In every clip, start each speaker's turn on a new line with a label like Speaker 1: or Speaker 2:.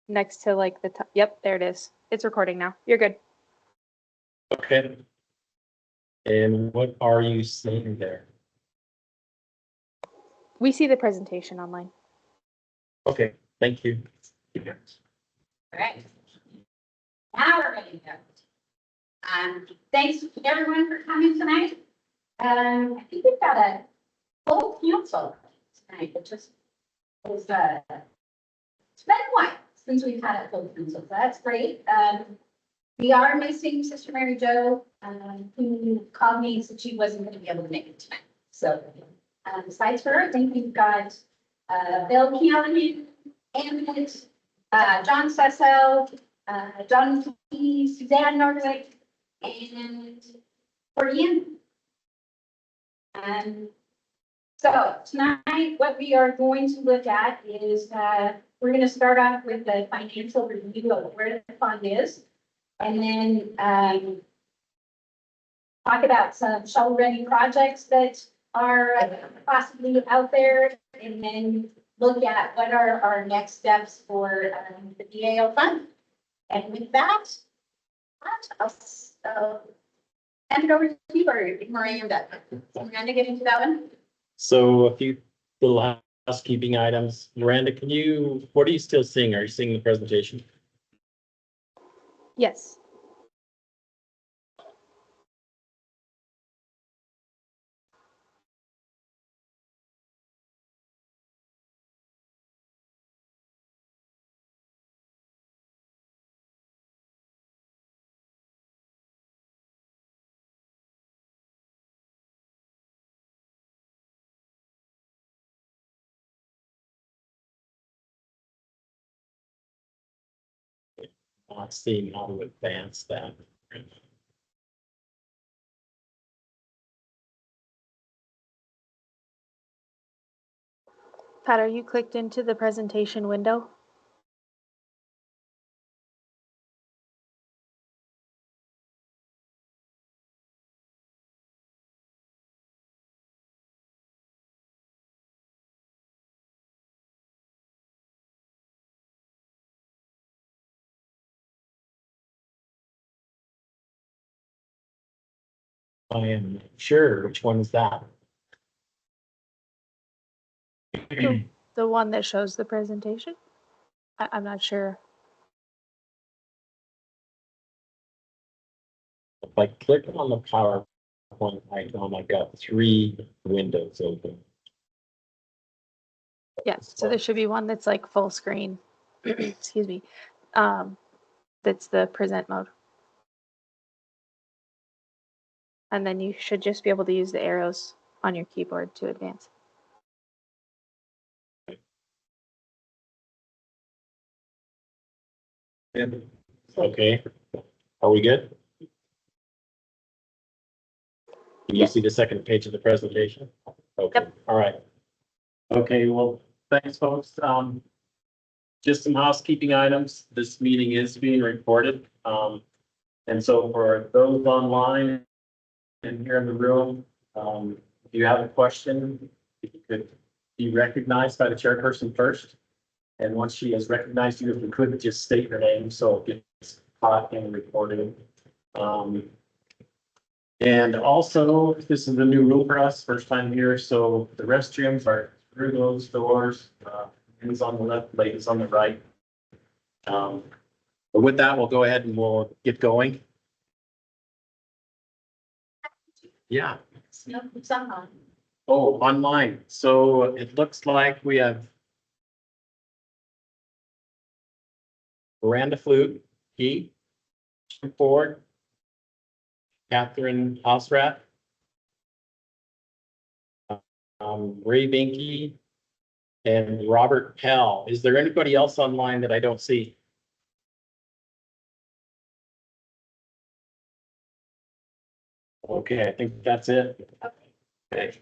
Speaker 1: next to like the top. Yep, there it is. It's recording now. You're good.
Speaker 2: Okay. And what are you seeing there?
Speaker 1: We see the presentation online.
Speaker 2: Okay, thank you.
Speaker 3: All right. Now we're ready to go. Thanks everyone for coming tonight. I think we've got a full council tonight, which is it's been a while since we've had a full council, so that's great. We are missing Sister Mary Jo, who called me and said she wasn't going to be able to make it tonight. So besides her, I think we've got Bill Callahan, Emmett, John Cecil, John Key, Suzanne Norwick, and Cordian. So tonight, what we are going to look at is we're going to start off with the financial review of where the fund is, and then talk about some shovel-ready projects that are possibly out there, and then look at what are our next steps for the DAO fund. And with that, I'll hand it over to you, or Miranda. Miranda, get into that one.
Speaker 2: So a few little housekeeping items. Miranda, what are you still seeing? Are you seeing the presentation?
Speaker 1: Yes.
Speaker 2: Not seeing how to advance that.
Speaker 1: Pat, are you clicked into the presentation window?
Speaker 2: I am sure. Which one is that?
Speaker 1: The one that shows the presentation? I'm not sure.
Speaker 2: If I click on the PowerPoint icon, I've got 3 windows open.
Speaker 1: Yeah, so there should be one that's like full screen. Excuse me. That's the present mode. And then you should just be able to use the arrows on your keyboard to advance.
Speaker 2: Okay, are we good? Can you see the second page of the presentation? Okay,
Speaker 1: Yep.
Speaker 2: All right. Okay, well, thanks, folks. Just some housekeeping items. This meeting is being recorded. And so for those online and here in the room, if you have a question, if you could be recognized by the chairperson first. And once she has recognized you, if you could just state your name so it gets caught and recorded. And also, this is a new rule for us, first time here, so the restrooms are through those doors, men's on the left, ladies on the right. But with that, we'll go ahead and we'll get going. Yeah.
Speaker 3: No, it's on.
Speaker 2: Oh, online. So it looks like we have Miranda Flugge, Ford, Catherine Osrat, Ray Binky, and Robert Pell. Is there anybody else online that I don't see? Okay, I think that's it. Okay.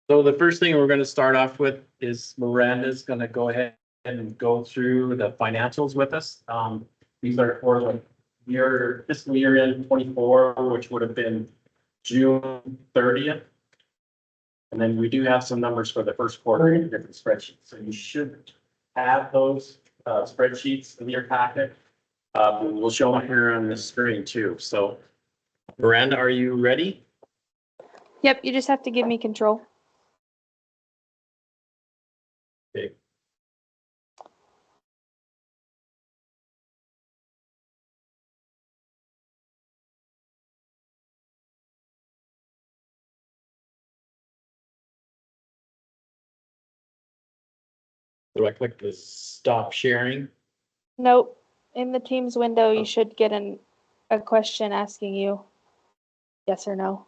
Speaker 2: So the first thing we're going to start off with is Miranda's going to go ahead and go through the financials with us. These are for the year, fiscal year end 24, which would have been June 30th. And then we do have some numbers for the first quarter in different spreadsheets. So you should have those spreadsheets in your packet. We'll show them here on the screen too. So Miranda, are you ready?
Speaker 1: Yep, you just have to give me control.
Speaker 2: Okay. Do I click the stop sharing?
Speaker 1: Nope. In the Teams window, you should get a question asking you yes or no.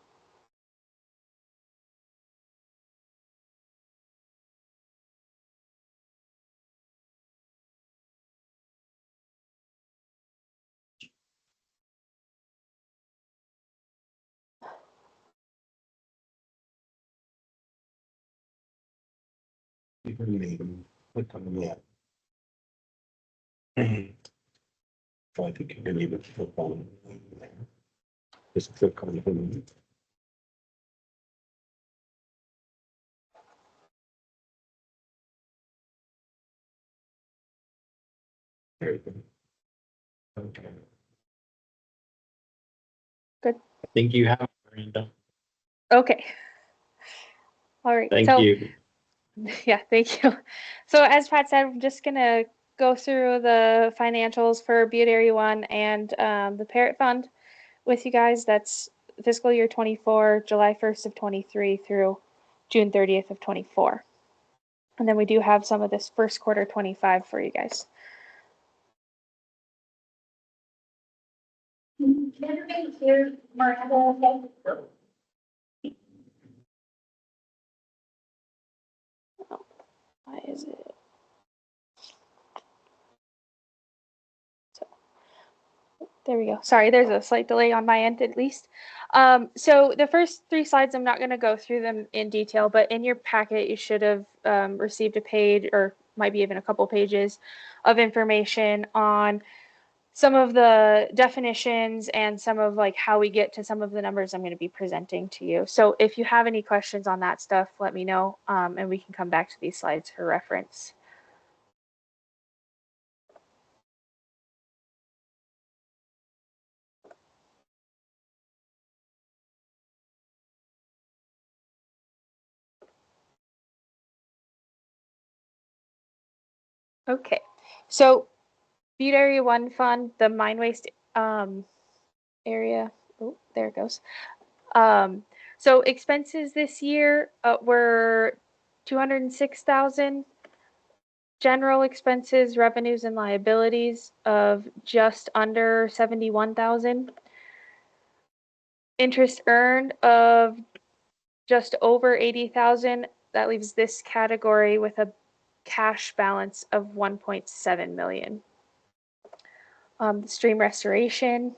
Speaker 4: You can even click on that. So I think you can even click on there. Just click on the. There you go. Okay.
Speaker 2: I think you have it, Miranda.
Speaker 1: Okay. All right.
Speaker 2: Thank
Speaker 1: so,
Speaker 2: you.
Speaker 1: Yeah, thank you. So as Pat said, I'm just gonna go through the financials for Butte Area 1 and the Parrot Fund with you guys. That's fiscal year 24, July 1st of 23 through June 30th of 24. And then we do have some of this first quarter 25 for you guys.
Speaker 3: Can everybody hear Miranda okay?
Speaker 1: Why is it? There we go. Sorry, there's a slight delay on my end at least. So the first three slides, I'm not going to go through them in detail, but in your packet, you should have received a page or might be even a couple pages of information on some of the definitions and some of like how we get to some of the numbers I'm going to be presenting to you. So if you have any questions on that stuff, let me know and we can come back to these slides for reference. Okay, so Butte Area 1 Fund, the mine waste area. Oh, there it goes. So expenses this year were 206,000. General expenses, revenues, and liabilities of just under 71,000. Interest earned of just over 80,000. That leaves this category with a cash balance of 1.7 million. Stream restoration.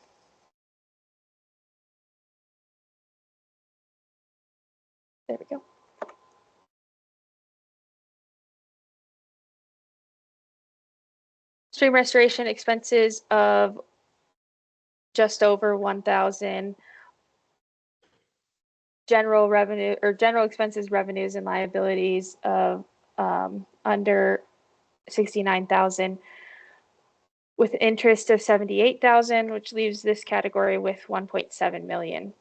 Speaker 1: There we go. Stream restoration expenses of just over 1,000. General revenue or general expenses, revenues, and liabilities of under 69,000. With interest of 78,000, which leaves this category with 1.7 million.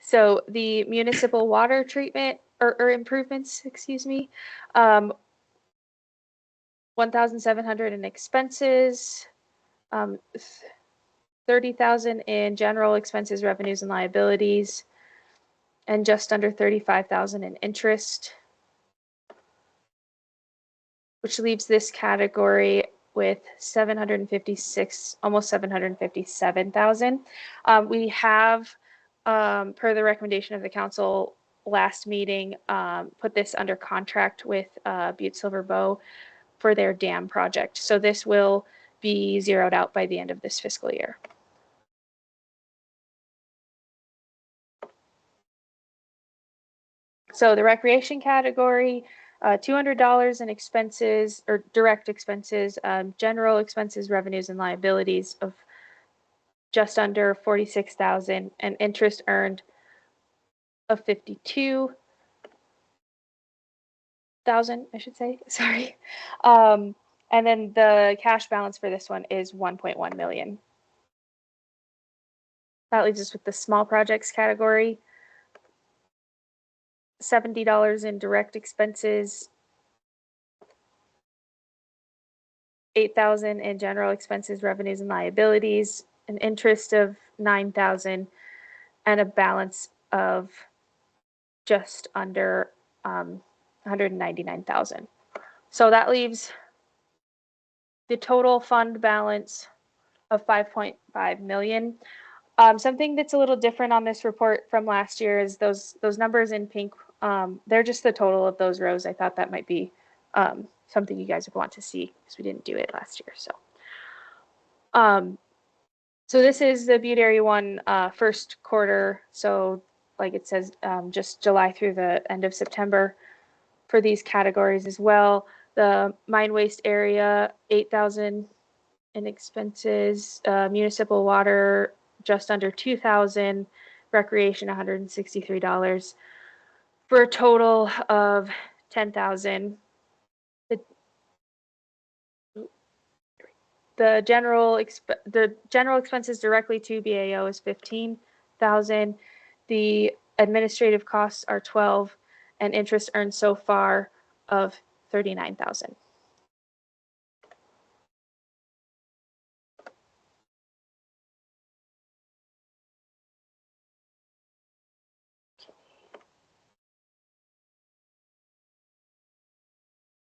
Speaker 1: So the municipal water treatment or improvements, excuse me, 1,700 in expenses, 30,000 in general expenses, revenues, and liabilities, and just under 35,000 in interest, which leaves this category with 756, almost 757,000. We have, per the recommendation of the council last meeting, put this under contract with Butte Silver Bow for their dam project. So this will be zeroed out by the end of this fiscal year. So the recreation category, $200 in expenses or direct expenses, general expenses, revenues, and liabilities of just under 46,000, and interest earned of 52,000, I should say, sorry. And then the cash balance for this one is 1.1 million. That leaves us with the small projects category. $70 in direct expenses, 8,000 in general expenses, revenues, and liabilities, an interest of 9,000, and a balance of just under 199,000. So that leaves the total fund balance of 5.5 million. Something that's a little different on this report from last year is those numbers in pink. They're just the total of those rows. I thought that might be something you guys would want to see because we didn't do it last year. So this is the Butte Area 1 first quarter. So like it says, just July through the end of September for these categories as well. The mine waste area, 8,000 in expenses, municipal water, just under 2,000, recreation, $163, for a total of 10,000. The general expenses directly to BAO is 15,000. The administrative costs are 12, and interest earned so far of 39,000.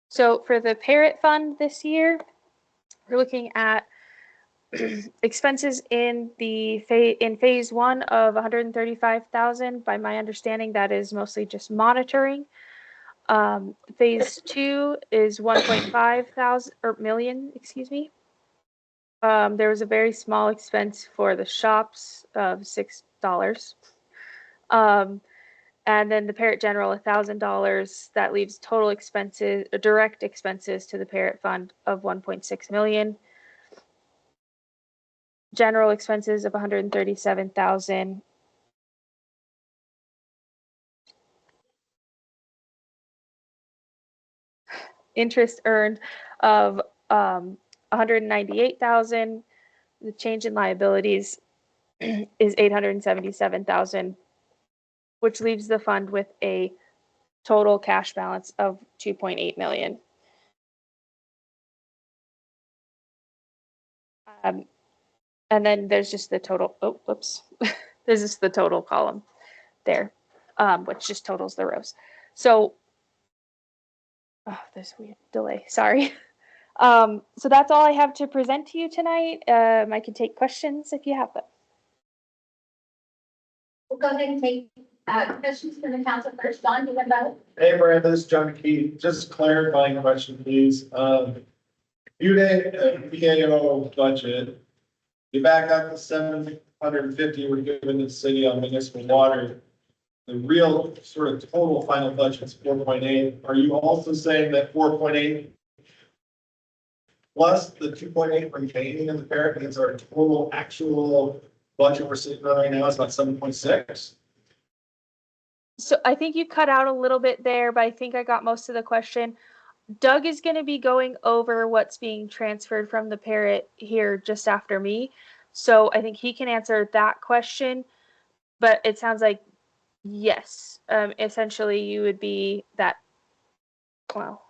Speaker 1: So for the Parrot Fund this year, we're looking at expenses in phase 1 of 135,000. By my understanding, that is mostly just monitoring. Phase 2 is 1.5 million, excuse me. There was a very small expense for the shops of $6. And then the Parrot General, $1,000. That leaves total expenses, direct expenses to the Parrot Fund of 1.6 million. General expenses of 137,000. Interest earned of 198,000. The change in liabilities is 877,000, which leaves the fund with a total cash balance of 2.8 million. And then there's just the total, oh, whoops. There's just the total column there, which just totals the rows. So, oh, there's a weird delay, sorry. So that's all I have to present to you tonight. I can take questions if you have them.
Speaker 3: We'll go ahead and take questions from the council first. Don, do you want to?
Speaker 5: Hey, Miranda, this is John Key. Just clarifying question, please. Butte BAO budget, you back up to 750 we're giving the city on municipal water. The real sort of total final budget is 4.8. Are you also saying that 4.8 plus the 2.8 remaining in the Parrot means our total actual budget we're sitting on right now is about 7.6?
Speaker 1: So I think you cut out a little bit there, but I think I got most of the question. Doug is going to be going over what's being transferred from the Parrot here just after me. So I think he can answer that question, but it sounds like yes. Essentially you would be that, well,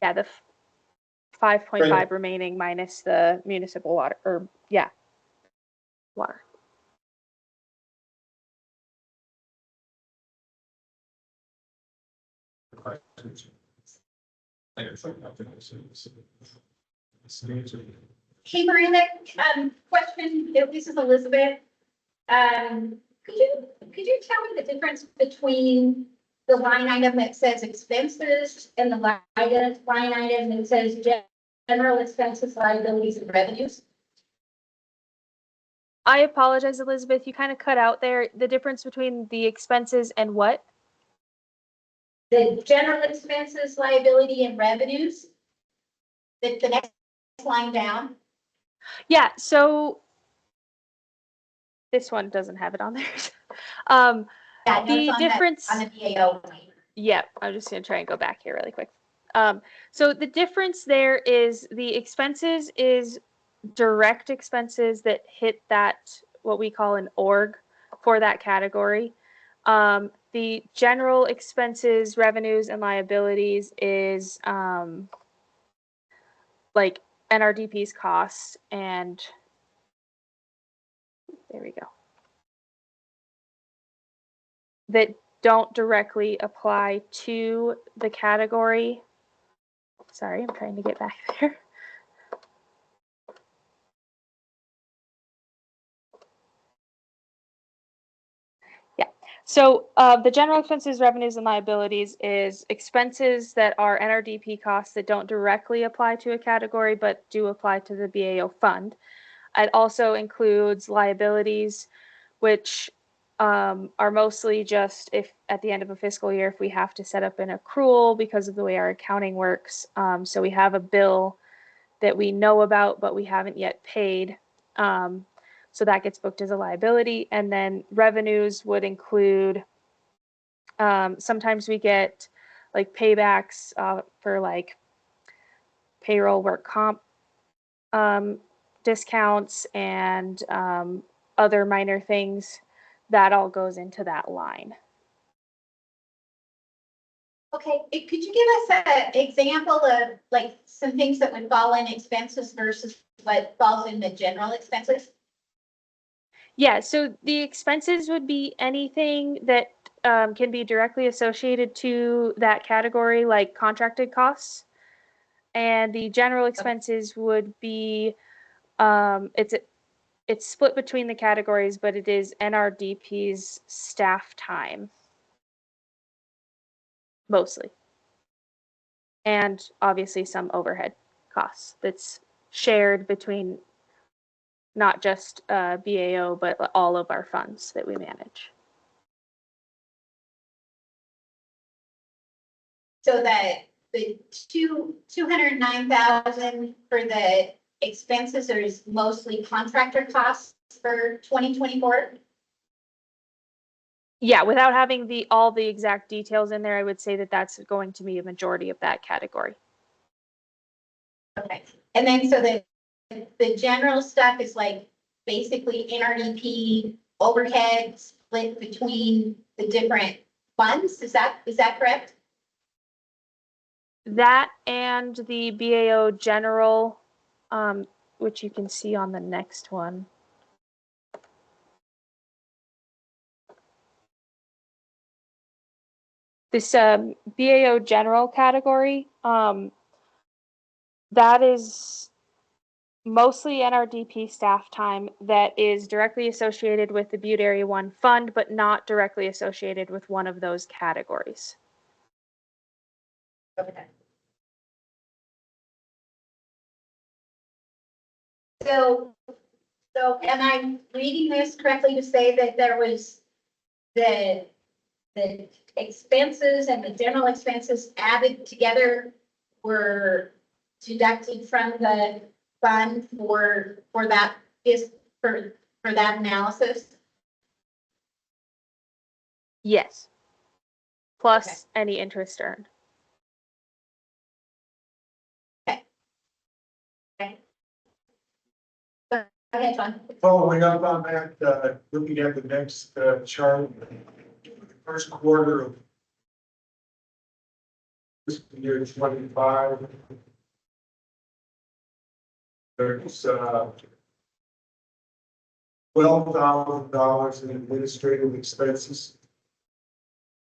Speaker 1: yeah, the 5.5 remaining minus the municipal water, or yeah, water.
Speaker 3: Hey, Miranda, question, this is Elizabeth. Could you tell me the difference between the line item that says expenses and the line item that says general expenses, liabilities, and revenues?
Speaker 1: I apologize, Elizabeth. You kind of cut out there. The difference between the expenses and what?
Speaker 3: The general expenses, liability, and revenues. The next line down.
Speaker 1: Yeah, so This one doesn't have it on there. Um,
Speaker 3: Yeah, I know it's
Speaker 1: the
Speaker 3: on
Speaker 1: difference.
Speaker 3: on the BAO.
Speaker 1: Yeah, I'm just gonna try and go back here really quick. So the difference there is the expenses is direct expenses that hit that, what we call an org for that category. The general expenses, revenues, and liabilities is like NRDP's costs, and there we go. That don't directly apply to the category. Sorry, I'm trying to get back there. So the general expenses, revenues, and liabilities is expenses that are NRDP costs that don't directly apply to a category but do apply to the BAO fund. It also includes liabilities, which are mostly just if at the end of a fiscal year, if we have to set up an accrual because of the way our accounting works. So we have a bill that we know about but we haven't yet paid. So that gets booked as a liability. And then revenues would include, sometimes we get like paybacks for like payroll work comp discounts and other minor things. That all goes into that line.
Speaker 3: Okay, could you give us an example of like some things that would fall in expenses versus what falls in the general expenses?
Speaker 1: Yeah, so the expenses would be anything that can be directly associated to that category, like contracted costs. And the general expenses would be, it's split between the categories, but it is NRDP's staff time, mostly. And obviously some overhead costs that's shared between not just BAO, but all of our funds that we manage.
Speaker 3: So that the 209,000 for the expenses is mostly contractor costs for 2024?
Speaker 1: Yeah, without having all the exact details in there, I would say that that's going to be a majority of that category.
Speaker 3: Okay, and then so the general stuff is like basically NRDP overhead split between the different funds, is that correct?
Speaker 1: That and the BAO general, which you can see on the next one. This BAO general category, that is mostly NRDP staff time that is directly associated with the Butte Area 1 fund, but not directly associated with one of those categories.
Speaker 3: Okay. So am I reading this correctly to say that there was the expenses and the general expenses added together were deducted from the fund for that for that analysis?
Speaker 1: Yes. Plus
Speaker 3: Okay.
Speaker 1: any interest earned.
Speaker 3: Go ahead, John.
Speaker 5: Following up on that, looking at the next chart, the first quarter of fiscal year 25. There's $12,000 in administrative expenses.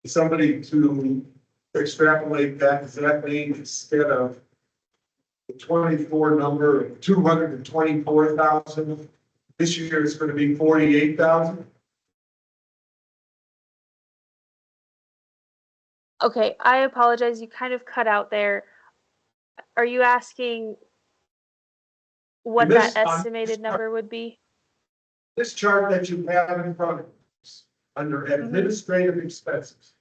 Speaker 5: Somebody to extrapolate that, does that mean instead of the 24 number of 224,000, this year it's going to be 48,000?
Speaker 1: Okay, I apologize. You kind of cut out there. Are you asking what that estimated number would be?
Speaker 5: This chart that you have in front of us, under administrative expenses,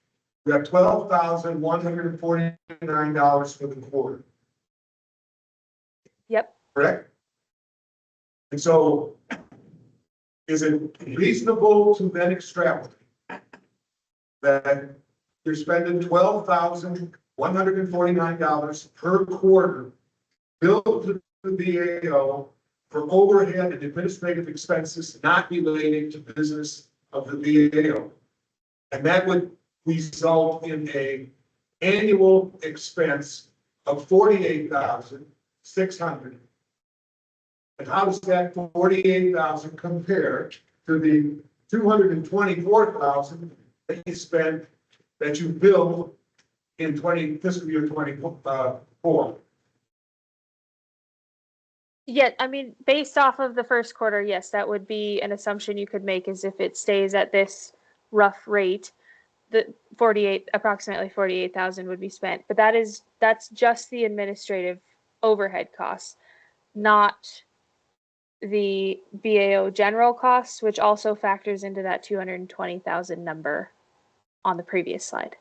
Speaker 5: we have $12,149 for the quarter,
Speaker 1: Yep.
Speaker 5: correct? And so
Speaker 6: is it reasonable to then extrapolate that you're spending $12,149 per quarter billed to the BAO for overhead and administrative expenses not relating to business of the BAO? And that would result in a annual expense of $48,600. And how does that $48,000 compare to the $224,000 that you spent, that you billed in fiscal year 24?
Speaker 1: Yeah, I mean, based off of the first quarter, yes, that would be an assumption you could make, is if it stays at this rough rate, the approximately 48,000 would be spent. But that's just the administrative overhead costs, not the BAO general costs, which also factors into that 220,000 number on the previous slide.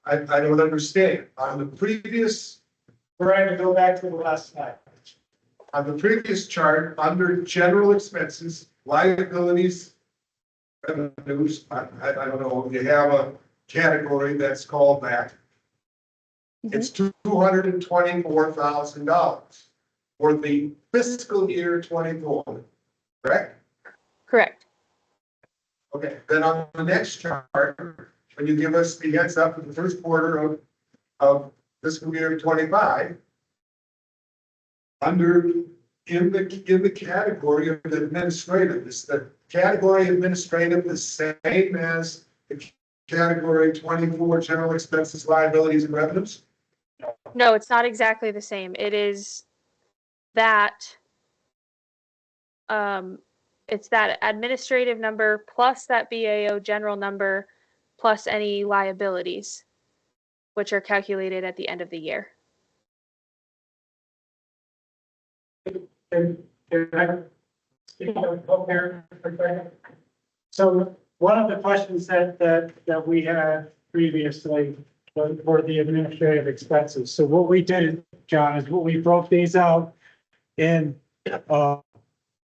Speaker 6: I don't understand. On the previous,
Speaker 7: Brian, go back to the last slide.
Speaker 6: on the previous chart, under general expenses, liabilities, revenues, I don't know, you have a category that's called that. It's $224,000 for the fiscal year 24, correct?
Speaker 1: Correct.
Speaker 6: Okay, then on the next chart, when you give us the heads up for the first quarter of fiscal year 25, in the category of administrative, is the category administrative the same as the category 24 general expenses, liabilities, and revenues?
Speaker 1: No, it's not exactly the same. It is that it's that administrative number plus that BAO general number plus any liabilities, which are calculated at the end of the year.
Speaker 7: Can I speak up here for a second? So one of the questions that we had previously were the administrative expenses. So what we did, John, is we broke these out in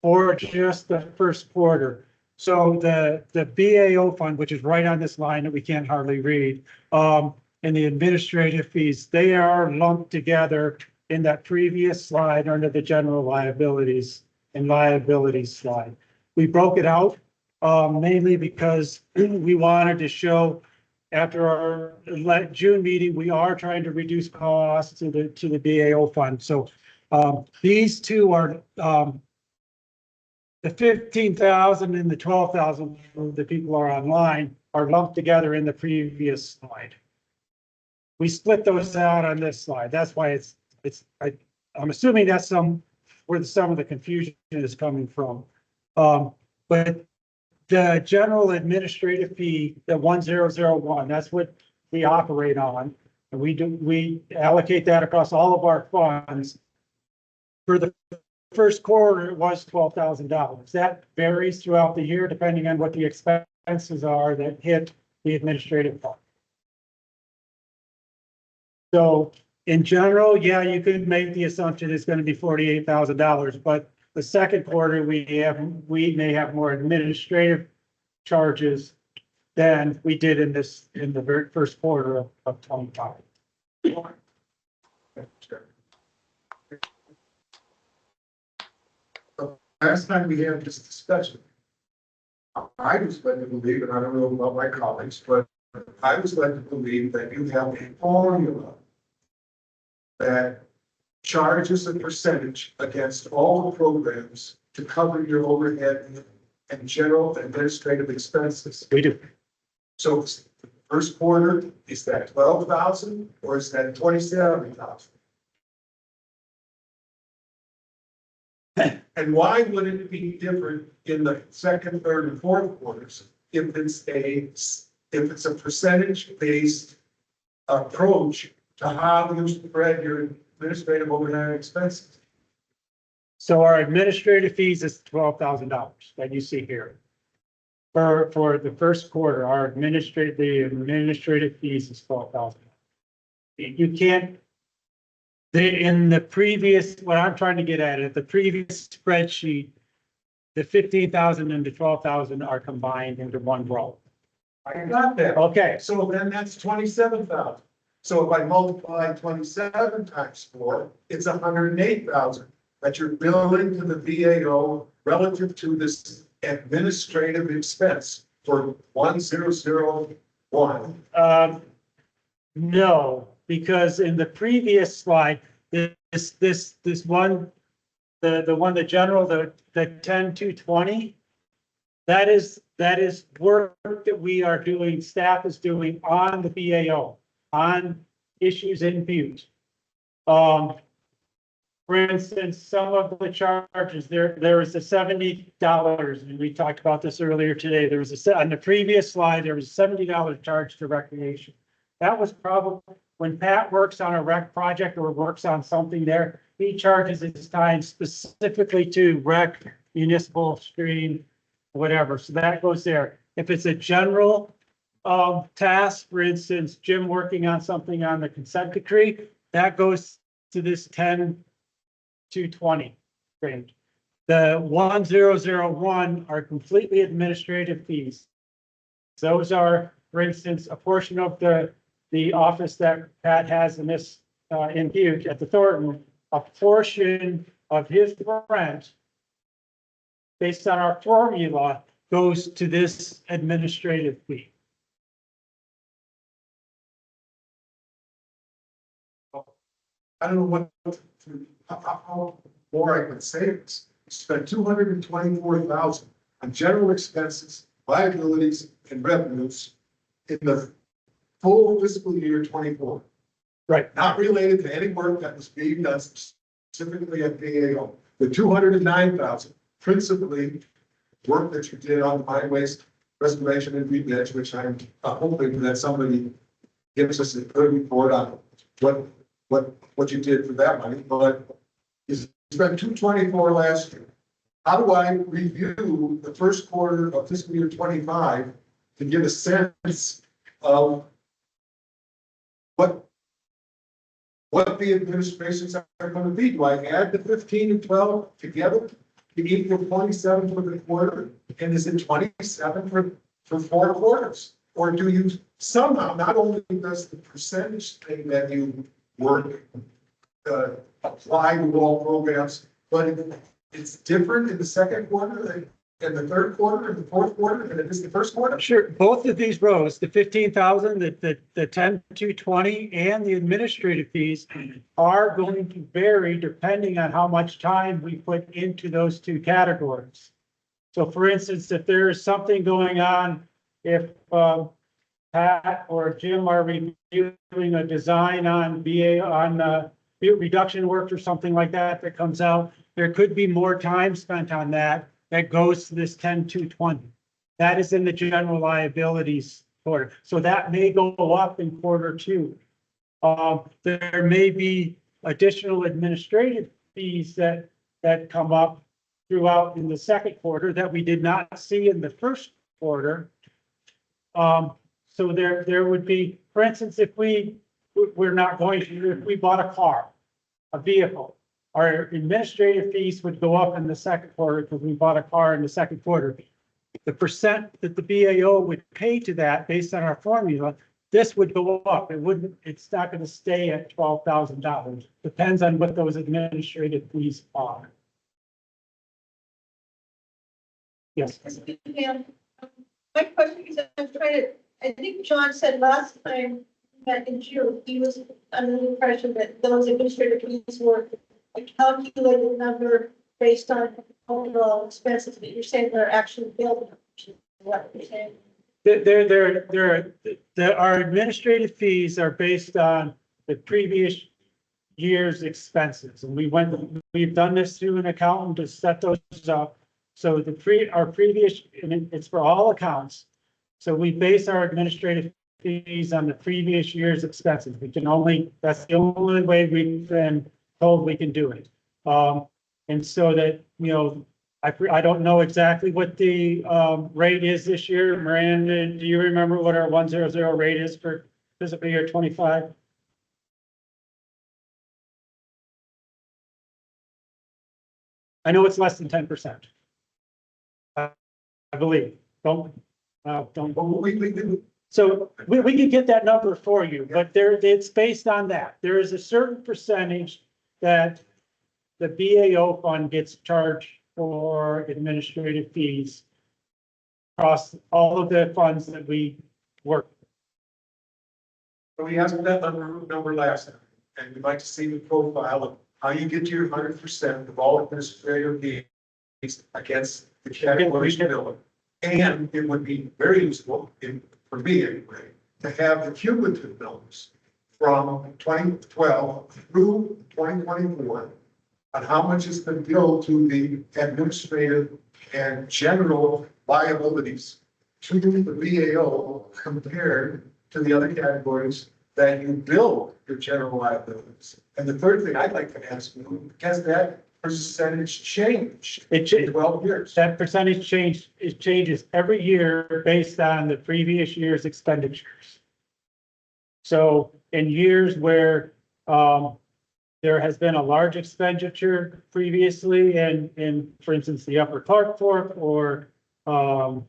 Speaker 7: for just the first quarter. So the BAO fund, which is right on this line that we can't hardly read, and the administrative fees, they are lumped together in that previous slide under the general liabilities and liabilities slide. We broke it out mainly because we wanted to show after our June meeting, we are trying to reduce costs to the BAO fund. So these two are the 15,000 and the 12,000 the people are online are lumped together in the previous slide. We split those out on this slide. That's why I'm assuming that's where some of the confusion is coming from. But the general administrative fee, the 1001, that's what we operate on. And we allocate that across all of our funds. For the first quarter, it was $12,000. That varies throughout the year depending on what the expenses are that hit the administrative fund. So in general, yeah, you could make the assumption it's going to be $48,000, but the second quarter we may have more administrative charges than we did in the very first quarter of 25.
Speaker 6: Last time we had this discussion, I was led to believe, and I don't know about my colleagues, but I was led to believe that you have a formula that charges a percentage against all the programs to cover your overhead and general administrative expenses.
Speaker 7: We do.
Speaker 6: So the first quarter, is that 12,000 or is that 27,000? And why would it be different in the second, third, and fourth quarters if it's a percentage-based approach to how you spread your administrative overhead expenses?
Speaker 7: So our administrative fees is $12,000 that you see here. For the first quarter, the administrative fees is $12,000. You can't. In the previous, what I'm trying to get at, the previous spreadsheet, the 15,000 and the 12,000 are combined into one row.
Speaker 6: I got that.
Speaker 7: Okay,
Speaker 6: So then that's 27,000. So if I multiply 27 times 4, it's 108,000 that you're billing to the VAO relative to this administrative expense for 1001.
Speaker 7: no, because in the previous slide, this one, the one, the general, the 10-220, that is work that we are doing, staff is doing on the BAO, on issues in Butte. For instance, some of the charges, there was a $70, and we talked about this earlier today. There was on the previous slide, there was a $70 charge to recreation. That was probably when Pat works on a rec project or works on something there, he charges his time specifically to rec, municipal stream, whatever. So that goes there. If it's a general task, for instance, Jim working on something on the consent decree, that goes to this 10-220 range. The 1001 are completely administrative fees. Those are, for instance, a portion of the office that Pat has in this in Butte at the Thornton, a portion of his rent based on our formula goes to this administrative fee.
Speaker 6: I don't know how more I can say this. You spent 224,000 on general expenses, liabilities, and revenues in the full fiscal year 24.
Speaker 7: Right.
Speaker 6: Not related to any work that was being done specifically at BAO. The 209,000 principally work that you did on mine waste restoration and rebedge, which I'm hoping that somebody gives us a good report on what you did for that money. But you spent 224 last year. How do I review the first quarter of fiscal year 25 to get a sense of what the administrations are going to be? Do I add the 15 and 12 together to equal 27 for the quarter? And is it 27 for 4 quarters? Or do you somehow, not only does the percentage thing that you work apply to all programs, but it's different in the second quarter and the third quarter and the fourth quarter than it is the first quarter?
Speaker 7: Sure, both of these rows, the 15,000, the 10-220, and the administrative fees are going to vary depending on how much time we put into those two categories. So for instance, if there is something going on, if Pat or Jim are reviewing a design on reduction work or something like that that comes out, there could be more time spent on that goes to this 10-220. That is in the general liabilities quarter. So that may go up in quarter 2. There may be additional administrative fees that come up throughout in the second quarter that we did not see in the first quarter. So there would be, for instance, if we bought a car, a vehicle, our administrative fees would go up in the second quarter because we bought a car in the second quarter. The percent that the BAO would pay to that based on our formula, this would go up. It's not going to stay at $12,000. Depends on what those administrative fees are. Yes.
Speaker 8: My question is, I think John said last time that in June, he was under the impression that those administrative fees were a calculated number based on overall expenses, but you're saying they're actually billed. What you're saying?
Speaker 7: Our administrative fees are based on the previous year's expenses, and we've done this through an accountant to set those up. So our previous, and it's for all accounts. So we base our administrative fees on the previous year's expenses. That's the only way we've been told we can do it. And so that, I don't know exactly what the rate is this year. Miranda, do you remember what our 100 rate is for fiscal year 25? I know it's less than 10%. believe. Don't.
Speaker 6: But we,
Speaker 7: So we can get that number for you, but it's based on that. There is a certain percentage that the BAO fund gets charged for administrative fees across all of the funds that we work.
Speaker 6: we asked that number last time, and we'd like to see the profile of how you get to your 100% of all administrative fees against the categories bill. And it would be very useful, for me anyway, to have the cumulative numbers from 2012 through 2024 on how much has been billed to the administrative and general liabilities to the BAO compared to the other categories that you bill your general liabilities. And the third thing I'd like to ask you, has that percentage changed in 12 years?
Speaker 7: That percentage changes every year based on the previous year's expenditures. So in years where there has been a large expenditure previously in, for instance, the Upper Clark Fork or the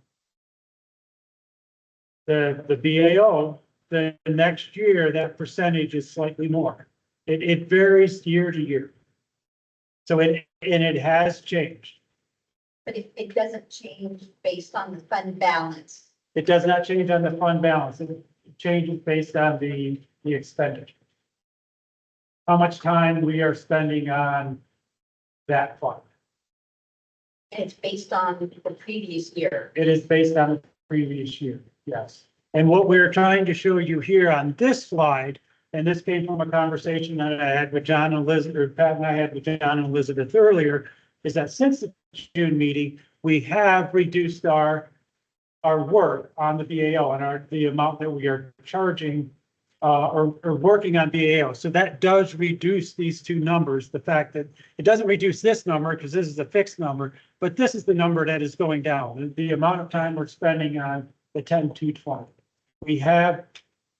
Speaker 7: BAO, the next year, that percentage is slightly more. It varies year to year. So it has changed.
Speaker 3: But it doesn't change based on the fund balance.
Speaker 7: It does not change on the fund balance. It changes based on the expenditure. How much time we are spending on that fund.
Speaker 3: And it's based on the previous year.
Speaker 7: It is based on the previous year, yes. And what we're trying to show you here on this slide, and this came from a conversation that I had with John and Elizabeth, or Pat and I had with John and Elizabeth earlier, is that since the June meeting, we have reduced our work on the BAO and the amount that we are charging or working on BAO. So that does reduce these two numbers. The fact that it doesn't reduce this number because this is a fixed number, but this is the number that is going down. The amount of time we're spending on the 10-220.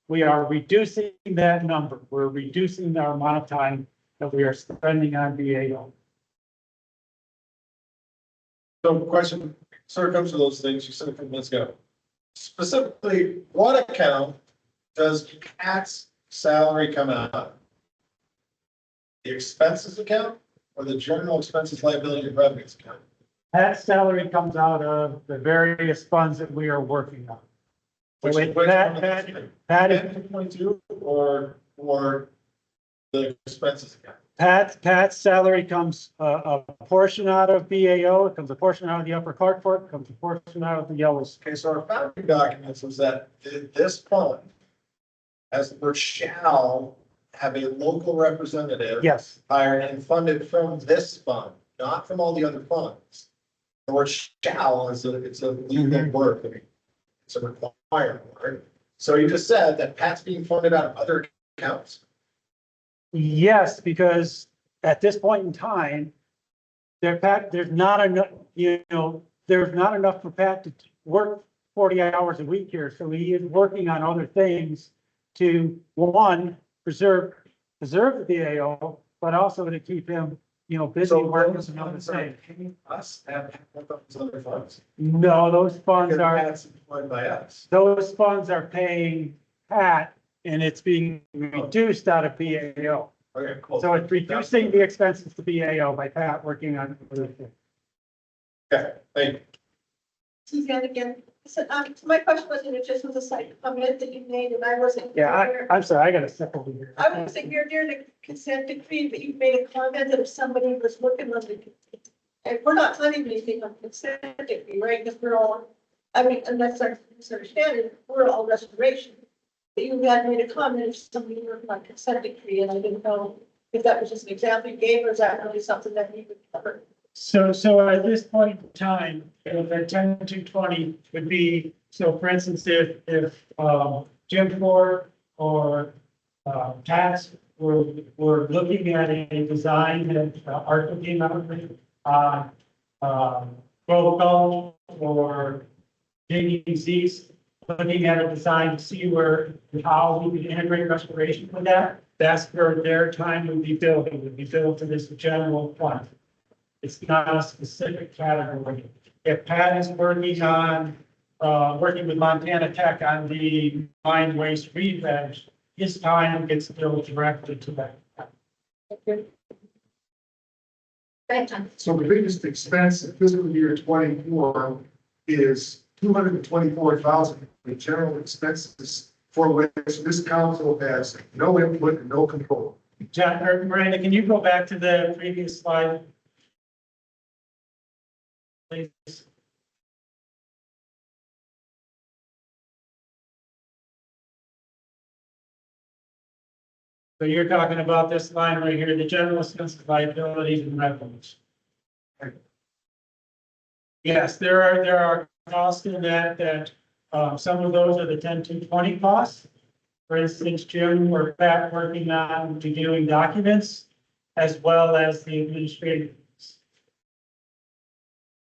Speaker 7: We are reducing that number. We're reducing our amount of time that we are spending on BAO.
Speaker 5: So question sort of comes to those things you said a few minutes ago. Specifically, what account does Pat's salary come out of? The expenses account or the general expenses liability and revenues account?
Speaker 7: Pat's salary comes out of the various funds that we are working on.
Speaker 5: Which
Speaker 7: So Pat is
Speaker 5: 22 or the expenses account?
Speaker 7: Pat's salary comes a portion out of BAO, it comes a portion out of the Upper Clark Fork, it comes a portion out of the Yellows.
Speaker 5: Okay, so our founding documents was that this fund, as the word shall, have a local representative.
Speaker 7: Yes,
Speaker 5: Hired and funded from this fund, not from all the other funds. The word shall is it's a legal word. I mean, it's a requirement, right? So you just said that Pat's being funded out of other accounts.
Speaker 7: yes, because at this point in time, there's not enough, there's not enough for Pat to work 40 hours a week here. So he is working on other things to, one, preserve the BAO, but also to keep him, busy
Speaker 5: So
Speaker 7: working
Speaker 5: those
Speaker 7: on other
Speaker 5: funds are
Speaker 7: things.
Speaker 5: paying us and those other funds.
Speaker 7: No, those funds
Speaker 5: Because
Speaker 7: are,
Speaker 5: Pat's employed by us.
Speaker 7: those funds are paying Pat and it's being reduced out of BAO.
Speaker 5: Okay, cool.
Speaker 7: So it's reducing the expenses to BAO by Pat working on other things.
Speaker 5: Okay, thank you.
Speaker 8: Suzanne again. So, my question wasn't, it just was a slight comment that you made and I wasn't.
Speaker 7: Yeah, I'm sorry, I got a step over here.
Speaker 8: I was thinking you're near the consent decree, but you made a comment that if somebody was looking on the, and we're not planning anything on consent decree, right? Because we're all, unless I misunderstand it, we're all restoration. But you had made a comment if somebody were on consent decree, and I didn't know if that was just an example you gave, or is that really something that you would cover?
Speaker 7: So at this point in time, the 10-220 would be, so for instance, if Jim Ford or Tax were looking at a design that Art came out with protocol or JDCs, looking at a design to see how we can integrate restoration with that, that's where their time would be billed. It would be billed to this general fund. It's not a specific category if Pat is working with Montana Tech on the mine waste reveg, his time gets billed directly to that.
Speaker 6: So the biggest expense in fiscal year 24 is 224,000 in general expenses for which this council has no input and no control.
Speaker 7: John, or Miranda, can you go back to the previous slide? Please. So you're talking about this line right here, the general expense liabilities and revenues. Yes, there are costs in that, some of those are the 10-20 costs. For instance, Jim or Pat working on reviewing documents as well as the administrative.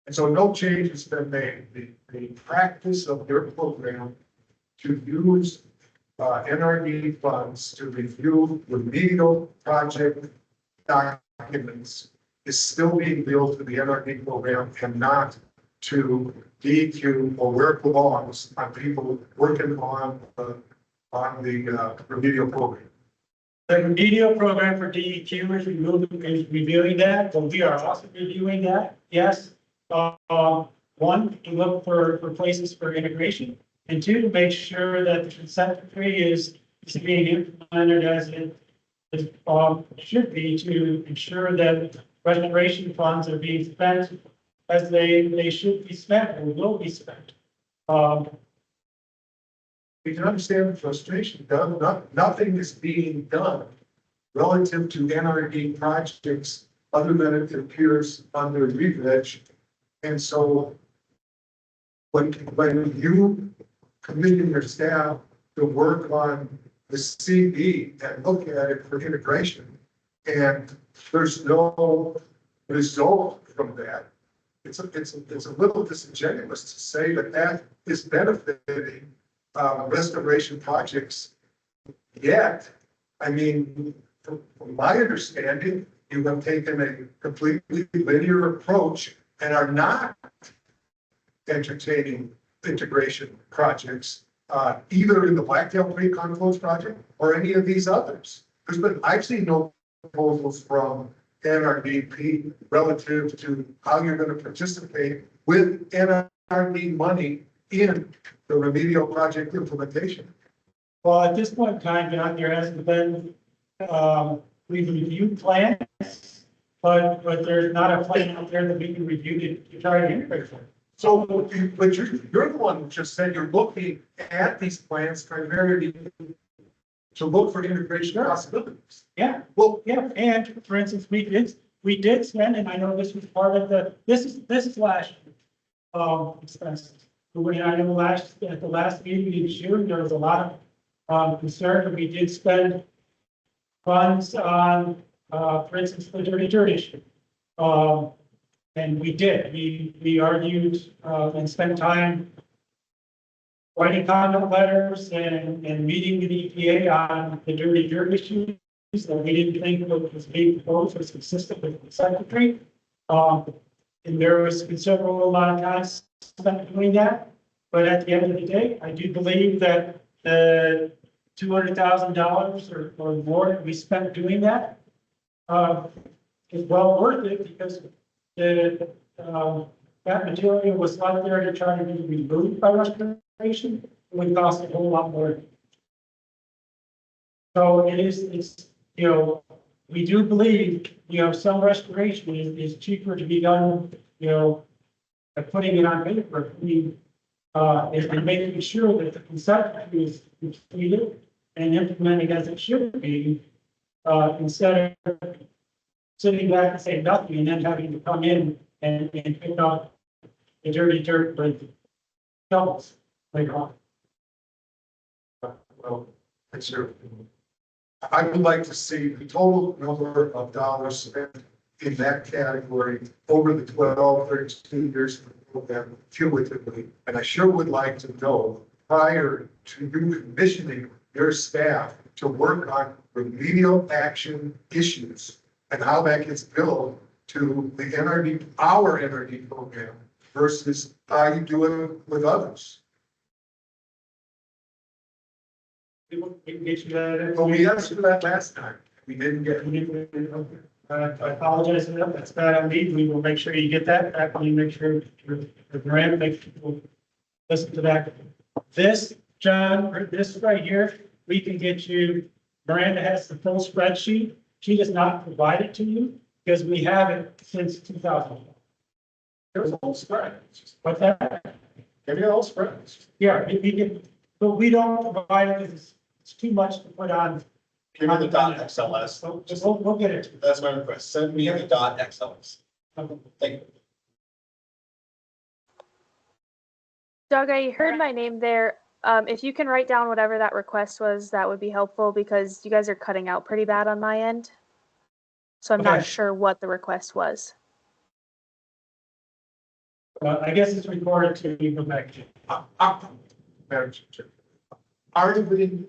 Speaker 6: And so no change has been made. The practice of their program to use NRD funds to review remedial project documents is still being billed to the NRD program and not to DEQ or where it belongs on people working on the remedial program.
Speaker 7: The remedial program for DEQ is reviewing that, but we are also reviewing that, yes. One, to look for places for integration, and two, to make sure that the consent decree is being implemented as it should be to ensure that restoration funds are being spent as they should be spent and will be spent.
Speaker 6: We can understand the frustration. Nothing is being done relative to NRD projects other than it appears under reveg. And so when you commission your staff to work on the CD and look at it for integration, and there's no result from that, it's a little disingenuous to say that is benefiting restoration projects yet. I mean, from my understanding, you have taken a completely linear approach and are not entertaining integration projects, either in the Blacktail Creek Confluence project or any of these others. I've seen no proposals from NRDP relative to how you're going to participate with NRD money in the remedial project implementation.
Speaker 7: Well, at this point in time, John, there hasn't been, we've reviewed plans, but there's not a plan out there that we can review to try to integrate them.
Speaker 6: So, but you're the one who just said you're looking at these plans primarily to look for integration possibilities.
Speaker 7: Yeah,
Speaker 6: Well,
Speaker 7: yeah, and for instance, we did spend, and I know this was part of this is last expenses. But when I know at the last meeting in June, there was a lot of concern, and we did spend funds on, for instance, the dirty dirt issue. And we did. We argued and spent time writing comment letters and meeting with EPA on the dirty dirt issues that we didn't think what was being proposed was consistent with the secretary. And there was a considerable amount of time spent doing that. But at the end of the day, I do believe that the $200,000 or more that we spent doing that is well worth it, because that material was not there to try to be removed by restoration. It would cost a whole lot more. So it's, we do believe, some restoration is cheaper to be done, by putting it on paper. And making sure that the consent decree is completed and implemented as it should be, instead of sitting back and saying nothing and then having to come in and pick up the dirty dirt with shovels later on.
Speaker 6: well, I would like to see the total number of dollars spent in that category over the 32 years of the program cumulatively. And I sure would like to know, prior to you commissioning your staff to work on remedial action issues and how that gets billed to the NRD, our NRD program, versus how you do it with others.
Speaker 7: We can get you that.
Speaker 6: Well, we asked you that last time. We didn't get.
Speaker 7: I apologize for that. That's bad on me. We will make sure you get that. Actually, make sure the Miranda makes people listen to that. This, John, or this right here, we can get you. Miranda has the full spreadsheet. She does not provide it to you because we have it since 2000.
Speaker 5: There's a whole spread.
Speaker 7: But that,
Speaker 5: Give me a whole spread.
Speaker 7: yeah, we can, but we don't provide it because it's too much to put on.
Speaker 5: Give me the dot XLS.
Speaker 7: So just we'll get it.
Speaker 5: That's my request. Send me the dot XLS. Thank you.
Speaker 1: Doug, I heard my name there. If you can write down whatever that request was, that would be helpful because you guys are cutting out pretty bad on my end. So I'm
Speaker 7: Okay.
Speaker 1: not sure what the request was.
Speaker 7: I guess it's recorded to you go back to.
Speaker 6: Madam Chair. Are the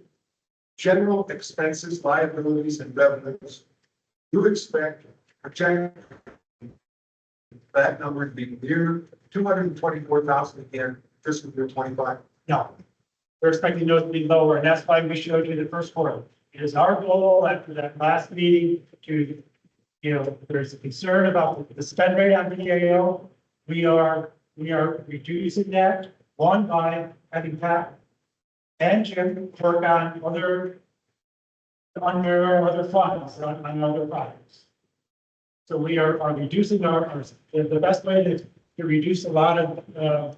Speaker 6: general expenses, liabilities, and revenues, you expect project that number to be near 224,000 again, fiscal year 25?
Speaker 7: No, we're expecting those to be lower, and that's why we showed you the first quarter. It is our goal after that last meeting to, there's a concern about the spend rate on BAO. We are reducing that, one, by having Pat and Jim work on other funds on other projects. So we are reducing the best way to reduce a lot of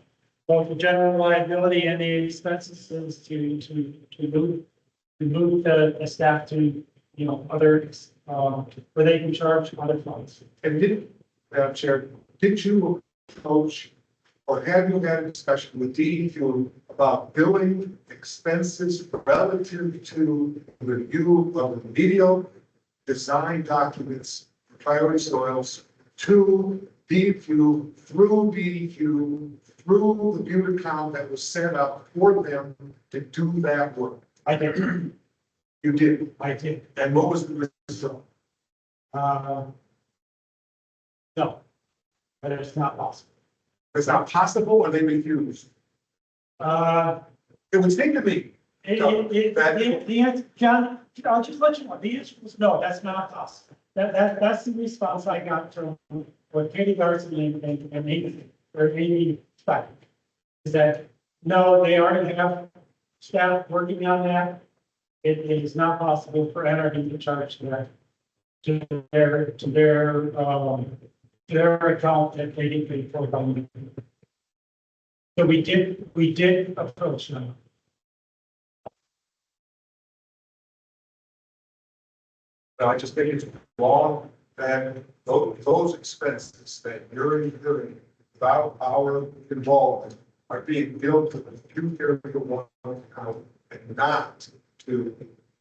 Speaker 7: both the general liability and the expenses is to move the staff to, other, where they can charge other funds.
Speaker 6: And Madam Chair, did you approach or have you had a discussion with DEQ about billing expenses relative to review of the remedial design documents for priority soils to DEQ, through the Butte account that was set up for them to do that work?
Speaker 7: I did,
Speaker 6: You did.
Speaker 7: I did.
Speaker 6: And what was the result?
Speaker 7: No, but it's not possible.
Speaker 6: It's not possible, or they refused? It would seem to me.
Speaker 7: The answer, John, I'll just let you know, the answer was no, that's not possible. That's the response I got from what Katie Larson and Amy Speck. Is that, no, they already have staff working on that. It is not possible for NRD to charge that to their account that they didn't pay for. So we did approach them.
Speaker 6: I just think it's wrong that those expenses that you're incurring without our involvement are being billed to the Butte Area 1 account and not to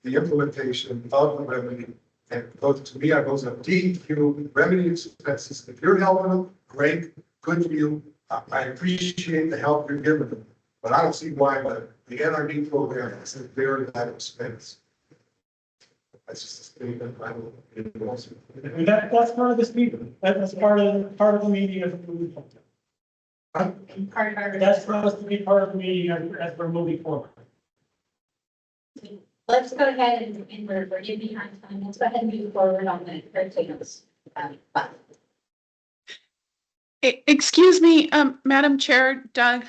Speaker 6: the implementation of the remedy. And those, to me, are those are DEQ remedy expenses. If you're helping them, great, good for you. I appreciate the help you're giving them, but I don't see why the NRD program is bearing that expense. That's just a statement. I don't.
Speaker 7: And that's part of this meeting. That's part of the meeting as we're moving forward. That's supposed to be part of the meeting as we're moving forward.
Speaker 3: Let's go ahead and we're getting behind time. Let's go ahead and move forward on the curriculums.
Speaker 9: Excuse me, Madam Chair, Doug,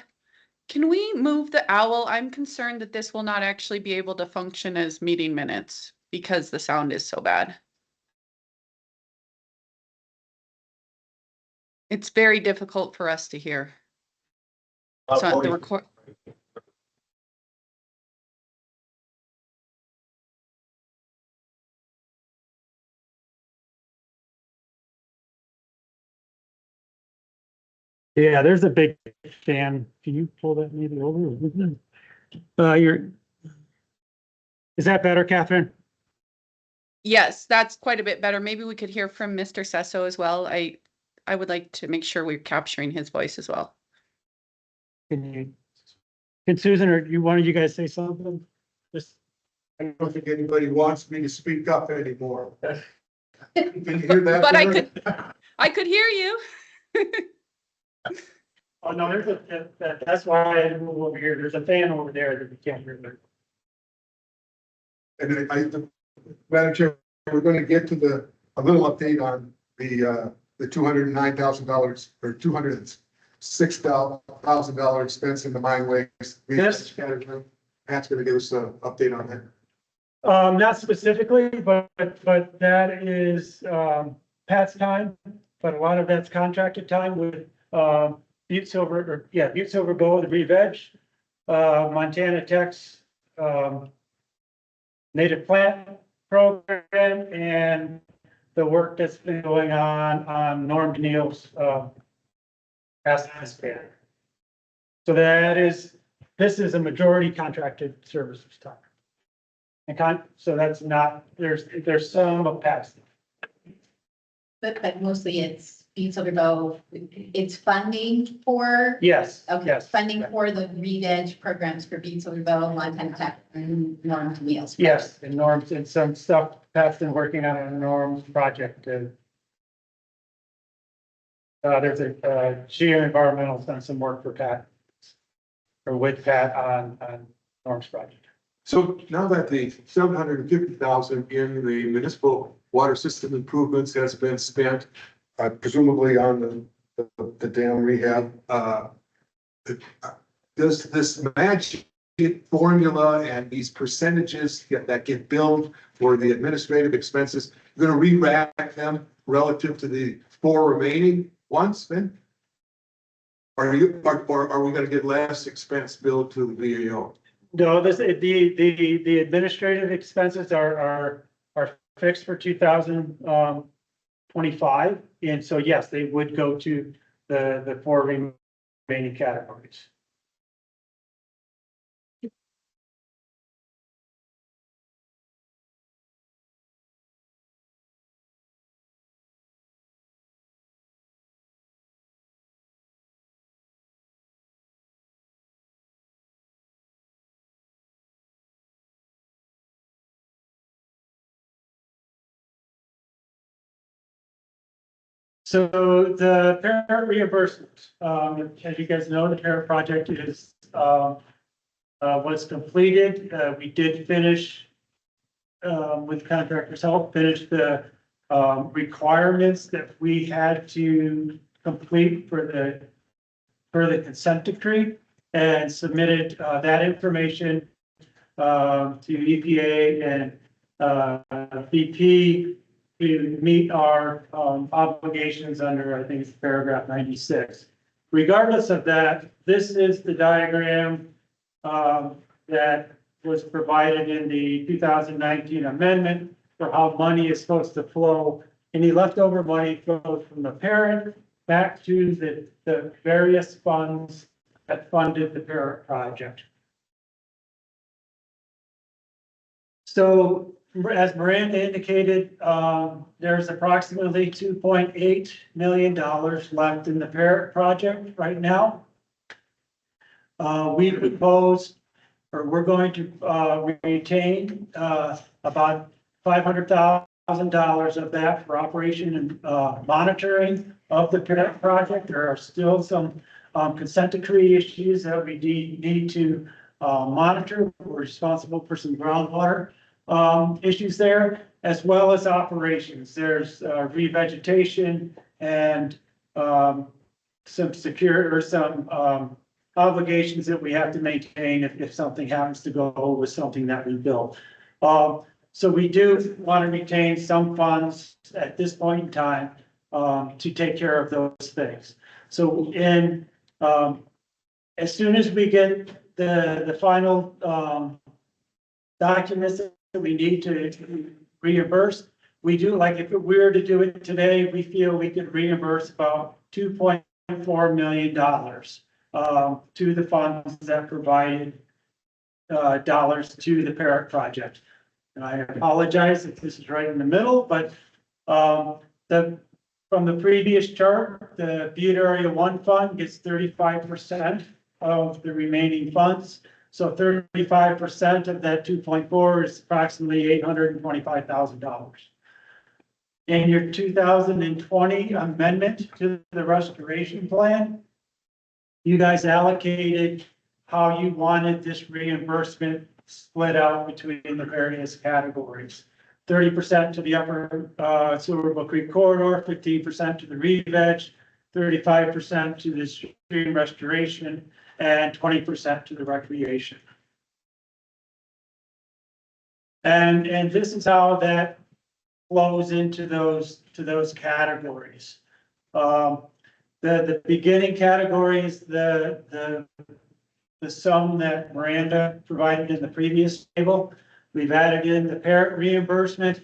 Speaker 9: can we move the owl? I'm concerned that this will not actually be able to function as meeting minutes because the sound is so bad. It's very difficult for us to hear. So the record.
Speaker 7: Yeah, there's a big fan. Can you pull that maybe over? Is that better, Catherine?
Speaker 9: Yes, that's quite a bit better. Maybe we could hear from Mr. Sesso as well. I would like to make sure we're capturing his voice as well.
Speaker 7: Can Susan or one of you guys say something? Just,
Speaker 6: I don't think anybody wants me to speak up anymore. Can you hear that?
Speaker 9: But I could hear you.
Speaker 7: Oh, no, there's that's why I moved over here. There's a fan over there that we can't hear.
Speaker 6: And Madam Chair, we're gonna get to a little update on the $209,000 or $206,000 expense in the mine waste.
Speaker 7: Yes.
Speaker 6: Pat's gonna give us an update on that.
Speaker 7: Not specifically, but that is, Pat's time, but a lot of that's contracted time with, Butte Silver, Butte Silver Gold, the re-veg, Montana Tech's, native plant program, and the work that's been going on Norm Daniil's, asset span. So this is a majority contracted services time. So that's not, there's some of Pat's.
Speaker 3: But mostly it's Butte Silver Bow, it's funding for.
Speaker 7: Yes,
Speaker 3: Okay,
Speaker 7: yes.
Speaker 3: funding for the re-veg programs for Butte Silver Bow, Montana Tech, and Norm Daniil's.
Speaker 7: Yes, and Norm's, and some stuff Pat's been working on a Norm's project. There's Geo Environmental's done some work for Pat, or with Pat on Norm's project.
Speaker 6: So now that the $750,000 in the municipal water system improvements has been spent, presumably on the dam rehab, does this magic formula and these percentages that get billed for the administrative expenses, you're gonna re-rack them relative to the 4 remaining ones then? Or are we gonna get less expense billed to the VAO?
Speaker 7: No, the administrative expenses are fixed for 2025, and so yes, they would go to the 4 remaining categories. So the Parrot reimbursement, as you guys know, the Parrot project is, was completed. We did finish, with contractor's help, finish the, requirements that we had to complete for the consent decree, and submitted, that information, to EPA and, BP to meet our obligations under, I think it's paragraph 96. Regardless of that, this is the diagram that was provided in the 2019 amendment for how money is supposed to flow. Any leftover money flows from the parent back to the various funds that funded the Parrot project. So as Meranda indicated, there's approximately $2.8 million left in the Parrot project right now. We proposed, or we're going to retain about $500,000 of that for operation and monitoring of the Parrot project. There are still some consent decree issues that we need to monitor. We're responsible for some groundwater issues there, as well as operations. There's revegetation and some secure, or some obligations that we have to maintain if something happens to go with something that we built. So we do want to retain some funds at this point in time to take care of those things. So as soon as we get the final documents that we need to reimburse, we do, like if we were to do it today, we feel we could reimburse about $2.4 million to the funds that provided dollars to the Parrot project. And I apologize if this is right in the middle, but from the previous chart, the Butte Area 1 fund gets 35% of the remaining funds. So 35% of that 2.4 is approximately $825,000. In your 2020 amendment to the restoration plan, you guys allocated how you wanted this reimbursement split out between the various categories. 30% to the upper Silverbook Creek corridor, 15% to the re-veg, 35% to the stream restoration, and 20% to the recreation. And this is how that flows into those categories. The beginning category is the sum that Meranda provided in the previous table. We've added in the Parrot reimbursement,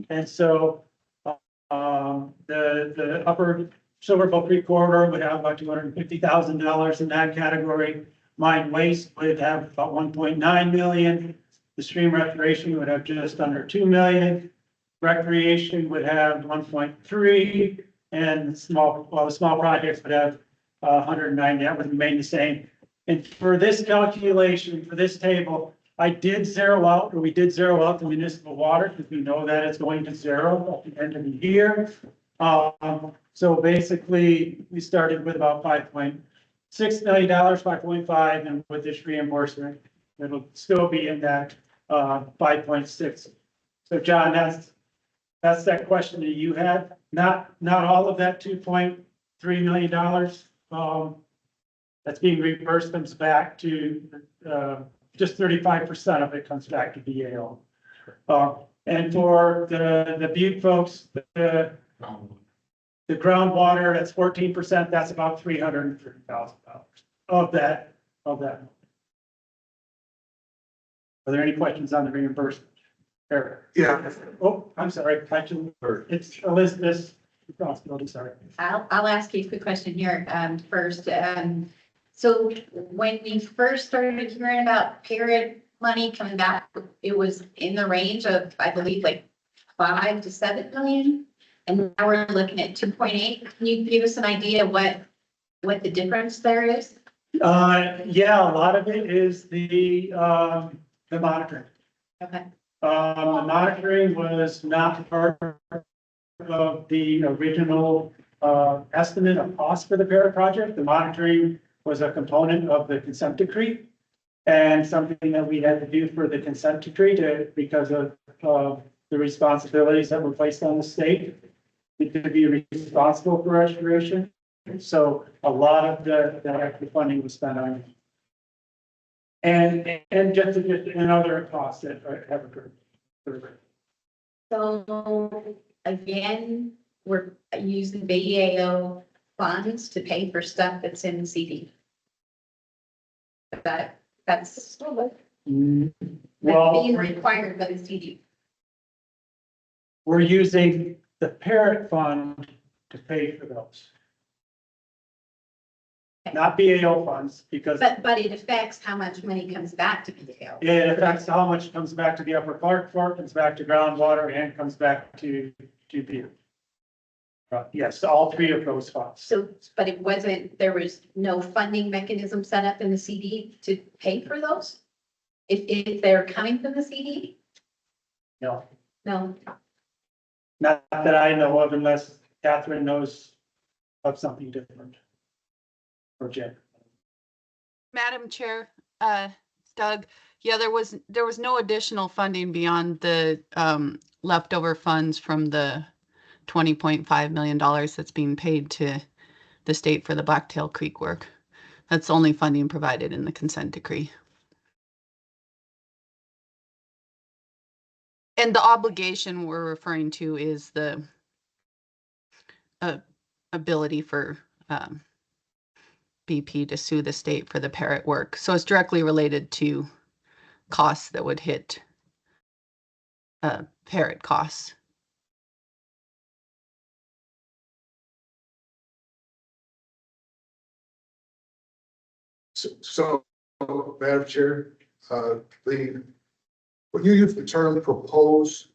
Speaker 7: and so the upper Silverbook Creek corridor would have about $250,000 in that category. Mine waste would have about 1.9 million. The stream restoration would have just under 2 million. Recreation would have 1.3, and the small projects would have 190. That would remain the same. And for this calculation, for this table, we did zero out the municipal water because we know that it's going to zero at the end of the year. So basically, we started with about $5.6 million, 5.5, and with this reimbursement, it'll still be in that 5.6. So John, that's that question that you had. Not all of that $2.3 million that's being reimbursed comes back to just 35% of it comes back to BAO. And for the Butte folks, the groundwater, that's 14%. That's about $330,000 of that. Are there any questions on the reimbursement? Eric?
Speaker 6: Yeah.
Speaker 7: Oh, I'm sorry. It's Elizabeth's responsibility. Sorry.
Speaker 3: I'll ask you a quick question here, first. So when we first started hearing about Parrot money coming back, it was in the range of, I believe, like 5 to 7 million. And now we're looking at 2.8. Can you give us an idea what the difference there is?
Speaker 7: Yeah, a lot of it is the monitoring.
Speaker 3: Okay.
Speaker 7: The monitoring was not part of the original estimate of cost for the Parrot project. The monitoring was a component of the consent decree and something that we had to do for the consent decree because of the responsibilities that were placed on the state to be responsible for restoration. So a lot of that extra funding was spent on it. And just other costs that have occurred.
Speaker 3: So again, we're using BAO funds to pay for stuff that's in the CD. That's
Speaker 7: Well,
Speaker 3: being required by the CD.
Speaker 7: we're using the Parrot fund to pay for those. Not BAO funds, because
Speaker 3: But it affects how much money comes back to BAO.
Speaker 7: it affects how much comes back to the Upper Clark Fork, comes back to groundwater, and comes back to Butte. Yes, all three of those funds.
Speaker 3: So, but there was no funding mechanism set up in the CD to pay for those? If they're coming from the CD?
Speaker 7: No,
Speaker 3: No.
Speaker 7: not that I know of, unless Catherine knows of something different. Or Jen.
Speaker 9: Madam Chair, Doug, yeah, there was no additional funding beyond the leftover funds from the $20.5 million that's being paid to the state for the Blacktail Creek work. That's the only funding provided in the consent decree. And the obligation we're referring to is the ability for BP to sue the state for the Parrot work. So it's directly related to costs that would hit Parrot costs.
Speaker 6: So, Madam Chair, when you use the term propose,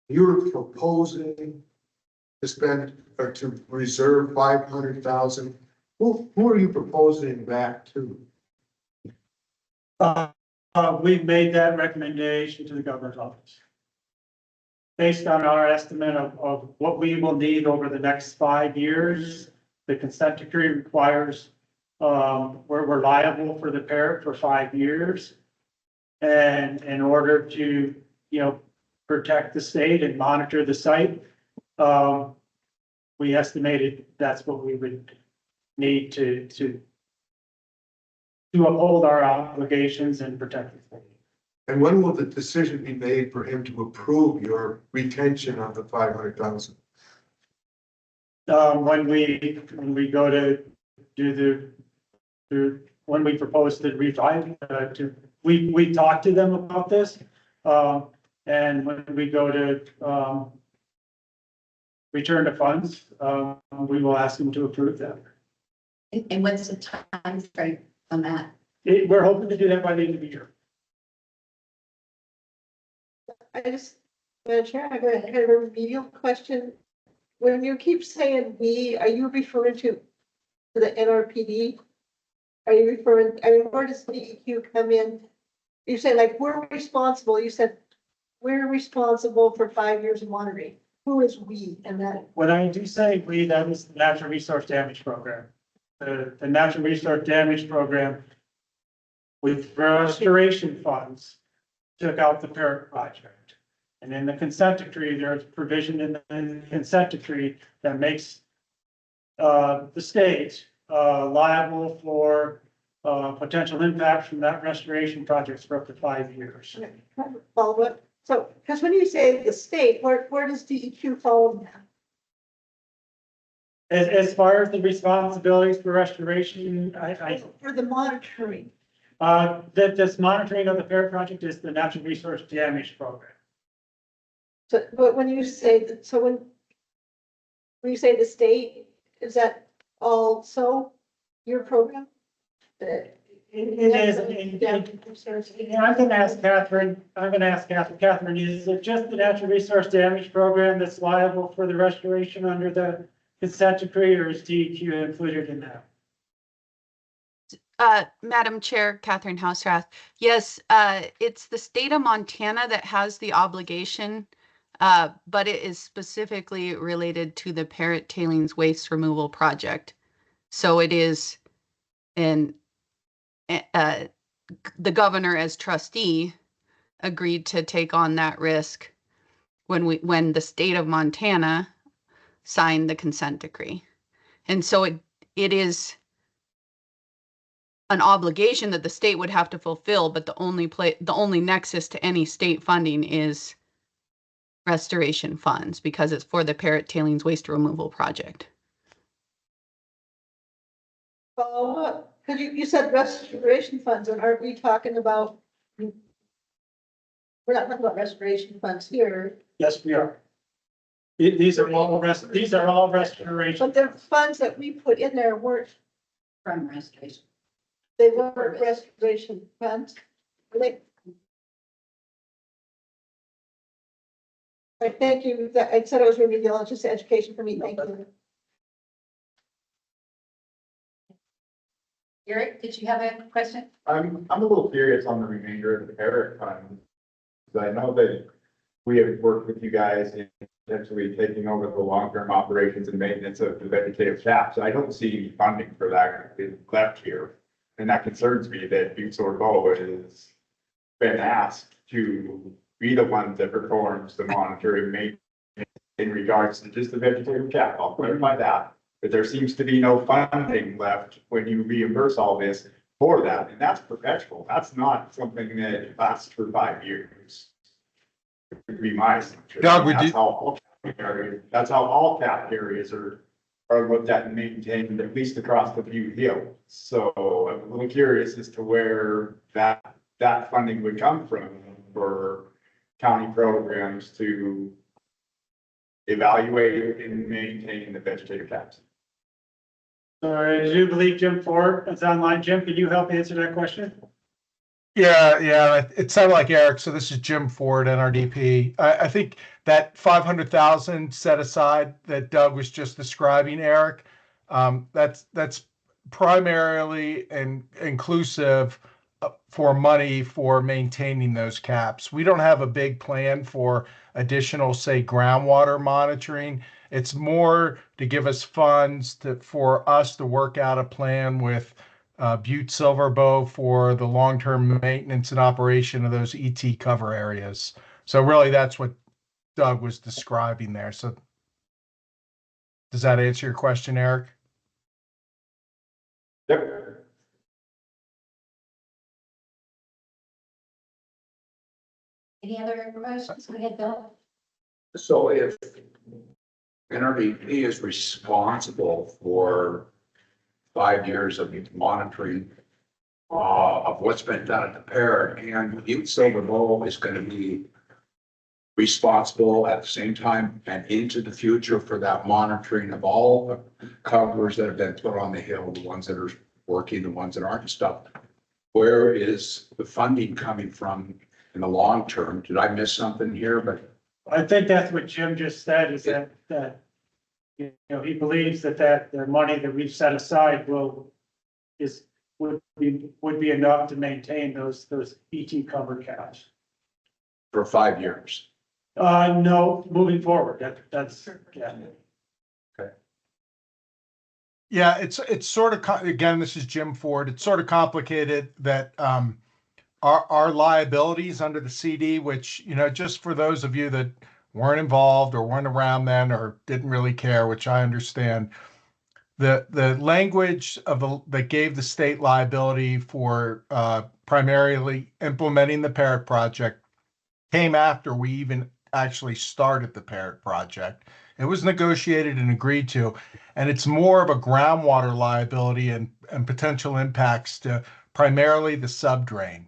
Speaker 6: you're proposing to spend or to reserve 500,000. Who are you proposing that to?
Speaker 7: We've made that recommendation to the governor's office. Based on our estimate of what we will need over the next 5 years, the consent decree requires we're liable for the parrot for 5 years. And in order to, protect the state and monitor the site, we estimated that's what we would need to uphold our obligations and protect the state.
Speaker 6: And when will the decision be made for him to approve your retention of the 500,000?
Speaker 7: When we go to do when we propose to revive, we talk to them about this. And when we go to, return to funds, we will ask them to approve them.
Speaker 3: And what's the time frame on that?
Speaker 7: We're hoping to do that by the end of the year.
Speaker 8: I just, Madam Chair, I have a remedial question. When you keep saying we, are you referring to the NRPD? Are you referring, where does DEQ come in? You say like, we're responsible, you said, we're responsible for 5 years of monitoring. Who is we and that?
Speaker 7: When I do say we, that is the Natural Resource Damage Program. The Natural Resource Damage Program with restoration funds took out the Parrot project. And in the consent decree, there's provision in the consent decree that makes the state liable for potential impacts from that restoration project for up to 5 years.
Speaker 8: Follow up. So, because when you say the state, where does DEQ fall in that?
Speaker 7: As far as the responsibilities for restoration,
Speaker 8: For the monitoring.
Speaker 7: that this monitoring of the Parrot project is the Natural Resource Damage Program.
Speaker 8: So, but when you say that, so when you say the state, is that also your program?
Speaker 7: It is, and I'm gonna ask Catherine, Catherine, is it just the Natural Resource Damage Program that's liable for the restoration under the consent decree, or is DEQ included in that?
Speaker 9: Madam Chair, Catherine Houserath. Yes, it's the state of Montana that has the obligation, but it is specifically related to the Parrot Tailings Waste Removal Project. So it is, and the governor as trustee agreed to take on that risk when the state of Montana signed the consent decree. And so it is an obligation that the state would have to fulfill, but the only nexus to any state funding is restoration funds, because it's for the Parrot Tailings Waste Removal Project.
Speaker 8: Follow because you said restoration funds, and aren't we talking about? We're not talking about restoration funds here.
Speaker 7: Yes, we are. These are all restoration.
Speaker 8: But the funds that we put in there weren't,
Speaker 3: From restoration.
Speaker 8: they weren't restoration funds. They. Right, thank you. I said it was remedial, it's just education for me. Thank you.
Speaker 3: Eric, did you have a question?
Speaker 10: I'm a little curious on the remainder of the Parrot fund. I know that we have worked with you guys in potentially taking over the long-term operations and maintenance of the vegetative caps. I don't see any funding for that left here. And that concerns me that Butte has been asked to be the one that performs the monitoring maintenance in regards to just the vegetative cap. I'll clarify that. But there seems to be no funding left when you reimburse all this for that, and that's perpetual. That's not something that lasts for 5 years. It would be my assumption.
Speaker 6: Doug,
Speaker 10: That's how all cap areas are looked at and maintained, at least across the Butte Hill. So I'm a little curious as to where that funding would come from for county programs to evaluate and maintain the vegetative caps.
Speaker 7: I do believe Jim Ford is online. Jim, can you help answer that question?
Speaker 11: Yeah, it sounded like Eric. So this is Jim Ford, NRDP. I think that 500,000 set aside that Doug was just describing, Eric, that's primarily and inclusive for money for maintaining those caps. We don't have a big plan for additional, say, groundwater monitoring. It's more to give us funds for us to work out a plan with Butte Silverbow for the long-term maintenance and operation of those ET cover areas. So really, that's what Doug was describing there. So does that answer your question, Eric?
Speaker 10: Yep.
Speaker 3: Any other questions? Go ahead, Bill.
Speaker 12: So if NRDP is responsible for 5 years of monitoring of what's been done at the Parrot, and Butte Silver Bowl is going to be responsible at the same time and into the future for that monitoring of all the covers that have been put on the hill, the ones that are working, the ones that aren't and stuff. Where is the funding coming from in the long term? Did I miss something here? But
Speaker 7: I think that's what Jim just said, is that, you know, he believes that the money that we've set aside would be enough to maintain those ET cover caps.
Speaker 12: for 5 years.
Speaker 7: No, moving forward, that's, yeah.
Speaker 11: Yeah, it's sort of, again, this is Jim Ford. It's sort of complicated that our liabilities under the CD, which, you know, just for those of you that weren't involved or weren't around then or didn't really care, which I understand, the language that gave the state liability for primarily implementing the Parrot project came after we even actually started the Parrot project. It was negotiated and agreed to, and it's more of a groundwater liability and potential impacts to primarily the subdrain.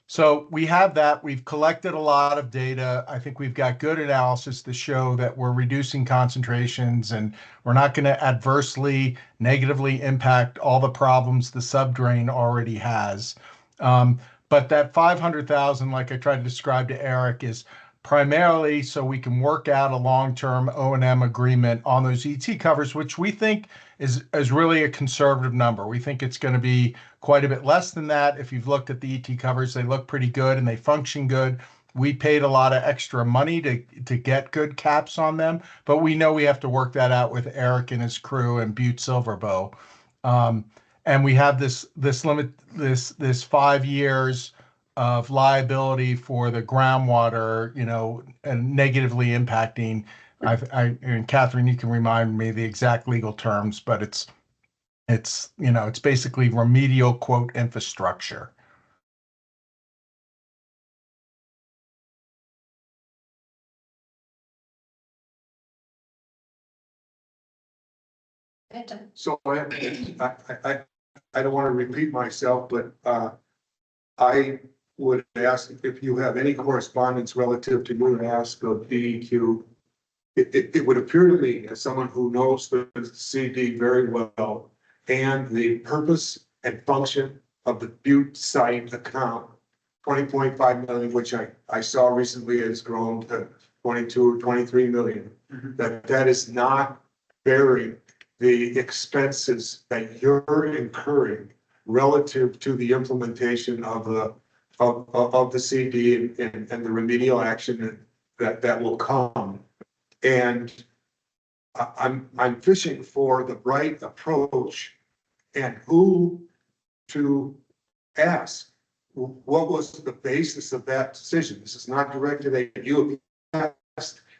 Speaker 11: So we have that. We've collected a lot of data. I think we've got good analysis to show that we're reducing concentrations and we're not going to adversely, negatively impact all the problems the subdrain already has. But that 500,000, like I tried to describe to Eric, is primarily so we can work out a long-term O&M agreement on those ET covers, which we think is really a conservative number. We think it's going to be quite a bit less than that. If you've looked at the ET covers, they look pretty good and they function good. We paid a lot of extra money to get good caps on them, but we know we have to work that out with Eric and his crew and Butte Silverbow. And we have this 5 years of liability for the groundwater, you know, and negatively impacting. And Catherine, you can remind me the exact legal terms, but it's you know, it's basically remedial quote infrastructure.
Speaker 6: So I don't want to repeat myself, but I would ask if you have any correspondence relative to your ask of DEQ. It would appear to me, as someone who knows the CD very well and the purpose and function of the Butte site account, 20.5 million, which I saw recently has grown to 22 or 23 million, that is not bearing the expenses that you're incurring relative to the implementation of the CD and the remedial action that will come. And I'm fishing for the right approach and who to ask. What was the basis of that decision? This is not directed at you, and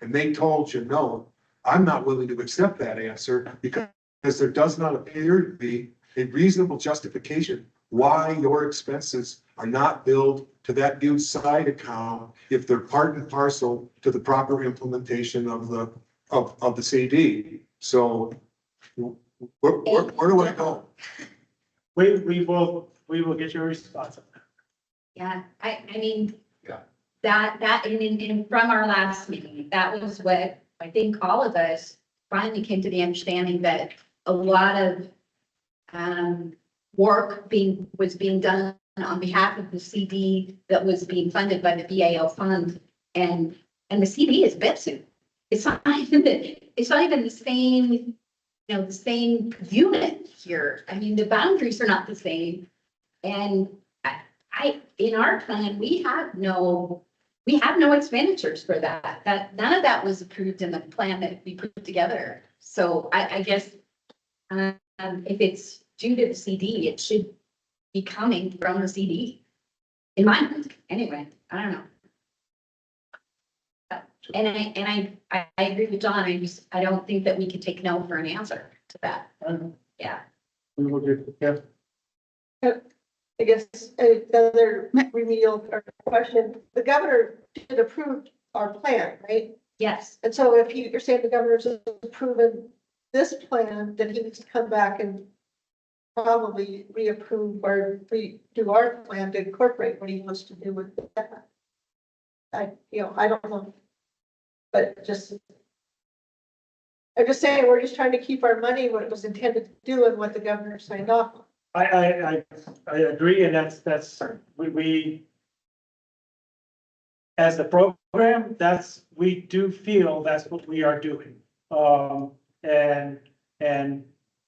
Speaker 6: they told you no. I'm not willing to accept that answer because there does not appear to be a reasonable justification why your expenses are not billed to that Butte side account if they're part and parcel to the proper implementation of the CD. So where do I go?
Speaker 7: We will get your response.
Speaker 3: Yeah, I mean.
Speaker 12: Yeah.
Speaker 3: That, and from our last meeting, that was what I think all of us finally came to the understanding that a lot of work was being done on behalf of the CD that was being funded by the BAL fund, and the CD is BEPSU. It's not even the same, you know, the same unit here. I mean, the boundaries are not the same, and I in our plan we have no we have no expenditures for that. None of that was approved in the plan that we put together. So I guess, if it's due to the CD, it should be coming from the CD. In my mind, anyway, I don't know. And I agree with John. I don't think that we can take no for an answer to that. Yeah.
Speaker 7: We will do, yeah.
Speaker 8: I guess another remedial question, the governor did approve our plan, right?
Speaker 3: Yes.
Speaker 8: And so if you're saying the governor's approving this plan, then he needs to come back and probably reapprove or redo our plan to incorporate what he wants to do with that. I don't know. But I'm just saying, we're just trying to keep our money what it was intended to do and what the governor signed off on.
Speaker 7: I agree, and that's we as the program, we do feel that's what we are doing. And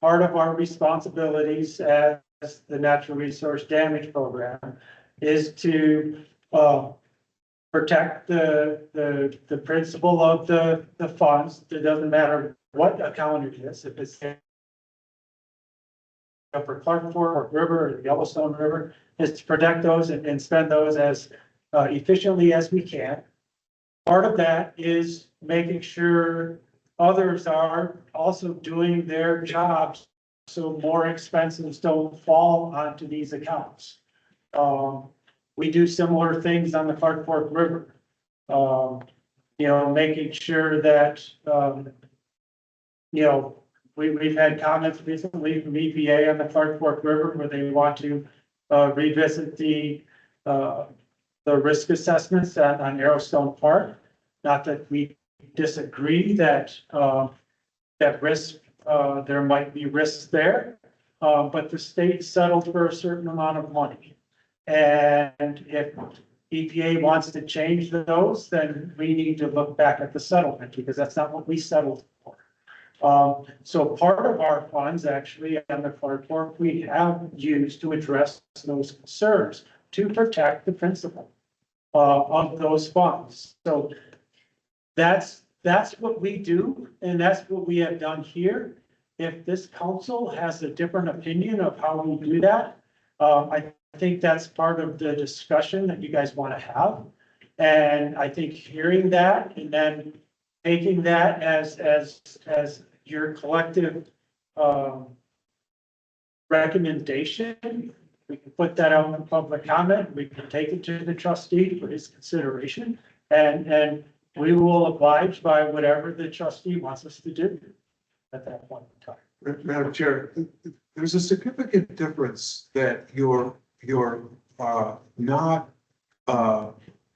Speaker 7: part of our responsibilities as the natural resource damage program is to protect the principle of the funds. It doesn't matter what account it is, if it's for Clark Fork River or the Yellowstone River, is to protect those and spend those as efficiently as we can. Part of that is making sure others are also doing their jobs so more expenses don't fall onto these accounts. We do similar things on the Clark Fork River. Making sure that, we've had comments recently from EPA on the Clark Fork River where they want to revisit the risk assessments on Arrowstone Park. Not that we disagree that risk, there might be risks there, but the state settled for a certain amount of money. And if EPA wants to change those, then we need to look back at the settlement because that's not what we settled for. So part of our funds actually on the Clark Fork, we have used to address those concerns to protect the principle of those funds. So that's what we do, and that's what we have done here. If this council has a different opinion of how we do that, I think that's part of the discussion that you guys want to have. And I think hearing that and then taking that as your collective recommendation, we can put that out in public comment. We can take it to the trustee for his consideration, and we will oblige by whatever the trustee wants us to do at that point in time.
Speaker 6: Madam Chair, there's a significant difference that you're not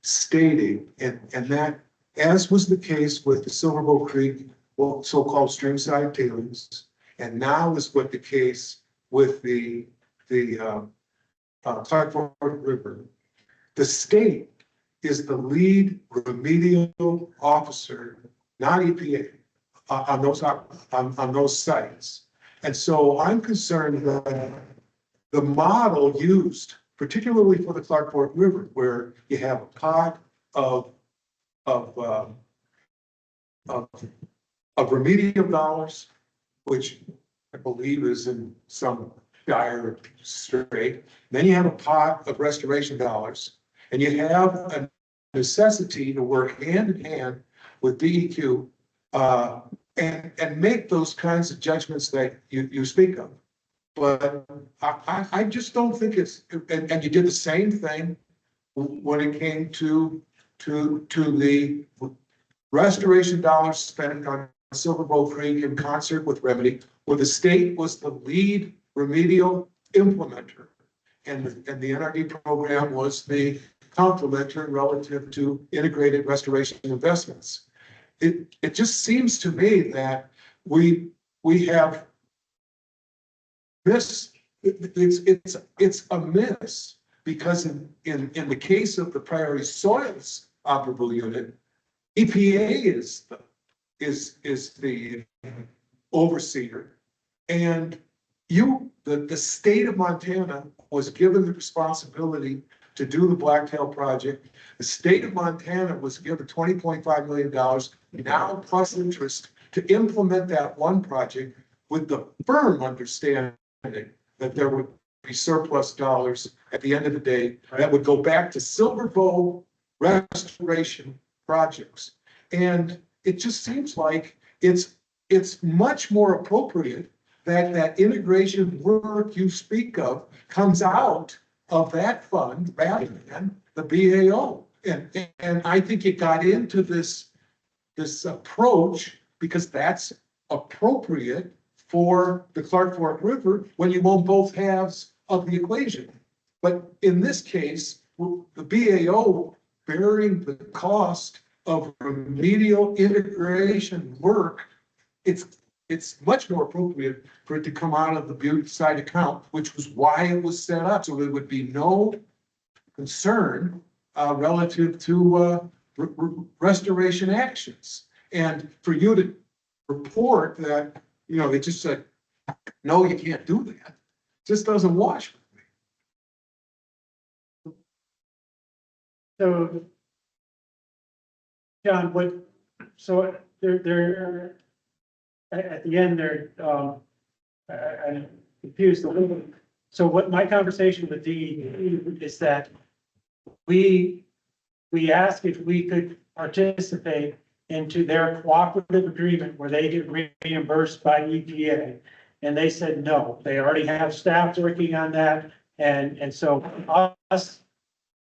Speaker 6: stating, and that, as was the case with the Silverbow Creek, well, so-called streamside tailings, and now is what the case with the Clark Fork River. The state is the lead remedial officer, not EPA, on those sites. And so I'm concerned that the model used, particularly for the Clark Fork River, where you have a pot of remedial dollars, which I believe is in some dire strait. Then you have a pot of restoration dollars, and you have a necessity to work hand in hand with DEQ and make those kinds of judgments that you speak of. But I just don't think it's, and you did the same thing when it came to the restoration dollars spent on Silverbow Creek in concert with Remedy, where the state was the lead remedial implementer. And the NRD program was the complementer relative to integrated restoration investments. It just seems to me that we have missed, it's a miss, because in the case of the priority soils operable unit, EPA is the overseer, and the state of Montana was given the responsibility to do the Blacktail project. The state of Montana was given $20.5 million, now plus interest, to implement that one project with the firm understanding that there would be surplus dollars at the end of the day that would go back to Silver Bow restoration projects. And it just seems like it's much more appropriate that that integration work you speak of comes out of that fund rather than the BAO. And I think it got into this approach because that's appropriate for the Clark Fork River when you own both halves of the equation. But in this case, the BAO bearing the cost of remedial integration work, it's much more appropriate for it to come out of the Butte side account, which was why it was set up. So there would be no concern relative to restoration actions. And for you to report that, you know, they just said, no, you can't do that, just doesn't wash with me.
Speaker 7: So, John, so they're at the end there, I'm confused a little bit. So what my conversation with DEP is that we asked if we could participate into their cooperative agreement where they get reimbursed by EPA. And they said, no, they already have staff working on that. And so us,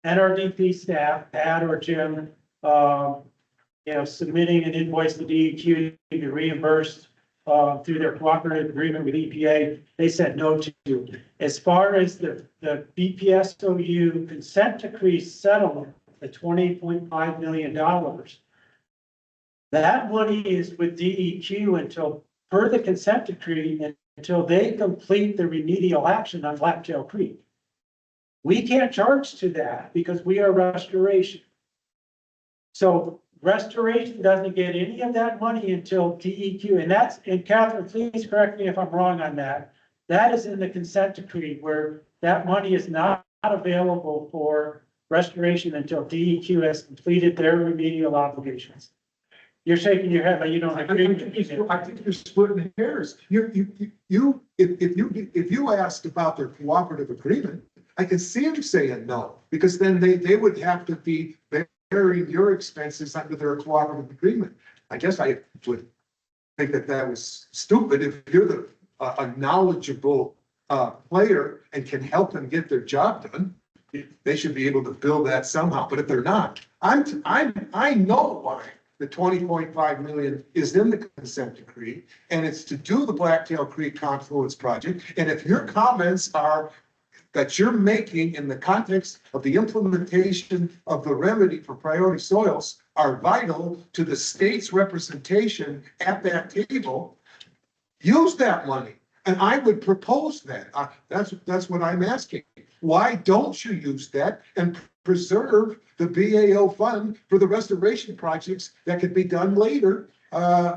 Speaker 7: NRDP staff, Pat or Jim, submitting an invoice to DEQ to be reimbursed through their cooperative agreement with EPA, they said no to. As far as the BPSOU consent decree settlement, the $20.5 million, that money is with DEQ until, per the consent decree, until they complete the remedial action on Blacktail Creek. We can't charge to that because we are restoration. So restoration doesn't get any of that money until DEQ, and Catherine, please correct me if I'm wrong on that. That is in the consent decree where that money is not available for restoration until DEQ has completed their remedial obligations. You're shaking your head, but you don't agree.
Speaker 6: I think you're splitting hairs. If you asked about their cooperative agreement, I can see them saying no, because then they would have to be bearing your expenses under their cooperative agreement. I guess I would think that was stupid. If you're a knowledgeable player and can help them get their job done, they should be able to build that somehow. But if they're not, I know why the $20.5 million is in the consent decree, and it's to do the Blacktail Creek Confluence project. And if your comments are that you're making in the context of the implementation of the remedy for priority soils are vital to the state's representation at that table, use that money. And I would propose that. That's what I'm asking. Why don't you use that and preserve the BAO fund for the restoration projects that could be done later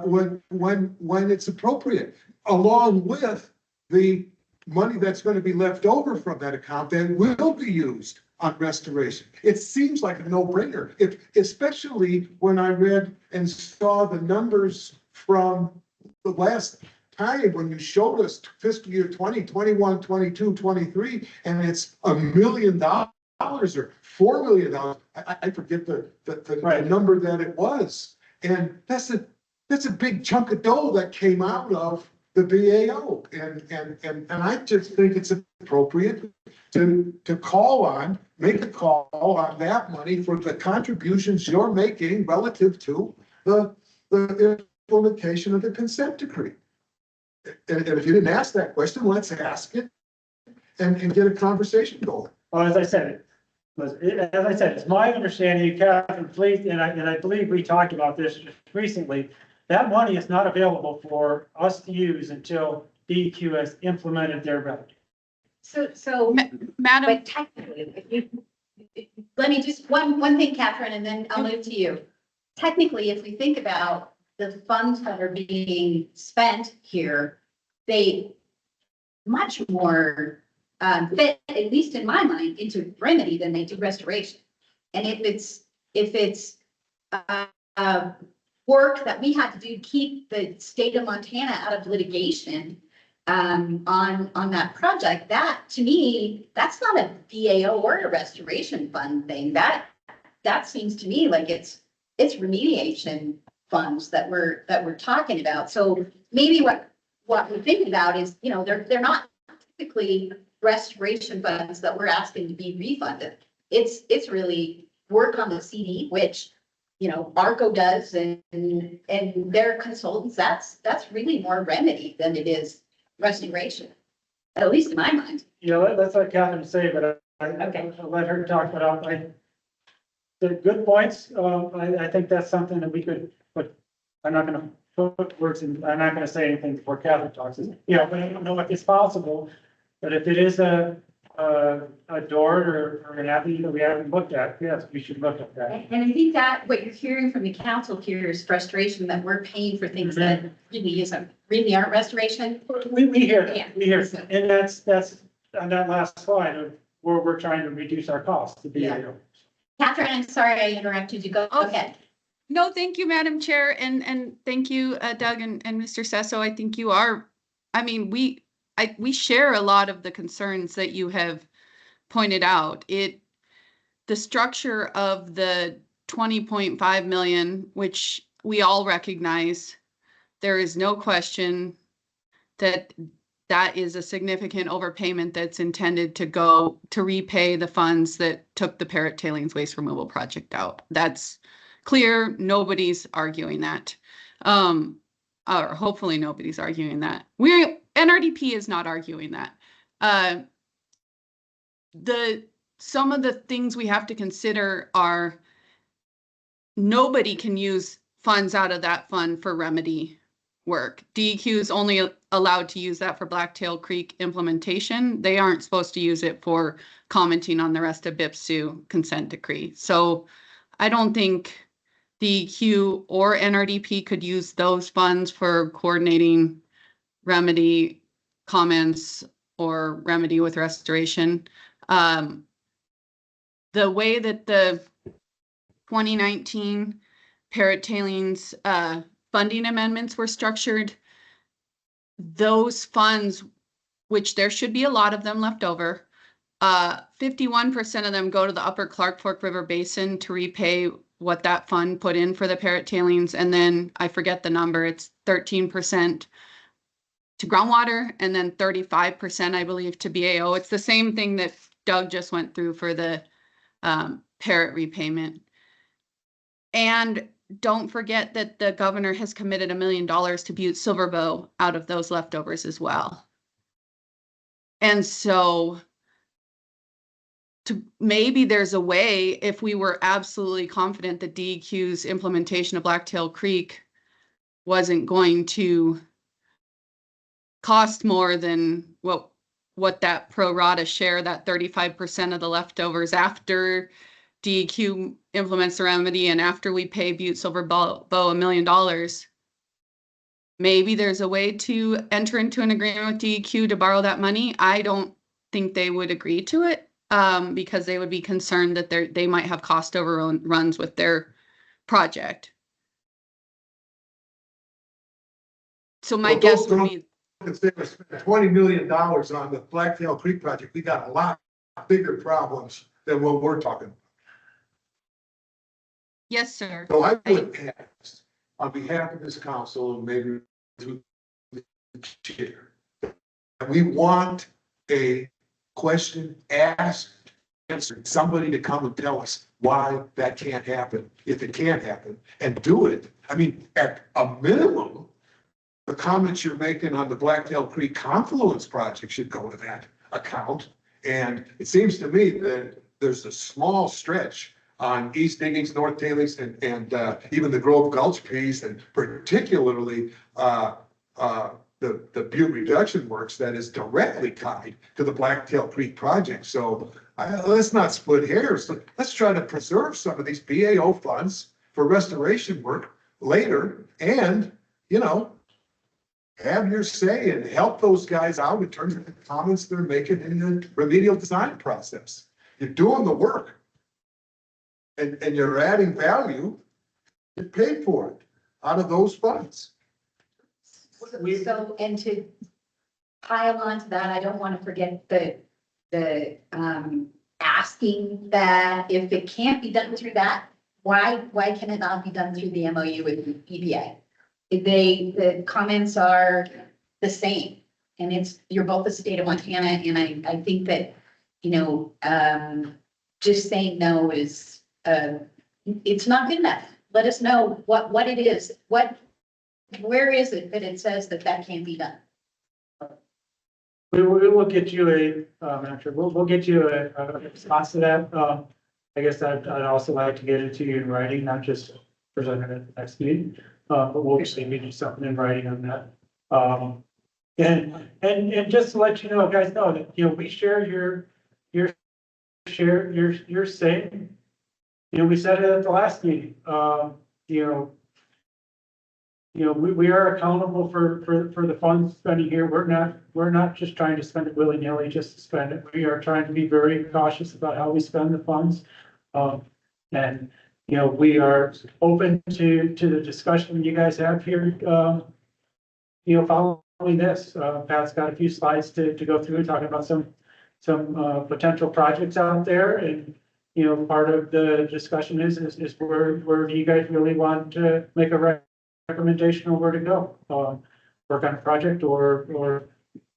Speaker 6: when it's appropriate, along with the money that's going to be left over from that account that will be used on restoration. It seems like a no-brainer, especially when I read and saw the numbers from the last time when you showed us fiscal year 20, 21, 22, 23, and it's $1 million or $4 million. I forget the number that it was. And that's a big chunk of dough that came out of the BAO. And I just think it's appropriate to make a call on that money for the contributions you're making relative to the implementation of the consent decree. And if you didn't ask that question, let's ask it and get a conversation going.
Speaker 7: Well, as I said, it's my understanding, Catherine, please, and I believe we talked about this just recently, that money is not available for us to use until DEQ has implemented their remedy.
Speaker 3: So,
Speaker 9: Madam,
Speaker 3: but technically, let me just, one thing, Catherine, and then I'll move to you. Technically, if we think about the funds that are being spent here, they much more fit, at least in my mind, into remedy than they do restoration. And if it's work that we had to do to keep the state of Montana out of litigation on that project, that to me, that's not a BAO or a restoration fund thing. That seems to me like it's remediation funds that we're talking about. So maybe what we're thinking about is, you know, they're not typically restoration funds that we're asking to be refunded. It's really work on the CD, which, you know, ARCO does and their consultants. That's really more remedy than it is restoration, at least in my mind.
Speaker 7: Yeah, let's let Catherine say, but
Speaker 3: Okay.
Speaker 7: I'll let her talk, but the good points, I think that's something that we could, but I'm not gonna put words in, I'm not gonna say anything before Catherine talks. Yeah, but I don't know if it's possible, but if it is a door or an avenue that we haven't looked at, yes, we should look at that.
Speaker 3: And I think that what you're hearing from the council here is frustration that we're paying for things that really aren't restoration.
Speaker 7: We hear
Speaker 3: Yeah.
Speaker 7: that, we hear, and that's on that last slide of where we're trying to reduce our costs to be.
Speaker 3: Yeah. Catherine, I'm sorry I interrupted you. Go ahead.
Speaker 9: No, thank you, Madam Chair, and thank you, Doug and Mr. Sesso. I think you are, I mean, we share a lot of the concerns that you have pointed out. The structure of the 20.5 million, which we all recognize, there is no question that is a significant overpayment that's intended to go to repay the funds that took the Parrot Tailings Waste Removal Project out. That's clear. Nobody's arguing that. Or hopefully nobody's arguing that. NRDP is not arguing that. Some of the things we have to consider are nobody can use funds out of that fund for remedy work. DEQ is only allowed to use that for Blacktail Creek implementation. They aren't supposed to use it for commenting on the rest of BIPSU consent decree. So I don't think DEQ or NRDP could use those funds for coordinating remedy comments or remedy with restoration. The way that the 2019 Parrot Tailings funding amendments were structured, those funds, which there should be a lot of them left over, 51% of them go to the Upper Clark Fork River Basin to repay what that fund put in for the Parrot Tailings. And then I forget the number, it's 13% to groundwater and then 35%, I believe, to BAO. It's the same thing that Doug just went through for the Parrot repayment. And don't forget that the governor has committed $1 million to Butte Silverbow out of those leftovers as well. And so maybe there's a way, if we were absolutely confident that DEQ's implementation of Blacktail Creek wasn't going to cost more than what that pro rata share, that 35% of the leftovers after DEQ implements the remedy and after we pay Butte Silverbow $1 million, maybe there's a way to enter into an agreement with DEQ to borrow that money. I don't think they would agree to it because they would be concerned that they might have cost overruns with their project. So my guess would be,
Speaker 6: If they were spending $20 million on the Blacktail Creek project, we got a lot bigger problems than what we're talking about.
Speaker 9: yes, sir.
Speaker 6: So I would ask, on behalf of this council, and maybe through the chair, we want a question asked, answered, somebody to come and tell us why that can't happen, if it can't happen, and do it. I mean, at a minimum, the comments you're making on the Blacktail Creek Confluence project should go to that account. And it seems to me that there's a small stretch on East Diggings, North Tailings, and even the Grove Gulch piece, and particularly the Butte reduction works that is directly tied to the Blacktail Creek project. So let's not split hairs. Let's try to preserve some of these BAO funds for restoration work later. And, you know, have your say and help those guys out in terms of the comments they're making in the remedial design process. You're doing the work. And you're adding value, you pay for it out of those funds.
Speaker 3: So, and to pile on to that, I don't want to forget the asking that if it can't be done through that, why can it not be done through the MOU with EPA? The comments are the same, and you're both the state of Montana, and I think that, just saying no is, it's not good enough. Let us know what it is, where is it that it says that can't be done?
Speaker 7: We will get you we'll get you a response to that. I guess I'd also like to get it to you in writing, not just presented at the next meeting. But we'll actually give you something in writing on that. And just to let you know, guys know that, we share your say. We said it at the last meeting. We are accountable for the funds spending here. We're not just trying to spend it willy-nilly just to spend it. We are trying to be very cautious about how we spend the funds. And we are open to the discussion you guys have here. Following this, Pat's got a few slides to go through, talking about some potential projects out there. And part of the discussion is where do you guys really want to make a recommendation on where to go? Work on a project or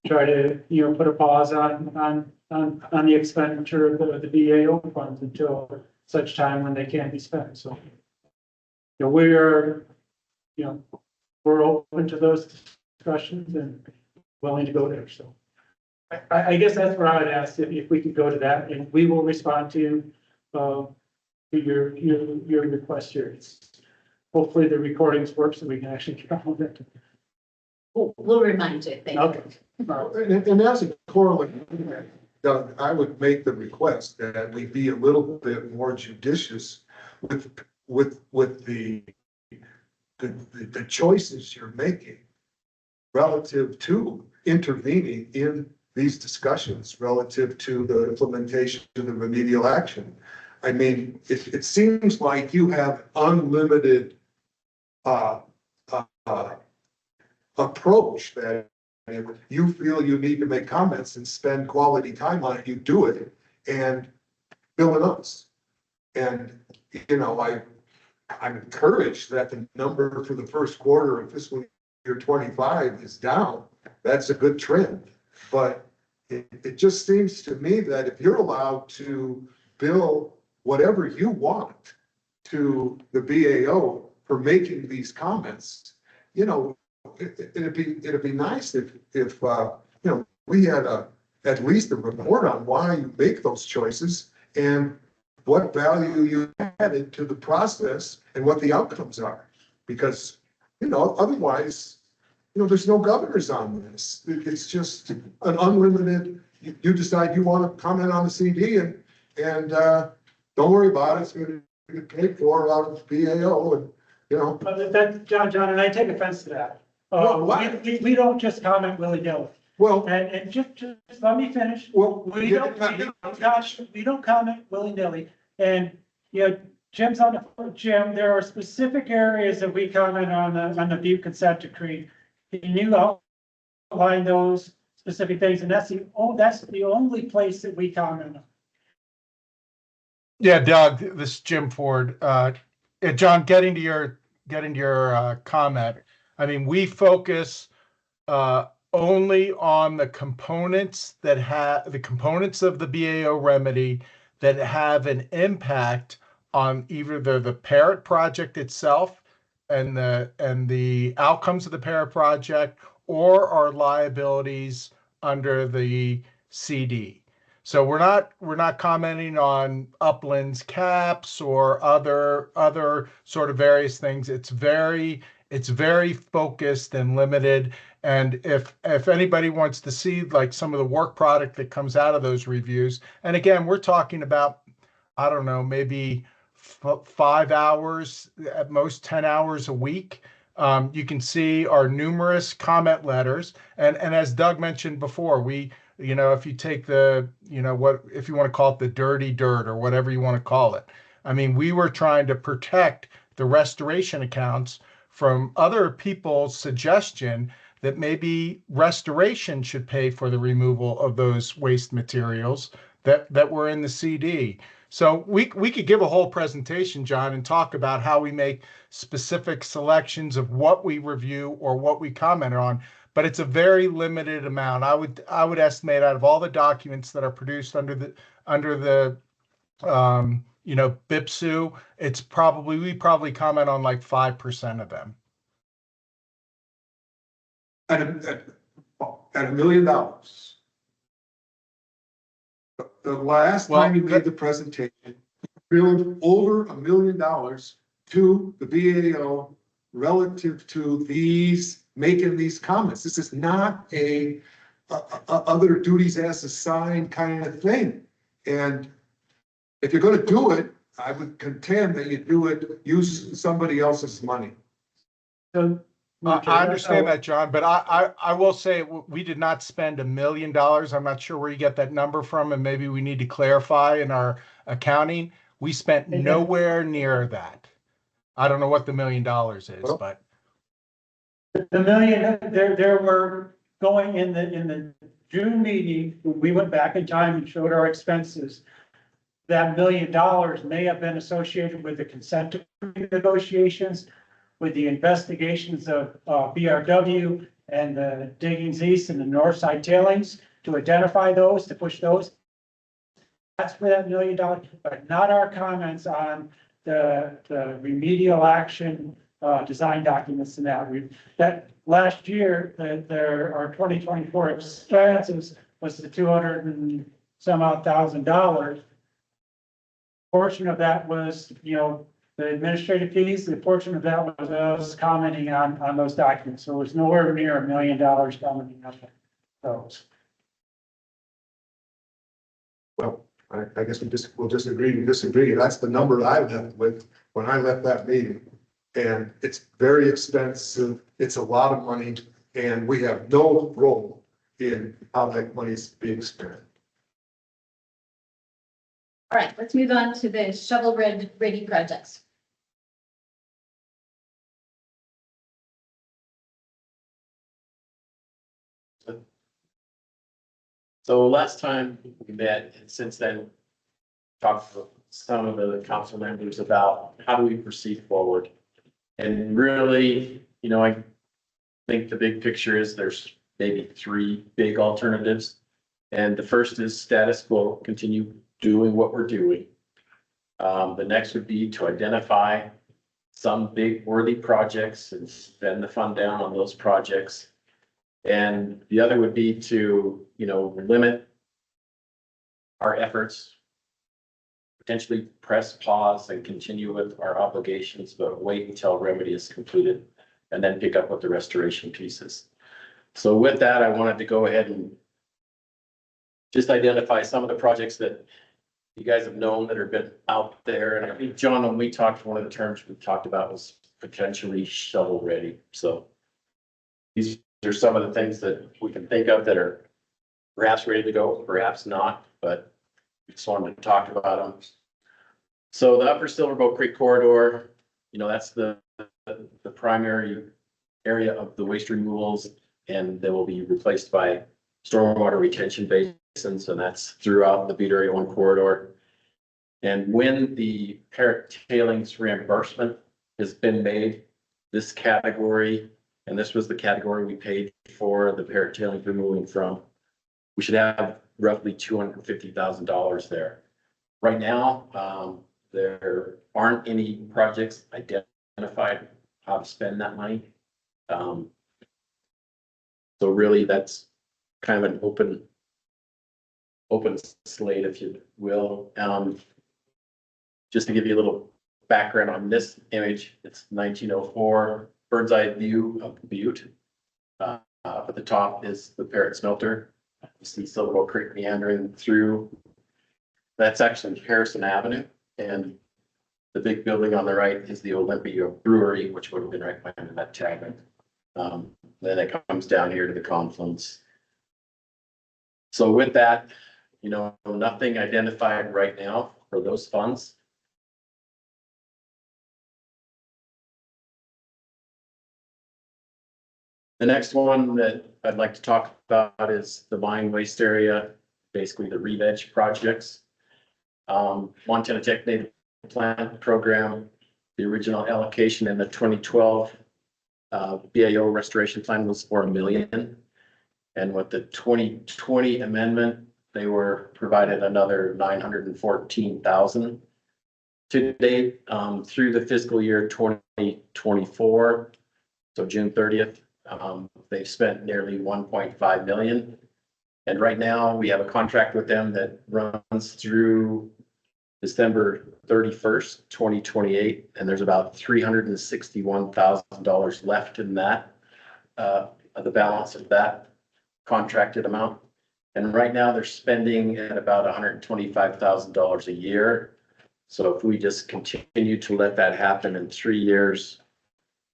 Speaker 7: try to put a pause on the expenditure of the BAO funds until such time when they can be spent. So we are we're open to those discussions and willing to go there. So I guess that's where I would ask if we could go to that, and we will respond to your request here. Hopefully the recordings work so we can actually get on it.
Speaker 3: We'll remind you. Thank you.
Speaker 6: Okay. And as a corollary, Doug, I would make the request that we be a little bit more judicious with the choices you're making relative to intervening in these discussions relative to the implementation of the remedial action. I mean, it seems like you have unlimited approach that if you feel you need to make comments and spend quality time on it, you do it and fill it up. And, I'm encouraged that the number for the first quarter of fiscal year 25 is down. That's a good trend. But it just seems to me that if you're allowed to bill whatever you want to the BAO for making these comments, it'd be nice if we had at least a report on why you make those choices and what value you added to the process and what the outcomes are. Because, otherwise, there's no governors on this. It's just an unlimited, you decide you want to comment on the CD and don't worry about it. It's going to get paid for out of BAO and,
Speaker 7: But that, John, and I take offense to that. We don't just comment willy-nilly.
Speaker 6: Well,
Speaker 7: and just let me finish.
Speaker 6: Well,
Speaker 7: we don't comment willy-nilly. And Jim's on the phone. Jim, there are specific areas that we comment on the Butte consent decree. Can you outline those specific things? And that's the only place that we comment on.
Speaker 11: Yeah, Doug, this is Jim Ford. John, getting to your comment. I mean, we focus only on the components that have the components of the BAO remedy that have an impact on either the Parrot project itself and the outcomes of the Parrot project or our liabilities under the CD. So we're not commenting on uplands caps or other sort of various things. It's very focused and limited. And if anybody wants to see like some of the work product that comes out of those reviews, and again, we're talking about, I don't know, maybe 5 hours, at most 10 hours a week You can see our numerous comment letters. And as Doug mentioned before, if you take if you want to call it the dirty dirt or whatever you want to call it. I mean, we were trying to protect the restoration accounts from other people's suggestion that maybe restoration should pay for the removal of those waste materials that were in the CD. So we could give a whole presentation, John, and talk about how we make specific selections of what we review or what we comment on, but it's a very limited amount. I would estimate out of all the documents that are produced under the BIPSU, we probably comment on like 5% of them.
Speaker 6: At $1 million. The last time you made the presentation, you billed over $1 million to the BAO relative to making these comments. This is not a other duties as assigned kind of thing. And if you're gonna do it, I would contend that you use somebody else's money.
Speaker 7: So,
Speaker 11: I understand that, John, but I will say we did not spend $1 million. I'm not sure where you get that number from, and maybe we need to clarify in our accounting. We spent nowhere near that. I don't know what the $1 million is, but
Speaker 7: the million, there were going in the June meeting, when we went back in time and showed our expenses. That $1 million may have been associated with the consent decree negotiations, with the investigations of BRW and the diggings east and the north side tailings, to identify those, to push those. That's for that $1 million, but not our comments on the remedial action design documents and that last year, our 2024 expenses was the 200 and some odd $1,000. Portion of that was, the administrative fees, the portion of that was us commenting on those documents. So it was nowhere near $1 million commenting on those.
Speaker 6: Well, I guess we'll just agree to disagree. That's the number I left with when I left that meeting. And it's very expensive. It's a lot of money, and we have no role in how that money is being spent.
Speaker 3: All right, let's move on to the shovel-ready projects.
Speaker 2: So last time we met, and since then, talked to some of the council members about how do we proceed forward. And really, I think the big picture is there's maybe 3 big alternatives. And the first is status quo, continue doing what we're doing. The next would be to identify some big worthy projects and spend the fund down on those projects. And the other would be to, limit our efforts, potentially press pause and continue with our obligations, but wait until remedy is completed and then pick up with the restoration pieces. So with that, I wanted to go ahead and just identify some of the projects that you guys have known that have been out there. And I think, John, when we talked, one of the terms we talked about was potentially shovel ready. So these are some of the things that we can think of that are perhaps ready to go, perhaps not, but we just wanted to talk about them. So the upper Silver Bow Creek corridor, that's the primary area of the waste removals, and they will be replaced by stormwater retention basins, and that's throughout the Butte Area 1 corridor. And when the Parrot tailings reimbursement has been made, this category, and this was the category we paid for the Parrot tailings removing from, we should have roughly $250,000 there. Right now, there aren't any projects identified how to spend that money. So really, that's kind of an open slate, if you will. Just to give you a little background on this image, it's 1904 bird's eye view of Butte. Up at the top is the Parrot smelter. You see Silver Bow Creek meandering through. That's actually Harrison Avenue, and The big building on the right is the Olympia Brewery, which would have been right behind that tavern. Then it comes down here to the confluence. So with that, you know, nothing identified right now for those funds. The next one that I'd like to talk about is the mine waste area, basically the re-veg projects. Montana Tech Native Plant Program, the original allocation in the 2012 BAO restoration plan was for $1 million. And with the 2020 amendment, they were provided another 914,000 to date through the fiscal year 2024. So June 30th, they've spent nearly 1.5 million. And right now we have a contract with them that runs through December 31st, 2028. And there's about $361,000 left in that, the balance of that contracted amount. And right now they're spending at about $125,000 a year. So if we just continue to let that happen in 3 years,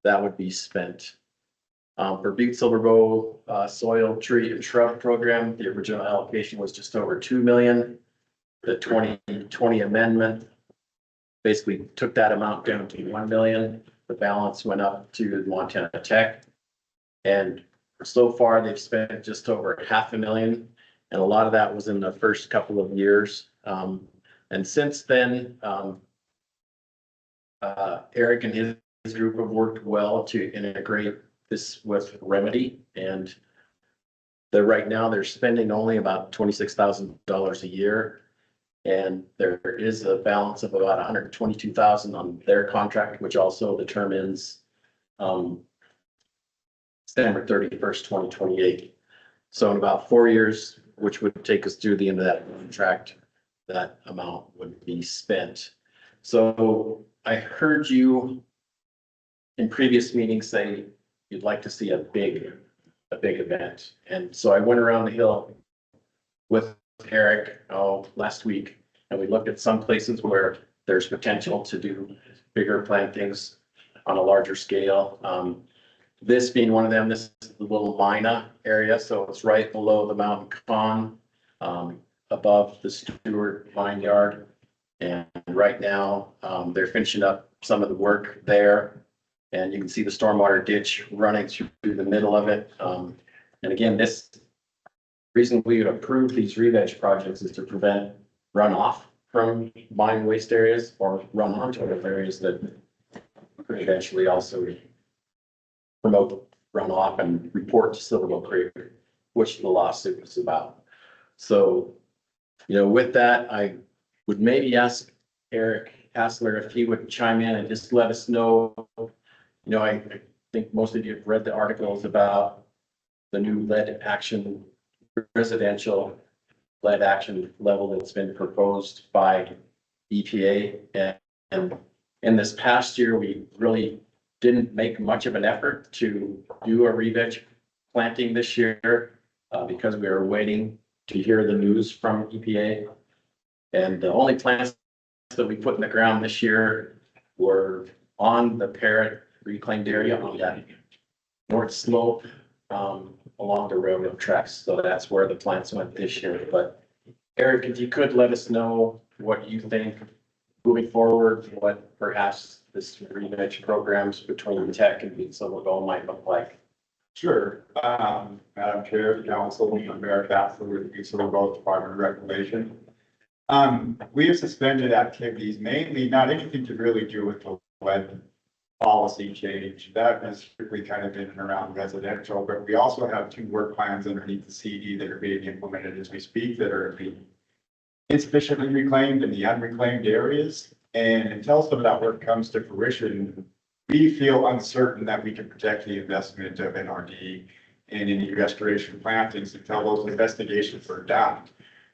Speaker 2: that would be spent. For Butte Silver Bowl soil, tree and shrub program, the original allocation was just over 2 million. The 2020 amendment basically took that amount down to 1 million. The balance went up to Montana Tech. And so far they've spent just over $500,000. And a lot of that was in the first couple of years. And since then, Eric and his group have worked well to integrate this with Remedy. And right now they're spending only about $26,000 a year. And there is a balance of about 122,000 on their contract, which also the term ends December 31st, 2028. So in about 4 years, which would take us through the end of that contract, that amount would be spent. So I heard you in previous meetings say you'd like to see a big event. And so I went around the hill with Eric last week, and we looked at some places where there's potential to do bigger plantings on a larger scale. This being one of them, this is the little Mina area, so it's right below the mountain con, above the Stewart Vineyard. And right now, they're finishing up some of the work there. And you can see the stormwater ditch running through the middle of it. And again, this reason we would approve these re-veg projects is to prevent runoff from mine waste areas or run onto other areas that could eventually also promote runoff and report to Silverbow Creek, which the lawsuit was about. So, you know, with that, I would maybe ask Eric Hassler if he would chime in and just let us know. You know, I think most of you have read the articles about the new lead action, residential lead action level that's been proposed by EPA. And in this past year, we really didn't make much of an effort to do a re-veg planting this year because we were waiting to hear the news from EPA. And the only plants that we put in the ground this year were on the Parrot reclaimed area on that north slope along the railroad tracks. So that's where the plants went this year. But Eric, if you could let us know what you think moving forward, what perhaps this re-veg programs between Tech and Butte Silver Bowl might look like.
Speaker 10: Sure. Madam Chair, Council, I'm Meranda Hassler with the Butte Silver Bowl Department of Reclamation. We have suspended activities, mainly not anything to really do with the lead policy change. That has strictly kind of been around residential, but we also have 2 work plans underneath the CD that are being implemented as we speak that are being insufficiently reclaimed in the unreclaimed areas. And until some of that work comes to fruition, we feel uncertain that we can protect the investment of NRD and any restoration plantings until those investigations are done.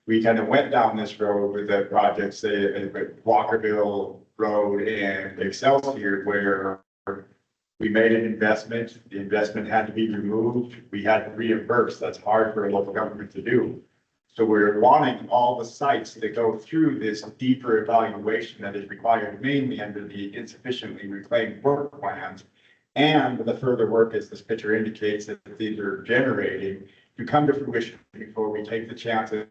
Speaker 10: We kind of went down this road with the projects, say, Walkerville Road and Excelsior, where we made an investment, the investment had to be removed, we had to reimburse. That's hard for a local government to do. So we're wanting all the sites to go through this deeper evaluation that is required mainly under the insufficiently reclaimed work plans. And the further work, as this picture indicates, that these are generating to come to fruition before we take the chances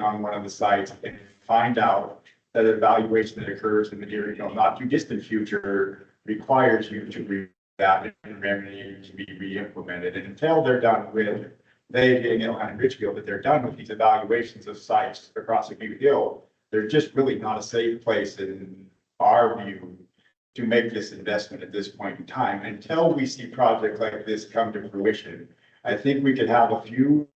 Speaker 10: on one of the sites and find out that evaluation that occurs in the near, not too distant future requires you to re that and revenue to be re-implemented. And until they're done with, they, and Richfield, that they're done with these evaluations of sites across the Butte Hill, they're just really not a safe place in our view to make this investment at this point in time. Until we see projects like this come to fruition, I think we could have a few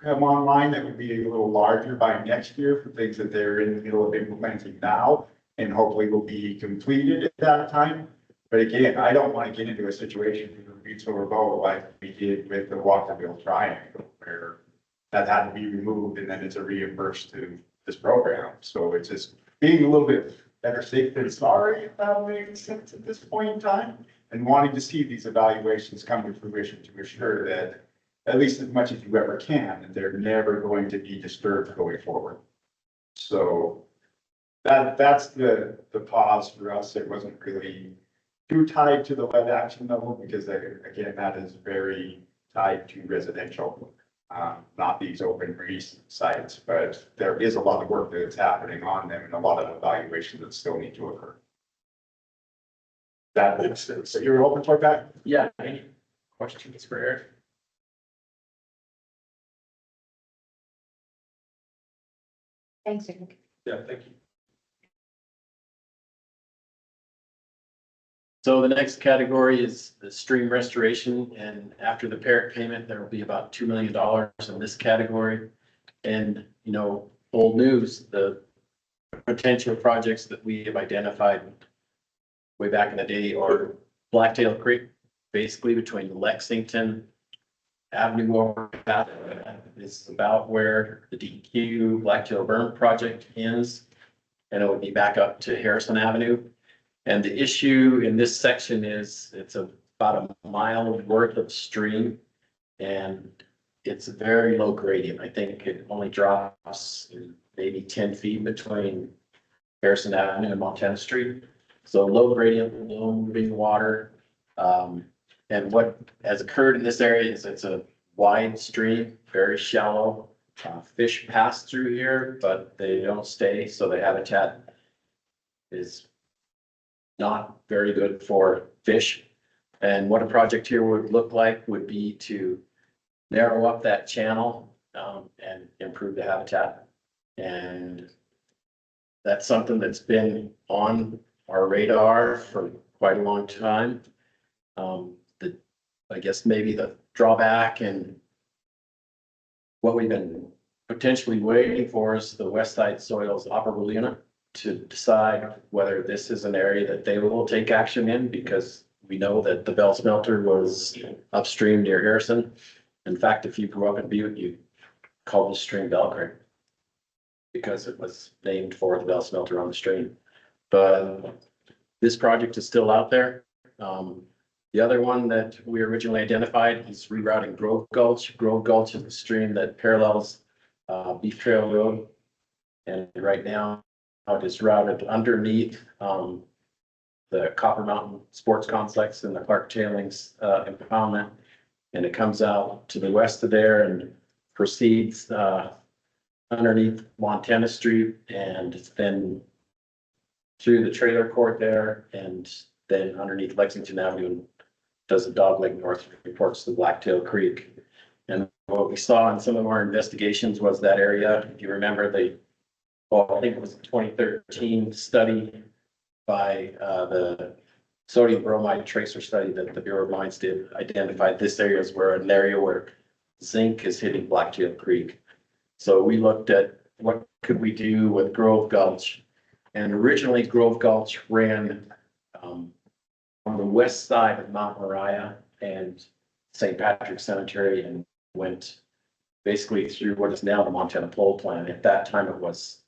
Speaker 10: come online that would be a little larger by next year for things that they're in the middle of implementing now and hopefully will be completed at that time. But again, I don't want to get into a situation where we reach over bow like we did with the Walkerville Triangle, where that had to be removed and then it's a reimbursed to this program. So it's just being a little bit better safe than sorry, if that makes sense at this point in time, and wanting to see these evaluations come to fruition to assure that at least as much as you ever can, that they're never going to be disturbed going forward. So that's the pause for us. It wasn't really too tied to the lead action level because again, that is very tied to residential, not these open grease sites, but there is a lot of work that's happening on them and a lot of evaluations that still need to occur. That makes sense. So you're open for that?
Speaker 2: Yeah, any questions for Eric?
Speaker 3: Thanks, Eric.
Speaker 2: Yeah, thank you. So the next category is the stream restoration, and after the Parrot payment, there will be about $2 million in this category. And, old news, the potential projects that we have identified way back in the day are Blacktail Creek, basically between Lexington Avenue over that is about where the DQ Blacktail Burn project ends. And it would be back up to Harrison Avenue. And the issue in this section is it's about a mile worth of stream and it's very low gradient. I think it only drops maybe 10 feet between Harrison Avenue and Montana Street. So low gradient, low moving water. And what has occurred in this area is it's a wide stream, very shallow. Fish pass through here, but they don't stay. So the habitat is not very good for fish. And what a project here would look like would be to narrow up that channel and improve the habitat. And that's something that's been on our radar for quite a long time. I guess maybe the drawback and what we've been potentially waiting for is the west side soils operable unit to decide whether this is an area that they will take action in, because we know that the Bell smelter was upstream near Harrison. In fact, if you grew up in Butte, you call the stream Bell Creek because it was named for the Bell smelter on the stream. But this project is still out there. The other one that we originally identified is rerouting Grove Gulch. Grove Gulch is a stream that parallels Beef Trail Road. And right now it is routed underneath the Copper Mountain Sports Complex and the Clark Tailings impoundment. And it comes out to the west of there and proceeds underneath Montana Street and then through the trailer court there and then underneath Lexington Avenue and does a dogleg north, reports to Blacktail Creek. And what we saw in some of our investigations was that area, if you remember I think it was a 2013 study by the sodium bromide tracer study that the Bureau of Mines did, identified this area as an area where zinc is hitting Blacktail Creek. So we looked at what could we do with Grove Gulch. And originally Grove Gulch ran on the west side of Mount Moriah and St. Patrick's Cemetery and went basically through what is now the Montana Pole Plant. At that time, it was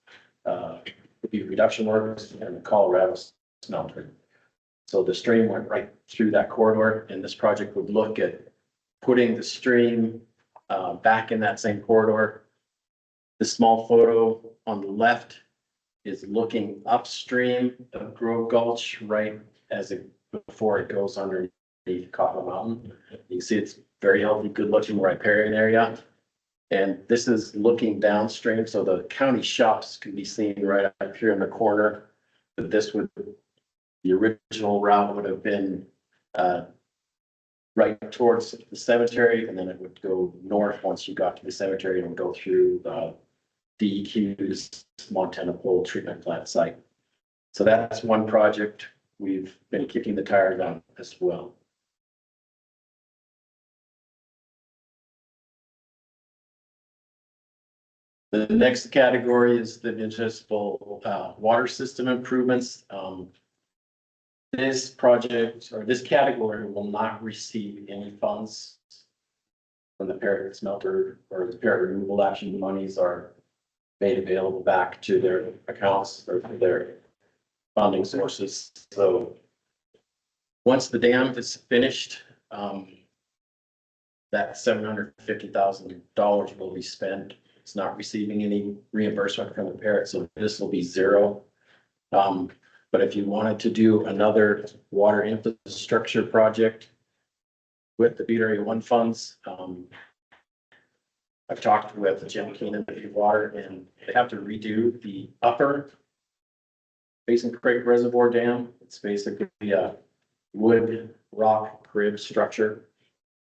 Speaker 2: the reduction works and the Colorado smelter. So the stream went right through that corridor, and this project would look at putting the stream back in that same corridor, The small photo on the left is looking upstream of Grove Gulch, right before it goes underneath Copper Mountain. You can see it's very healthy, good looking riparian area. And this is looking downstream, so the county shops can be seen right up here in the corner. But the original route would have been right towards the cemetery, and then it would go north. Once you got to the cemetery, and go through DEQ's Montana Pole Treatment Plant site. So that's one project we've been kicking the tires on as well. The next category is the municipal water system improvements. This project or this category will not receive any funds when the Parrot smelter or the Parrot removal action monies are made available back to their accounts or to their funding sources. So once the dam is finished, that $750,000 will be spent. It's not receiving any reimbursement from the Parrot, so this will be zero. But if you wanted to do another water infrastructure project with the Butte Area 1 funds, I've talked with Jim Keenan of Water, and they have to redo the upper Basin Creek Reservoir Dam. It's basically a wood rock crib structure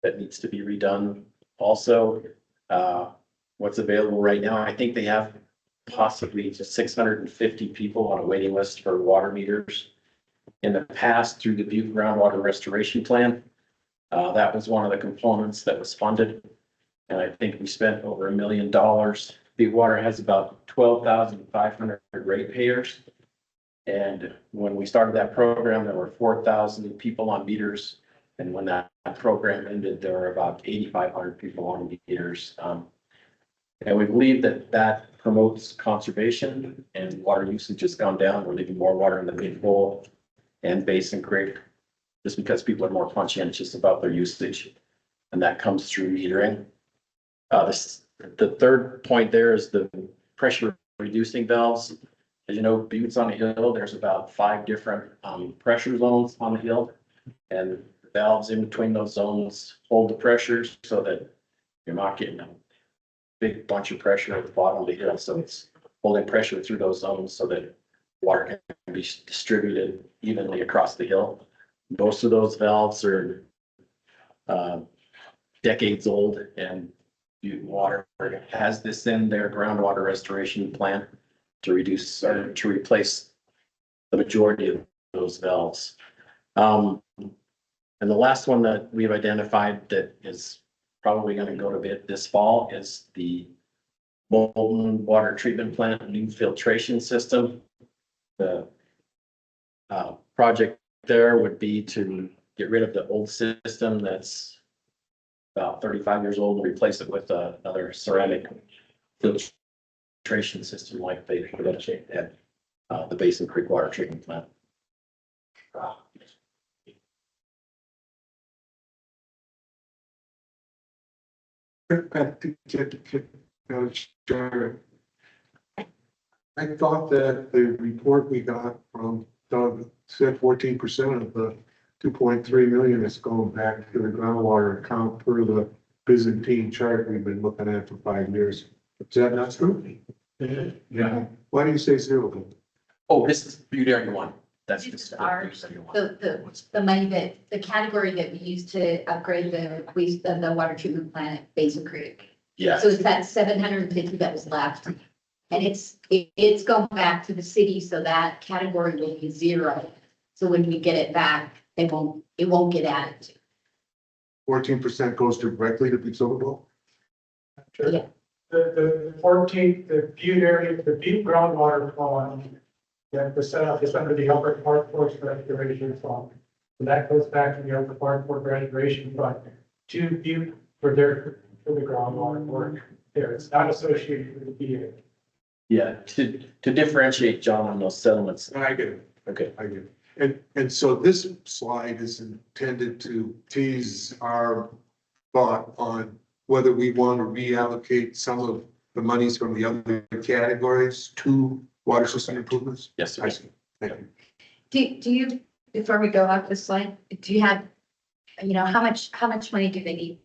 Speaker 2: that needs to be redone. Also, what's available right now, I think they have possibly just 650 people on a waiting list for water meters. In the past, through the Butte Groundwater Restoration Plan, that was one of the components that was funded. And I think we spent over $1 million. Butte Water has about 12,500 ratepayers. And when we started that program, there were 4,000 people on meters. And when that program ended, there were about 8,500 people on meters. And we believe that that promotes conservation, and water usage has gone down. We're leaving more water in the Big Bowl and Basin Creek just because people are more conscientious about their usage. And that comes through metering. The third point there is the pressure reducing valves. As you know, Butte's on a hill. There's about 5 different pressure zones on the hill, and the valves in between those zones hold the pressure so that you're not getting a big bunch of pressure at the bottom of the hill. So it's holding pressure through those zones so that water can be distributed evenly across the hill. Most of those valves are decades old, and Butte Water has this in their groundwater restoration plan to reduce or to replace the majority of those valves. And the last one that we've identified that is probably going to go to bid this fall is the Bolton Water Treatment Plant new filtration system. The project there would be to get rid of the old system that's about 35 years old and replace it with another ceramic filtration system like they put at the Basin Creek Water Treatment Plant.
Speaker 6: I thought that the report we got from Doug said 14% of the 2.3 million is going back to the groundwater account per the Byzantine chart we've been looking at for 5 years. Is that not true?
Speaker 2: Yeah.
Speaker 6: Why do you say zero?
Speaker 2: Oh, this is Butte Area 1. That's
Speaker 3: This
Speaker 2: just
Speaker 3: is ours. The money the category that we use to upgrade the water treatment plant at Basin Creek.
Speaker 2: Yeah.
Speaker 3: So it's that 750 that was left. And it's going back to the city, so that category will be zero. So when we get it back, it won't get added to.
Speaker 6: 14% goes directly to Bitsovable?
Speaker 3: Yeah.
Speaker 7: The 14th, the Butte area, the Butte groundwater fund, that the setup is under the Upper Park Forest Restoration Fund. And that goes back to the Upper Park Forest Restoration Fund to Butte for the groundwater work there. It's not associated with the Butte.
Speaker 2: Yeah, to differentiate, John, on those settlements.
Speaker 6: I get it.
Speaker 2: Okay.
Speaker 6: I get it. And so this slide is intended to tease our thought on whether we want to reallocate some of the monies from the other categories to water system improvements?
Speaker 2: Yes, sir.
Speaker 6: I see. Thank you.
Speaker 3: Do you, before we go off this slide, do you have, you know, how much money do they need?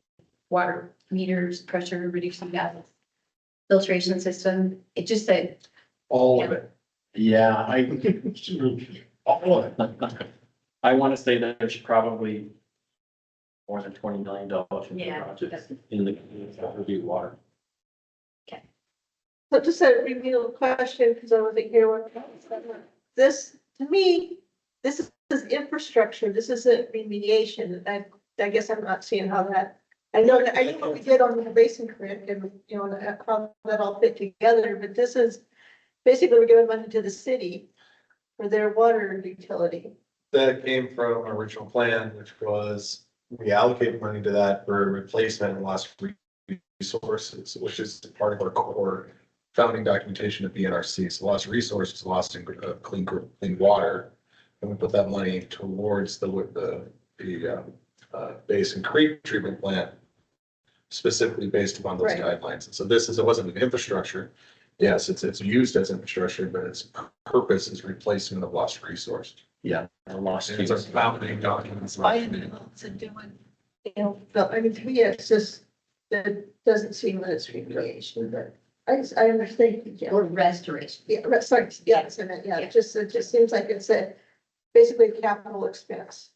Speaker 3: Water meters, pressure reducing gas, filtration system? It just said,
Speaker 2: All of it. Yeah, all of it. I want to say that there's probably more than $20 million in the
Speaker 3: Yeah,
Speaker 2: project in the review water.
Speaker 8: So just a remedial question, because I wasn't here when this, to me, this is infrastructure. This isn't remediation. I guess I'm not seeing how that, I know what we did on the Basin Creek and, you know, how that all fit together, but this is basically we're giving money to the city for their water utility.
Speaker 5: That came from our original plan, which was we allocate money to that for replacement and lost resources, which is part of our core founding documentation of BNRC. So lost resources, lost in clean water. And we put that money towards the Basin Creek treatment plant, specifically based upon those
Speaker 8: Right.
Speaker 5: guidelines. And so it wasn't an infrastructure. Yes, it's used as infrastructure, but its purpose is replacement of lost resource.
Speaker 2: Yeah, the lost
Speaker 5: And it's our
Speaker 2: use.
Speaker 5: founding documents.
Speaker 8: I doing, you know, I mean, to me, it's just, it doesn't seem that it's remediation, but I understand.
Speaker 3: or restoration.
Speaker 8: Yeah, sorry, yes, I meant, yeah, it just seems like it's basically a capital expense.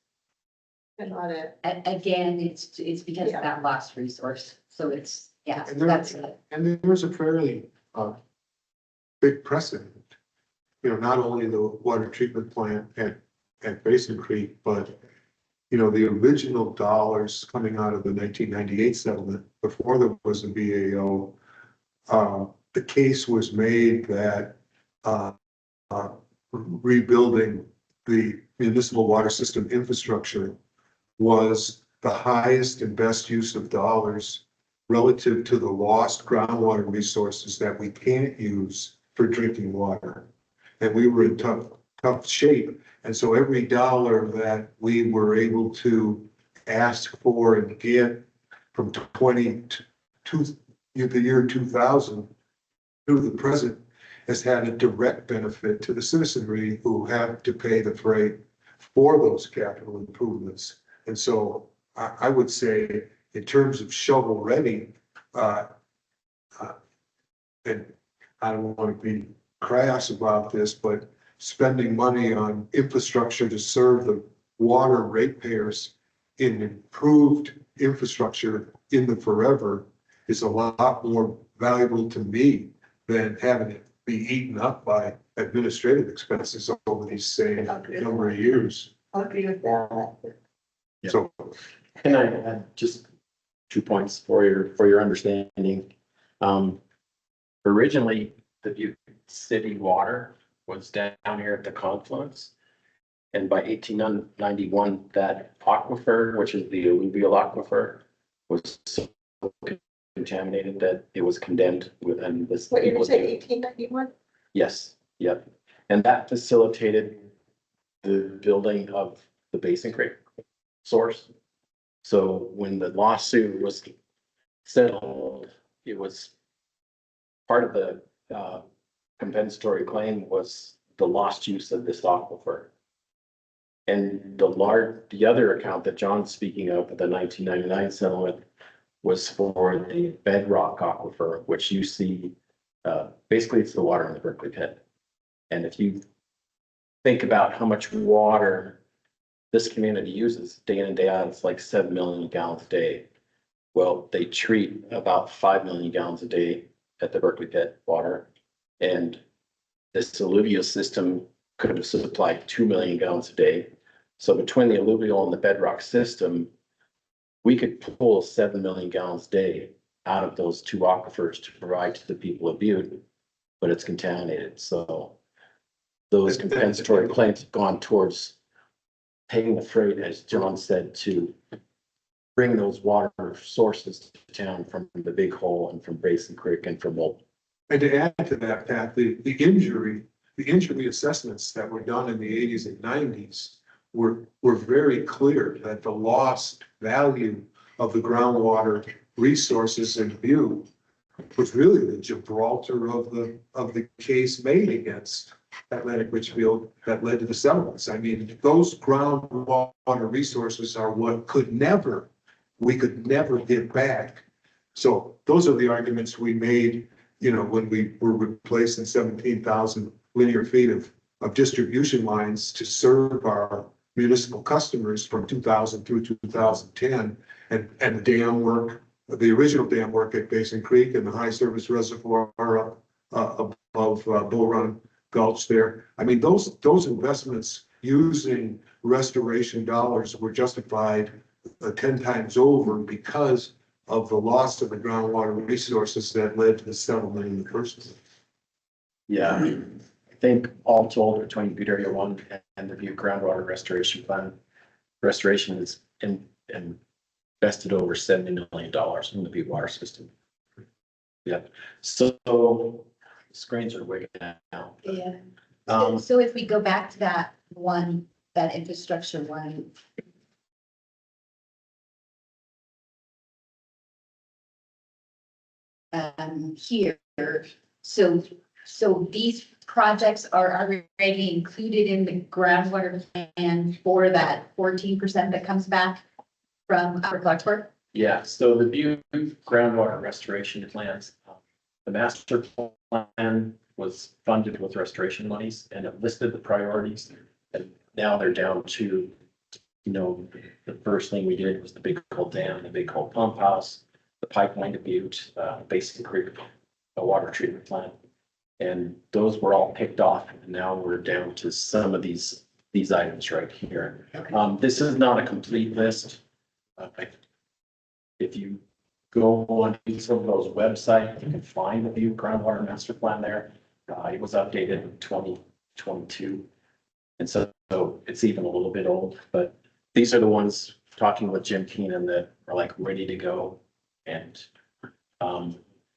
Speaker 8: And not it.
Speaker 3: Again, it's because
Speaker 8: Yeah.
Speaker 3: of that lost resource. So it's, yeah,
Speaker 6: And there-
Speaker 3: that's it.
Speaker 6: And there's a fairly, big precedent. You know, not only the water treatment plant at Basin Creek, but, you know, the original dollars coming out of the 1998 settlement, before there was a BAO, the case was made that, rebuilding the municipal water system infrastructure was the highest and best use of dollars relative to the lost groundwater resources that we can't use for drinking water. And we were in tough shape. And so every dollar that we were able to ask for and get from 20 to the year 2000 through the present has had a direct benefit to the citizenry who have to pay the freight for those capital improvements. And so I would say in terms of shovel ready, and I don't want to be crass about this, but spending money on infrastructure to serve the water ratepayers in improved infrastructure in the forever is a lot more valuable to me than having it be eaten up by administrative expenses over these same number of years.
Speaker 8: I'll agree with that.
Speaker 2: Yeah.
Speaker 6: So
Speaker 2: Can I add just 2 points for your understanding? Originally, the Butte city water was down here at the confluence. And by 1891, that aquifer, which is the alluvial aquifer, was so contaminated that it was condemned within this.
Speaker 8: What, you say 1891?
Speaker 2: Yes, yep. And that facilitated the building of the Basin Creek source. So when the lawsuit was settled, it was part of the compensatory claim was the lost use of this aquifer. And the other account that John's speaking of, the 1999 settlement, was for the bedrock aquifer, which you see, basically it's the water in the Berkeley pit. And if you think about how much water this community uses day in and day out, it's like 7 million gallons a day. Well, they treat about 5 million gallons a day at the Berkeley pit water. And this alluvial system could have supplied 2 million gallons a day. So between the alluvial and the bedrock system, we could pull 7 million gallons a day out of those two aquifers to provide to the people of Butte, but it's contaminated. So those compensatory claims have gone towards paying the freight, as John said, to bring those water sources to town from the Big Hole and from Basin Creek and from Molten.
Speaker 6: And to add to that, Pat, the injury assessments that were done in the 80s and 90s were very clear that the lost value of the groundwater resources in Butte was really the Gibraltar of the case made against Atlantic Richfield that led to the settlements. I mean, those groundwater resources are what we could never get back. So those are the arguments we made, you know, when we were replacing 17,000 linear feet of distribution lines to serve our municipal customers from 2000 through 2010, and the dam work, the original dam work at Basin Creek and the high service reservoir above Bull Run Gulch there. I mean, those investments using restoration dollars were justified 10 times over because of the loss of the groundwater resources that led to the settlement in the first place.
Speaker 2: Yeah, I mean, I think all told between Butte Area 1 and the Butte Groundwater Restoration Plan, restoration is invested over $70 million in the Butte water system. Yeah, so screens are wicked now.
Speaker 3: Yeah.
Speaker 2: Um,
Speaker 3: So if we go back to that one, that infrastructure one. Here, so these projects are already included in the groundwater plan for that 14% that comes back from Upper Clarksburg?
Speaker 2: Yeah, so the Butte groundwater restoration plans, the master plan was funded with restoration monies and it listed the priorities. And now they're down to, you know, the first thing we did was the Big Hole Dam, the Big Hole Pump House, the pipeline to Butte, Basin Creek, a water treatment plant. And those were all picked off and now we're down to some of these items right here. This is not a complete list. If you go on some of those websites, you can find the Butte groundwater master plan there. It was updated in 2022. And so it's even a little bit old, but these are the ones talking with Jim Keenan that are like ready to go. And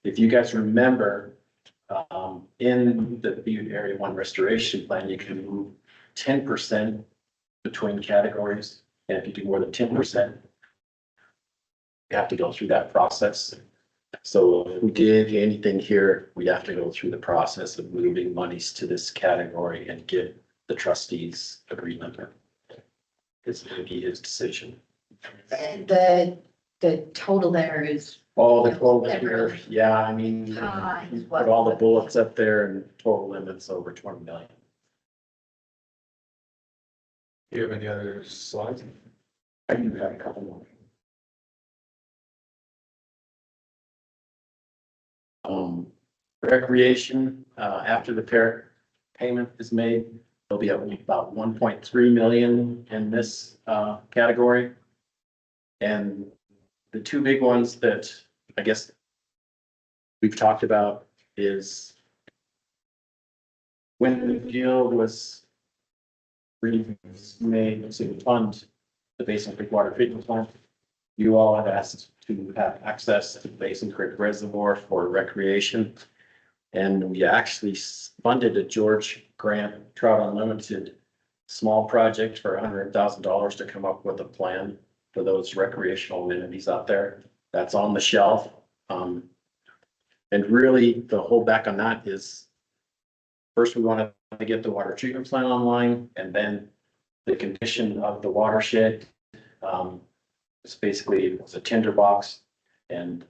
Speaker 2: if you guys remember, in the Butte Area 1 restoration plan, you can move 10% between categories. And if you do more than 10%, you have to go through that process. So if we did anything here, we'd have to go through the process of moving monies to this category and get the trustees' agreement. It's going to be his decision.
Speaker 3: And the total there is.
Speaker 2: Oh, the total here, yeah, I mean,
Speaker 3: Times
Speaker 2: you
Speaker 3: what?
Speaker 2: put all the bullets up there and total limits over 20 million.
Speaker 4: Do you have any other slides?
Speaker 2: I do have a couple more. Recreation, after the Parrot payment is made, there'll be about 1.3 million in this category. And the two big ones that I guess we've talked about is when the deal was made to fund the Basin Creek Water Treatment Plant, you all have asked to have access to the Basin Creek Reservoir for recreation. And we actually funded a George Grant Trout Unlimited small project for $100,000 to come up with a plan for those recreational amenities out there. That's on the shelf. And really the whole back on that is first we want to get the water treatment plant online and then the condition of the watershed. It's basically a tinderbox and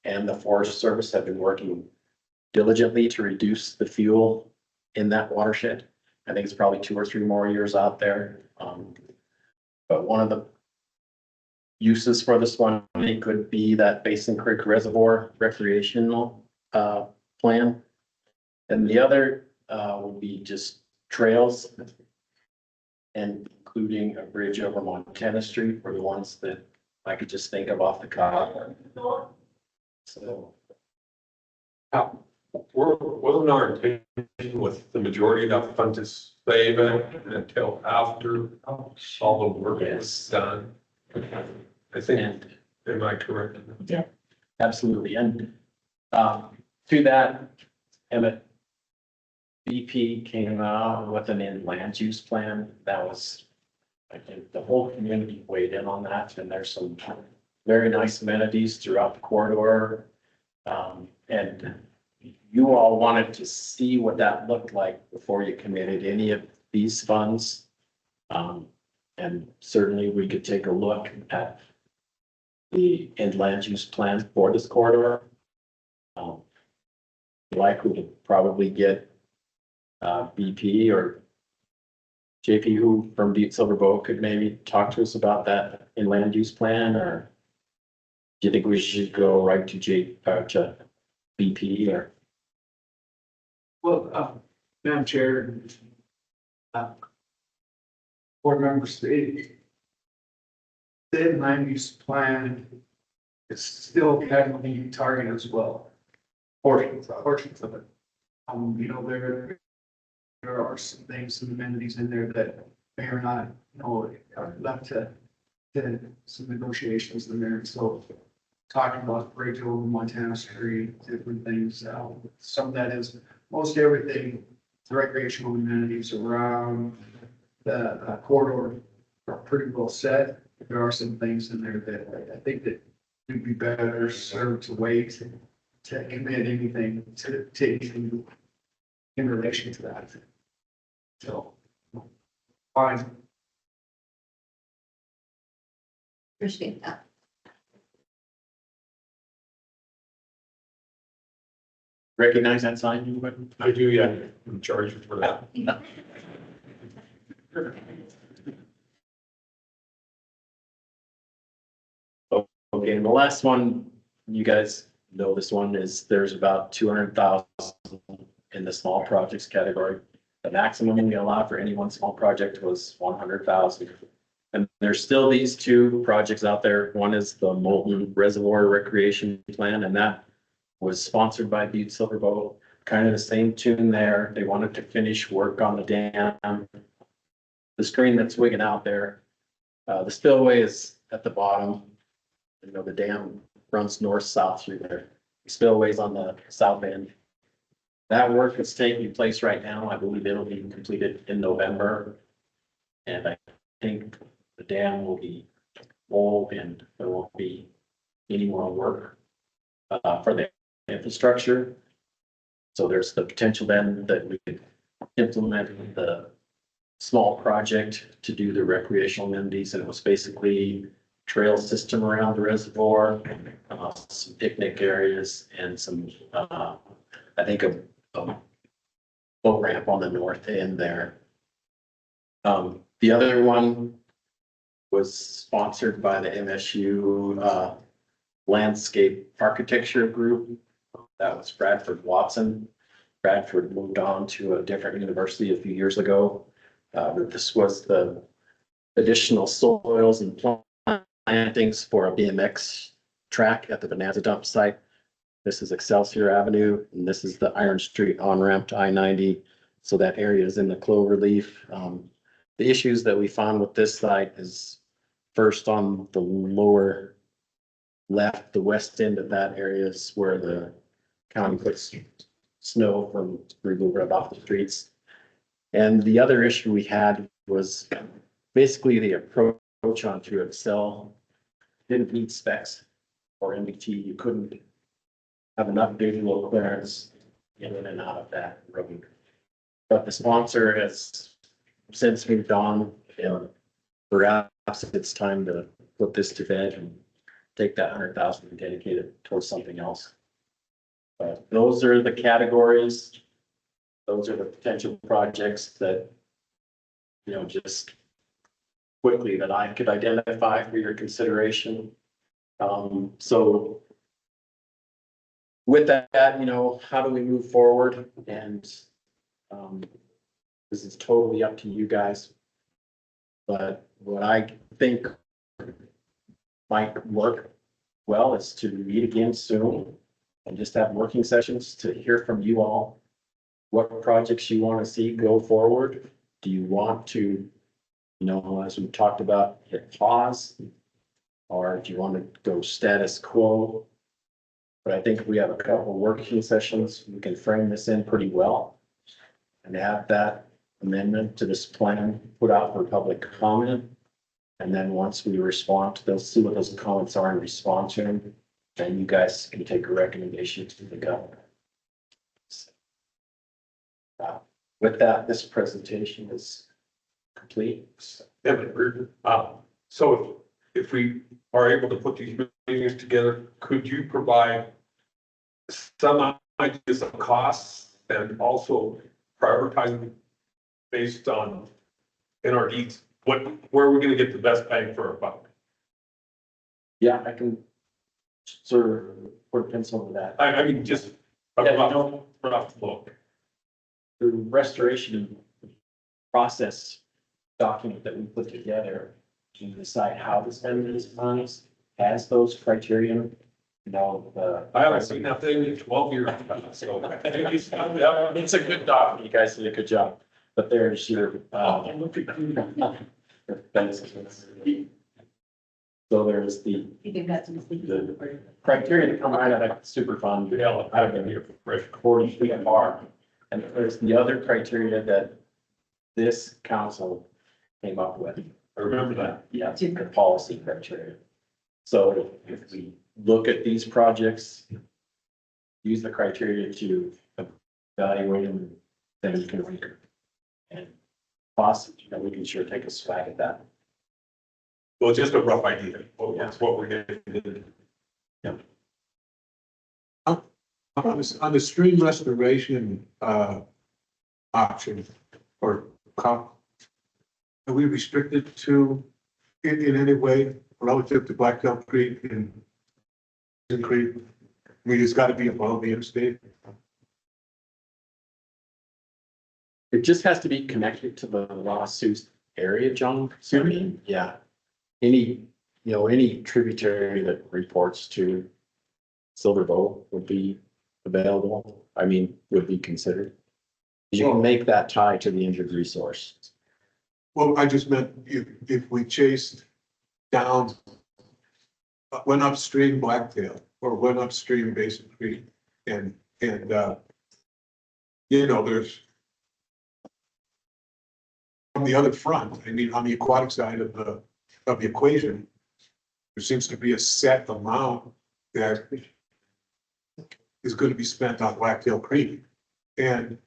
Speaker 2: and the Forest Service have been working diligently to reduce the fuel in that watershed. I think it's probably 2 or 3 more years out there. But one of the uses for this one could be that Basin Creek Reservoir recreational plan. And the other would be just trails and including a bridge over Montana Street for the ones that I could just think of off the cuff. So.
Speaker 4: Wasn't our intention with the majority of that fund to save it until after all the work was done? I think, am I correct?
Speaker 2: Yeah, absolutely. And to that, Emmett BP came out with an land use plan that was, I think the whole community weighed in on that, and there's some very nice amenities throughout the corridor. And you all wanted to see what that looked like before you committed any of these funds. And certainly we could take a look at the end land use plan for this corridor. Likely to probably get BP or JP who from Butte Silver Bow could maybe talk to us about that in land use plan, or do you think we should go right to to BP or?
Speaker 13: Well, Madam Chair, board members, the land use plan is still having target as well. Portions of it. You know, there are some things, some amenities in there that may or not, you know, are left to some negotiations in there. So talking about bridge over Montana Street, different things, some of that is most everything, the recreational amenities around the corridor are pretty well set. There are some things in there that I think that we'd be better served to wait to commit anything to anything in relation to that. So, fine.
Speaker 3: Appreciate that.
Speaker 2: Recognize that sign, you
Speaker 4: I do, yeah, I'm charged for that.
Speaker 2: Okay, and the last one, you guys know this one is, there's about 200,000 in the small projects category. The maximum we allow for any one small project was 100,000. And there's still these two projects out there. One is the Molten Reservoir Recreation Plan, and that was sponsored by Butte Silver Bow. Kind of the same tune there. They wanted to finish work on the dam. The screen that's wigging out there. The spillway is at the bottom. You know, the dam runs north-south through there. The spillway's on the south end. That work is taking place right now. I believe it'll be completed in November. And I think the dam will be full and there won't be any more work for the infrastructure. So there's the potential then that we could implement the small project to do the recreational amenities. And it was basically trail system around the reservoir, some picnic areas and some, I think a boat ramp on the north end there. The other one was sponsored by the MSU Landscape Architecture Group. That was Bradford Watson. Bradford moved on to a different university a few years ago. This was the additional soils and plantings for a BMX track at the Bonanza dump site. This is Excelsior Avenue, and this is the Iron Street on-ramp to I-90. So that area is in the clover leaf. The issues that we found with this site is first on the lower left, the west end of that area is where the county puts snow from removal off the streets. And the other issue we had was basically the approach onto Excel didn't meet specs or MBT. You couldn't have enough visual clearance in and out of that road. But the sponsor has since moved on, and perhaps it's time to put this to bed and take that 100,000 and dedicate it towards something else. But those are the categories. Those are the potential projects that, you know, just quickly that I could identify for your consideration. So with that, you know, how do we move forward? And this is totally up to you guys. But what I think might work well is to meet again soon and just have working sessions to hear from you all. What projects you want to see go forward? Do you want to, you know, as we talked about, hit pause? Or do you want to go status quo? But I think we have a couple working sessions. We can frame this in pretty well and have that amendment to this plan put out for public comment. And then once we respond to those, see what those comments are and respond to them, then you guys can take a recommendation to the governor. With that, this presentation is complete.
Speaker 4: Yeah, but so if we are able to put these meetings together, could you provide some ideas of costs and also prioritizing based on NRDs, where are we gonna get the best bang for our buck?
Speaker 2: Yeah, I can sort of put a pencil on that.
Speaker 4: I mean, just a
Speaker 2: Yeah,
Speaker 4: rough look.
Speaker 2: The restoration process document that we put together to decide how to spend these funds has those criteria. You know,
Speaker 4: I haven't seen that thing in 12 years. So
Speaker 2: it's a good document. You guys did a good job. But there's your, so there's the
Speaker 3: You think that's a mistake?
Speaker 2: the criteria that come out of that super fund. I don't know, here for fresh 40 feet bar. And there's the other criteria that this council came up with.
Speaker 4: I remember that.
Speaker 2: Yeah, it's the policy criteria. So if we look at these projects, use the criteria to evaluate them, then we can rank them. And possibly, we can sure take a swag at that.
Speaker 4: Well, just a rough idea. That's what we're getting.
Speaker 6: On the stream restoration, option or are we restricted to in any way relative to Blacktail Creek and Creek? I mean, it's got to be above the interstate.
Speaker 2: It just has to be connected to the lawsuit area, John. So I mean, yeah. Any tributary that reports to Silver Bow would be available. I mean, would be considered. You can make that tie to the injured resource.
Speaker 6: Well, I just meant if we chased down, went upstream Blacktail or went upstream Basin Creek and there's on the other front, I mean, on the aquatic side of the equation, there seems to be a set amount that is going to be spent on Blacktail Creek. And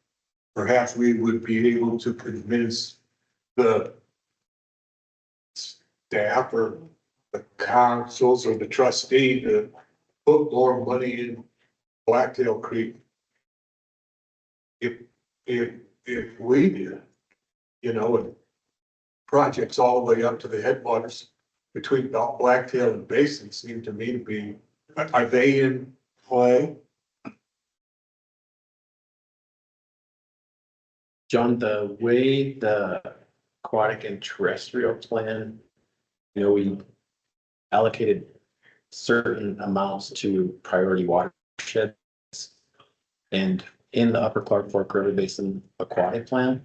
Speaker 6: perhaps we would be able to convince the staff or the councils or the trustee to put more money in Blacktail Creek. If we did, and projects all the way up to the headwaters between Blacktail and Basin seem to me to be, are they in play?
Speaker 2: John, the way the aquatic and terrestrial plan, we allocated certain amounts to priority watersheds. And in the Upper Clark Fork River Basin aquatic plan,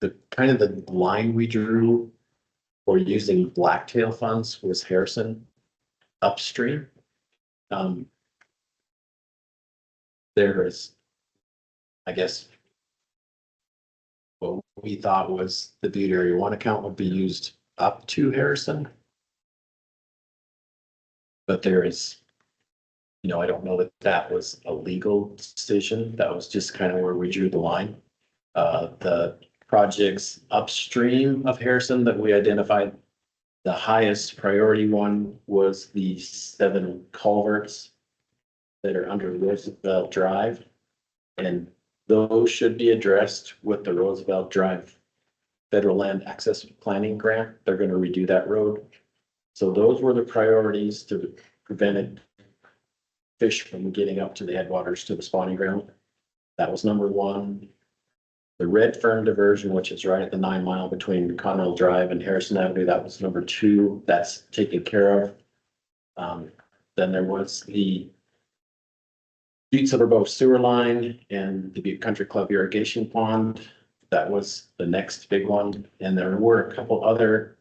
Speaker 2: the line we drew for using Blacktail funds was Harrison upstream. There is, I guess, what we thought was the Butte Area 1 account would be used up to Harrison. But there is, I don't know that was a legal decision. That was just kind of where we drew the line. The projects upstream of Harrison that we identified, the highest priority one was the 7 culverts that are under Roosevelt Drive. And those should be addressed with the Roosevelt Drive Federal Land Access Planning Grant. They're going to redo that road. So those were the priorities to prevent fish from getting up to the headwaters to the spawning ground. That was number 1. The Red Fern diversion, which is right at the 9 mile between Connell Drive and Harrison Avenue, that was number 2. That's taken care of. Then there was the Butte Silver Bow sewer line and the Butte Country Club irrigation pond. That was the next big one. And there were a couple other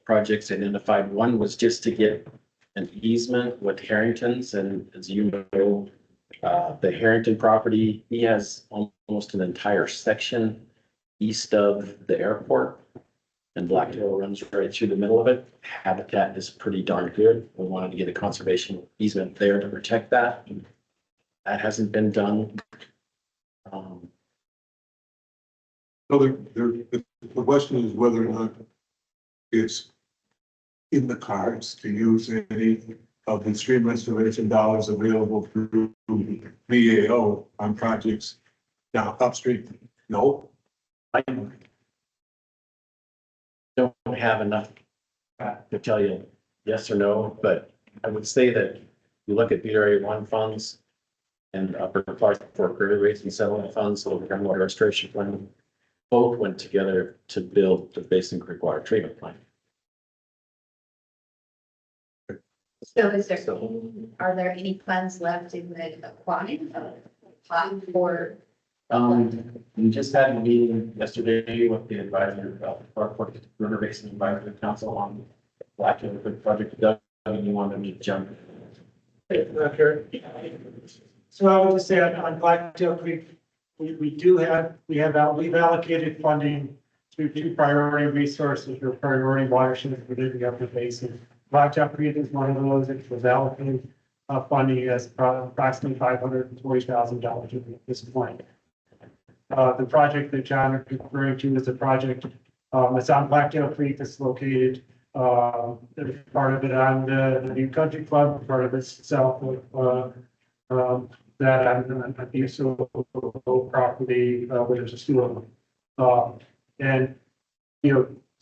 Speaker 2: projects identified. One was just to get an easement with Harrington's, and as you know, the Harrington property, he has almost an entire section east of the airport
Speaker 14: And Blacktail runs right through the middle of it. Habitat is pretty darn good. We wanted to get a conservation easement there to protect that. That hasn't been done.
Speaker 6: So the question is whether or not it's in the cards to use any of the stream restoration dollars available through VAO on projects down upstream. No,
Speaker 14: I don't have enough to tell you yes or no, but I would say that you look at BRA1 funds and upper part for Prairie Rates and Settlement funds, local groundwater restoration plan, both went together to build the Basin Creek Water Treatment Plant.
Speaker 3: So is there, are there any funds left in the aquatic pot for?
Speaker 14: We just had a meeting yesterday with the advisor of River Basin Advisory Council on Black River project. Doug, you wanted me to jump?
Speaker 7: So I would just say on Blacktail Creek, we've allocated funding to two priority resources or priority watersheds within the upper basin. Blacktail Creek is one of those that was allocated funding as approximately $540,000 at this point. The project that John is referring to is a project that's on Blacktail Creek. It's located there's part of it on the New Country Club, part of it's south of that on the Butte property where there's a school. And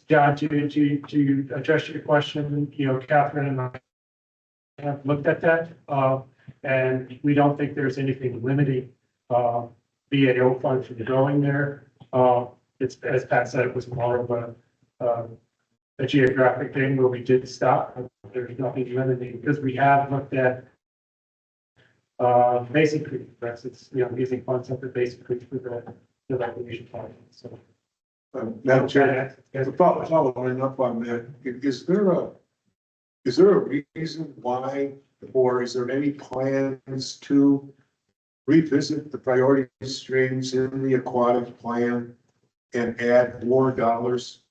Speaker 7: John, to address your question, Catherine and I have looked at that, and we don't think there's anything limiting BAO funds from going there. It's, as Pat said, it was more of a geographic thing where we did stop. There's nothing limiting because we have looked at Basin Creek, for instance, using funds up at Basin Creek for the recreation project. So.
Speaker 6: Madam Chair, following up on that, is there a reason why, or is there any plans to revisit the priority streams in the aquatic plan and add more dollars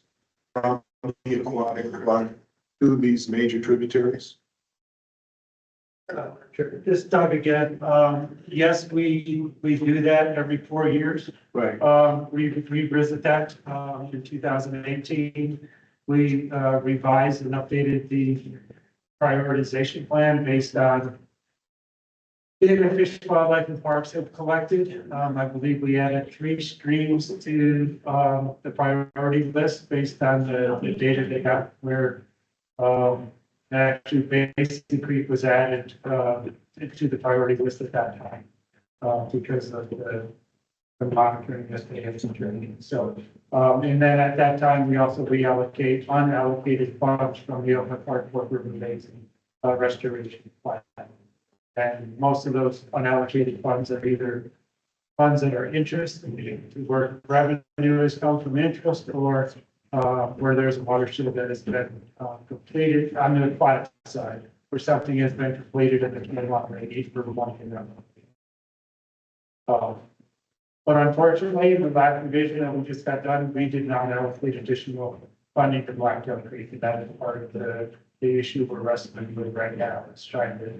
Speaker 6: from the aquatic fund to these major tributaries?
Speaker 7: Sure. Just Doug again. Yes, we do that every 4 years.
Speaker 6: Right.
Speaker 7: We revisit that in 2018. We revised and updated the prioritization plan based on data Fish, Wildlife, and Parks have collected. I believe we added 3 streams to the priority list based on the data they got where actually Basin Creek was added to the priority list at that time because of the monitoring that they had some training. So, and then at that time, we also reallocate unallocated funds from the Oakland Park Fork River Basin restoration plan. And most of those unallocated funds are either funds that are interest, where revenue has come from interest, or where there's a watershed that has been completed on the aquatic side, where something has been completed and there's no longer a need for one thing. But unfortunately, the last revision that we just got done, we did not allocate additional funding to Blacktail Creek. And that is part of the issue we're wrestling with right now. It's trying to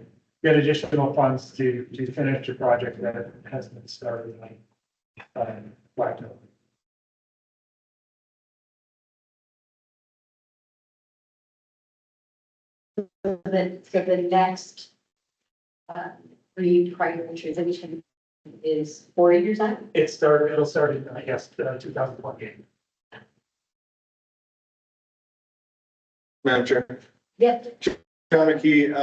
Speaker 7: get additional funds to finish the project that has been started on Blacktail.
Speaker 3: So the next reprioritization is 4 years out?
Speaker 7: It'll start in, I guess, 2028.
Speaker 5: Madam Chair.
Speaker 3: Yep.
Speaker 5: John McKee,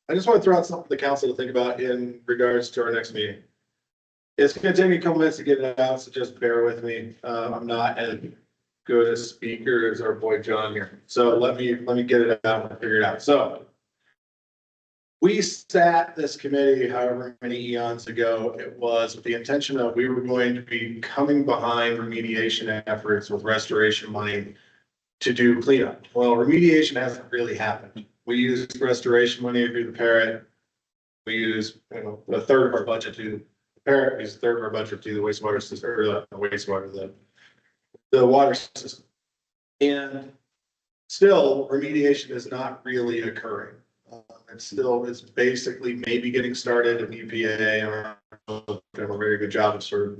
Speaker 5: I just want to throw out something for the council to think about in regards to our next meeting. It's going to take me a couple minutes to get it out, so just bear with me. I'm not as good a speaker as our boy John here. So let me get it out and figure it out. So we sat this committee however many eons ago it was with the intention of we were going to be coming behind remediation efforts with restoration money to do cleanup. Well, remediation hasn't really happened. We used restoration money to do the Parrot. We use a third of our budget to Parrot. We use a third of our budget to the wastewater system, or the wastewater, the water system. And still, remediation is not really occurring. It's basically maybe getting started in EPA or doing a very good job of sort of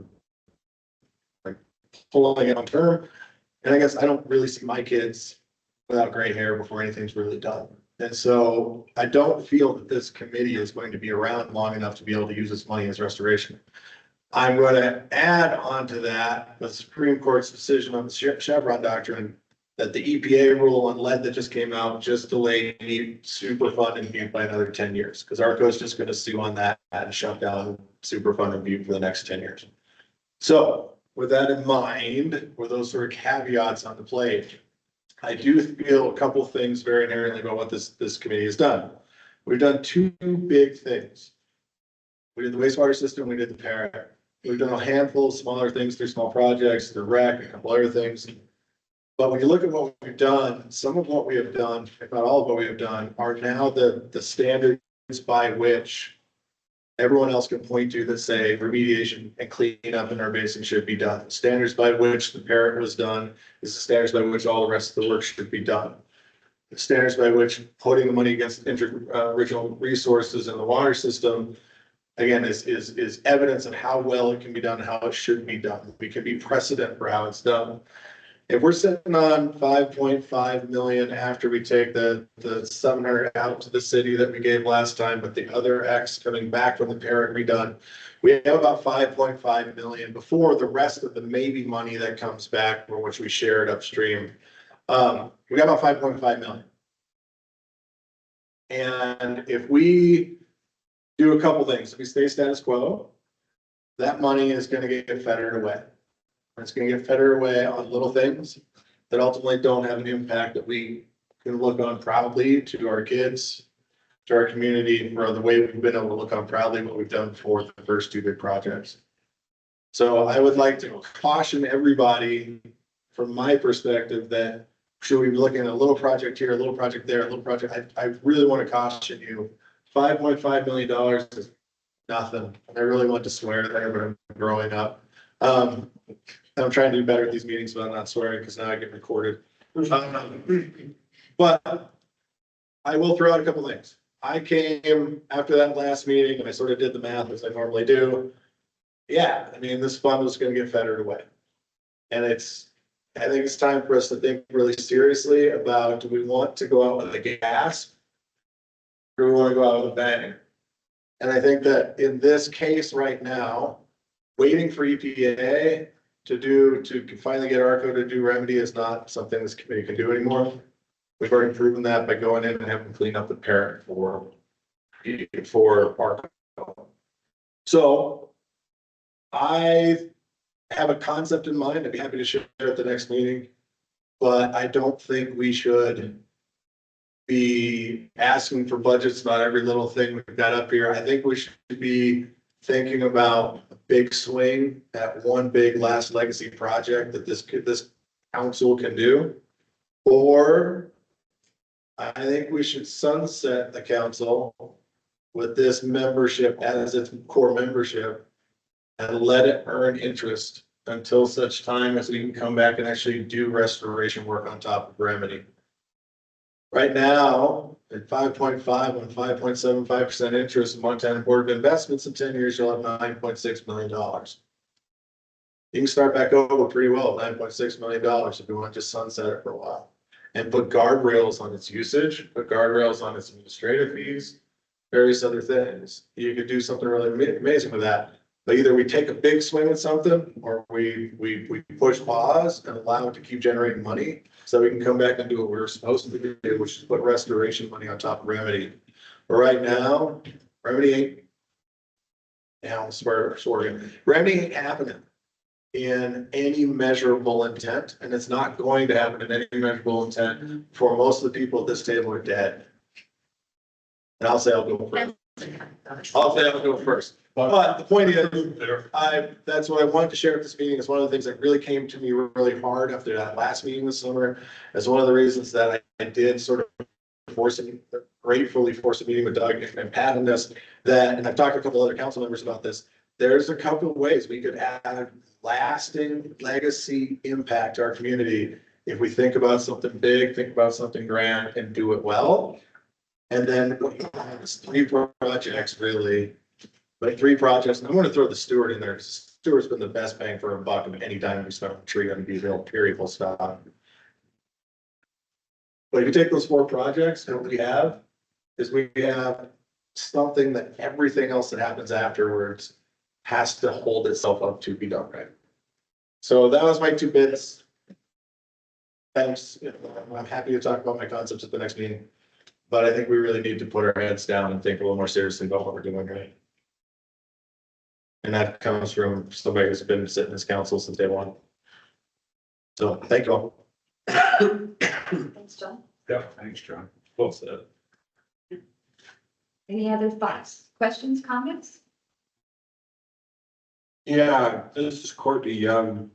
Speaker 5: like pulling it on term. And I guess I don't really see my kids without gray hair before anything's really done. And so I don't feel that this committee is going to be around long enough to be able to use this money as restoration. I'm going to add on to that the Supreme Court's decision on the Chevron doctrine that the EPA rule on lead that just came out just delayed any Superfund and Butte by another 10 years. Because ARCO is just going to sue on that and shut down Superfund and Butte for the next 10 years. So with that in mind, with those sort of caveats on the plate, I do feel a couple things very inherently about what this committee has done. We've done two big things. We did the wastewater system, we did the Parrot. We've done a handful of smaller things through small projects, the rec, a couple other things. But when you look at what we've done, some of what we have done, if not all of what we have done, are now the standards by which everyone else can point to that say remediation and cleanup in our basin should be done. Standards by which the Parrot was done is the standards by which all the rest of the work should be done. The standards by which putting the money against original resources in the water system, again, is evidence of how well it can be done and how it should be done. We can be precedent for how it's done. If we're sitting on 5.5 million after we take the 700 out to the city that we gave last time, but the other X coming back from the Parrot redone, we have about 5.5 million before the rest of the maybe money that comes back for which we shared upstream. We got about 5.5 million. And if we do a couple things, if we stay status quo, that money is going to get fettered away. It's going to get fettered away on little things that ultimately don't have an impact that we can look on proudly to our kids, to our community, for the way we've been able to look on proudly what we've done for the first two big projects. So I would like to caution everybody from my perspective that should we be looking at a little project here, a little project there, a little project, I really want to caution you, $5.5 million is nothing. I really want to swear there, but I'm growing up. I'm trying to do better at these meetings, but I'm not swearing because now I get recorded. But I will throw out a couple things. I came after that last meeting and I sort of did the math as I normally do. Yeah, I mean, this fund was going to get fettered away. And I think it's time for us to think really seriously about, do we want to go out with a gasp? Or do we want to go out with a bang? And I think that in this case right now, waiting for EPA to finally get ARCO to do remedy is not something this committee can do anymore. We've already proven that by going in and having to clean up the Parrot for ARCO. So I have a concept in mind. I'd be happy to share at the next meeting, but I don't think we should be asking for budgets about every little thing we've got up here. I think we should be thinking about a big swing at one big last legacy project that this council can do. Or I think we should sunset the council with this membership as its core membership and let it earn interest until such time as we can come back and actually do restoration work on top of remedy. Right now, at 5.5 on 5.75% interest in Montana Board of Investments in 10 years, you'll have $9.6 million. You can start back over pretty well, $9.6 million if you want to just sunset it for a while. And put guardrails on its usage, put guardrails on its administrative fees, various other things. You could do something really amazing with that. But either we take a big swing at something, or we push pause and allow it to keep generating money so we can come back and do what we're supposed to do, which is put restoration money on top of remedy. But right now, remedy ain't, remedy ain't happening in any measurable intent, and it's not going to happen in any measurable intent for most of the people at this table are dead. And I'll say I'll go first. But the point is, that's what I wanted to share at this meeting. Is one of the things that really came to me really hard after that last meeting this summer. As one of the reasons that I did sort of gratefully force a meeting with Doug and Pat on this. And I've talked to a couple other council members about this. There's a couple of ways we could add lasting legacy impact to our community if we think about something big, think about something grand and do it well. And then it's 3 projects really, like 3 projects. And I'm gonna throw the Stewart in there. Stewart's been the best bang for a buck of any time we spent on a tree on Beeville, period, full stop. But if you take those 4 projects, and what we have is we have something that everything else that happens afterwards has to hold itself up to be done right. So that was my 2 bits. Thanks. I'm happy to talk about my concepts at the next meeting. But I think we really need to put our heads down and think a little more seriously about what we're doing, right? And that comes from somebody who's been sitting in this council since day 1. So thank you all.
Speaker 8: Thanks, John.
Speaker 4: Yeah, thanks, John.
Speaker 2: Well said.
Speaker 3: Any other thoughts, questions, comments?
Speaker 15: Yeah, this is Courtney Young.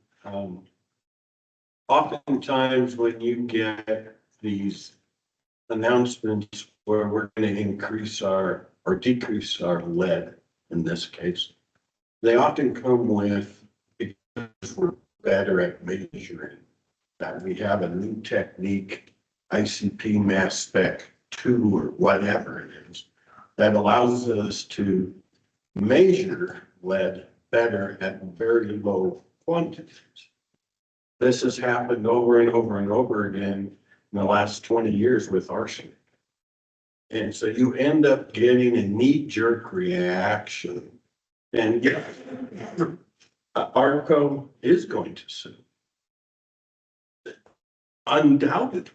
Speaker 15: Oftentimes when you get these announcements where we're going to increase our or decrease our lead in this case, they often come with, because we're better at measuring, that we have a new technique, ICP mass spec 2 or whatever it is, that allows us to measure lead better at very low quantities. This has happened over and over and over again in the last 20 years with arsenic. And so you end up getting a knee-jerk reaction. And yeah, ARCO is going to sue. Undoubtedly.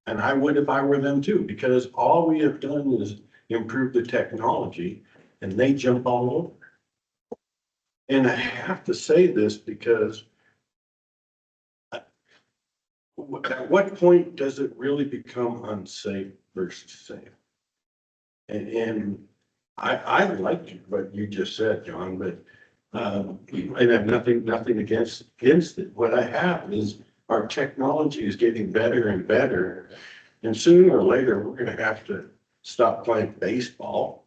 Speaker 15: And I would if I were them too, because all we have done is improve the technology and they jump all over. And I have to say this because at what point does it really become unsafe versus safe? And I like what you just said, John, but I have nothing against it. What I have is our technology is getting better and better. And sooner or later, we're going to have to stop playing baseball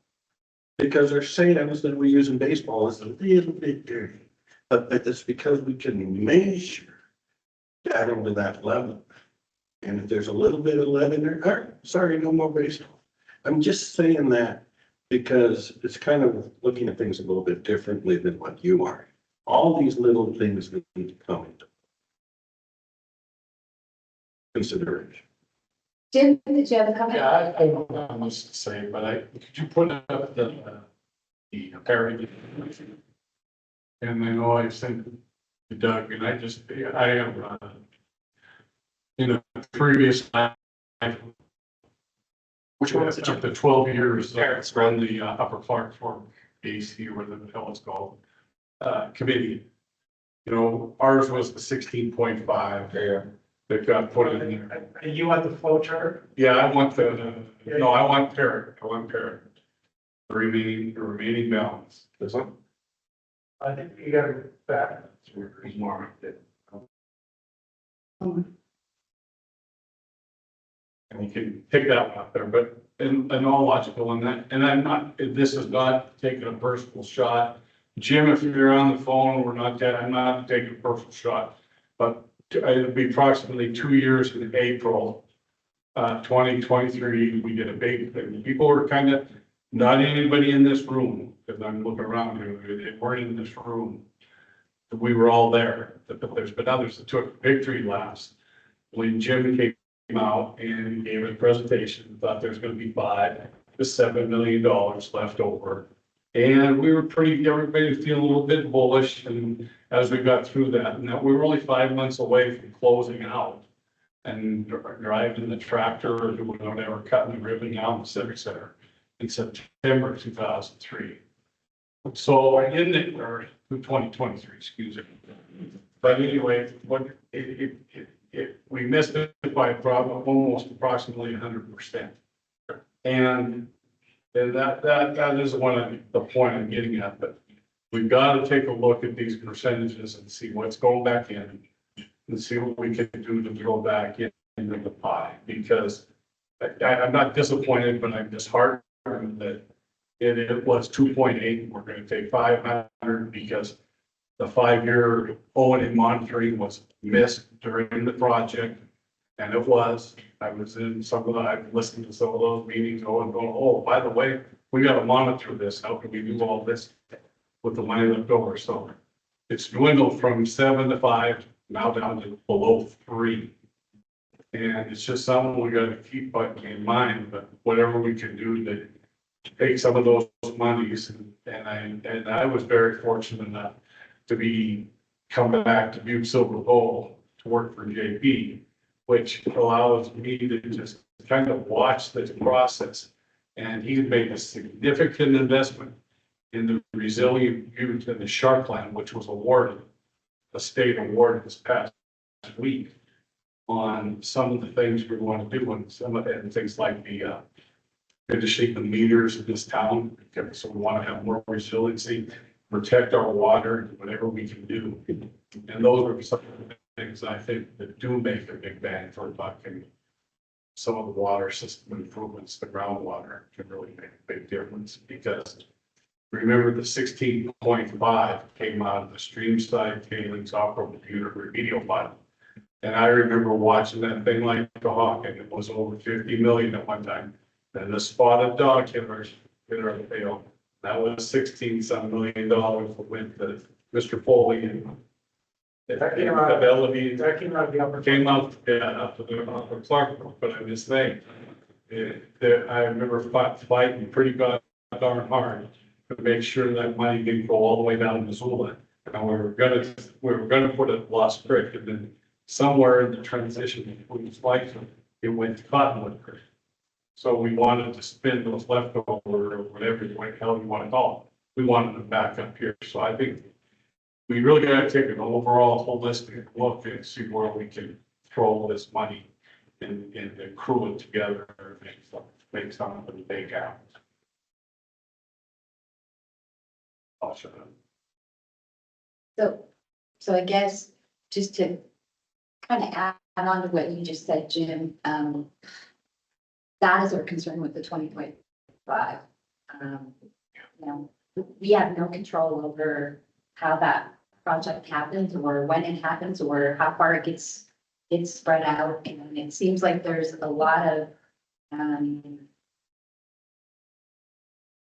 Speaker 15: because our sands that we use in baseball is a little bit dirty. But it's because we can measure down to that level. And if there's a little bit of lead in there, sorry, no more baseball. I'm just saying that because it's kind of looking at things a little bit differently than what you are. All these little things need to come into consideration.
Speaker 3: Jim, did you have a comment?
Speaker 13: Yeah, I don't have much to say, but could you put up the Parrot? And I know I sent to Doug, and I am, in a previous life, which was up to 12 years, run the Upper Clark Fork AC, or whatever the hell it's called, committee. You know, ours was the 16.5.
Speaker 5: Yeah.
Speaker 13: That got put in there.
Speaker 7: You want the flow chart?
Speaker 13: Yeah, I want no, I want Parrot. The remaining balance.
Speaker 5: This one?
Speaker 7: I think you got it back.
Speaker 13: There's more. And you can pick that one up there, but in all logical in that, and I'm not, this is not taking a personal shot. Jim, if you're on the phone, we're not dead, I'm not taking a personal shot, but it'll be approximately 2 years in April, 2023, we did a big thing. People were kind of, not anybody in this room, because I'm looking around here, they weren't in this room. We were all there, but there's been others that took victory laps. When Jim came out and gave a presentation, thought there's going to be $5 to $7 million left over. And we were everybody was feeling a little bit bullish. And as we got through that, and we were only 5 months away from closing out and driving the tractor or doing whatever, cutting the ribbon out, et cetera, in September 2003. So in the, or 2023, excuse me. But anyway, we missed it by almost approximately 100%. And that is one of the point I'm getting at, but we've got to take a look at these percentages and see what's going back in and see what we can do to go back into the pie, because I'm not disappointed, but I'm disheartened that it was 2.8. We're going to take 500 because the 5-year O&M monitoring was missed during the project. And it was, I was in some of the, I've listened to some of those meetings, going, oh, by the way, we gotta monitor this, how can we do all this with the money left over, so. It's dwindled from 7 to 5, now down to below 3. And it's just something we gotta keep in mind, but whatever we can do to take some of those monies, and I was very fortunate enough to come back to Butte Silver Gold to work for JP, which allows me to just kind of watch this process. And he had made a significant investment in the resilient Butte and the Sharkland, which was awarded, a state award this past week on some of the things we want to do, and some of it, and things like the finishing the meters in this town, because so we want to have more resiliency, protect our water, whatever we can do. And those are some of the things I think that do make a big bang for a buck, and some of the water system improvements, the groundwater can really make a big difference, because remember the 16.5 came out of the stream side tailings operable unit remedial fund. And I remember watching that thing like the hawk, and it was over 50 million at one time. And the spotted dog hit our tail. That was 16-some million dollars that went to Mr. Foley and
Speaker 7: That came out of the upper.
Speaker 13: Came out, yeah, up to the upper Clark, but I just think, I remember fighting pretty darn hard to make sure that money didn't go all the way down to Missoula. And we were gonna put it at Lost Creek, and then somewhere in the transition between flights, it went to Cottonwood Creek. So we wanted to spend those leftover, or whatever the hell you want to call it. We wanted them back up here. So I think we really gotta take an overall holistic look and see where we can throw this money and accrue it together and make something big out. I'll shut up.
Speaker 3: So I guess just to kind of add on to what you just said, Jim, that is our concern with the 20.5. You know, we have no control over how that project happens, or when it happens, or how far it gets spread out. And it seems like there's a lot of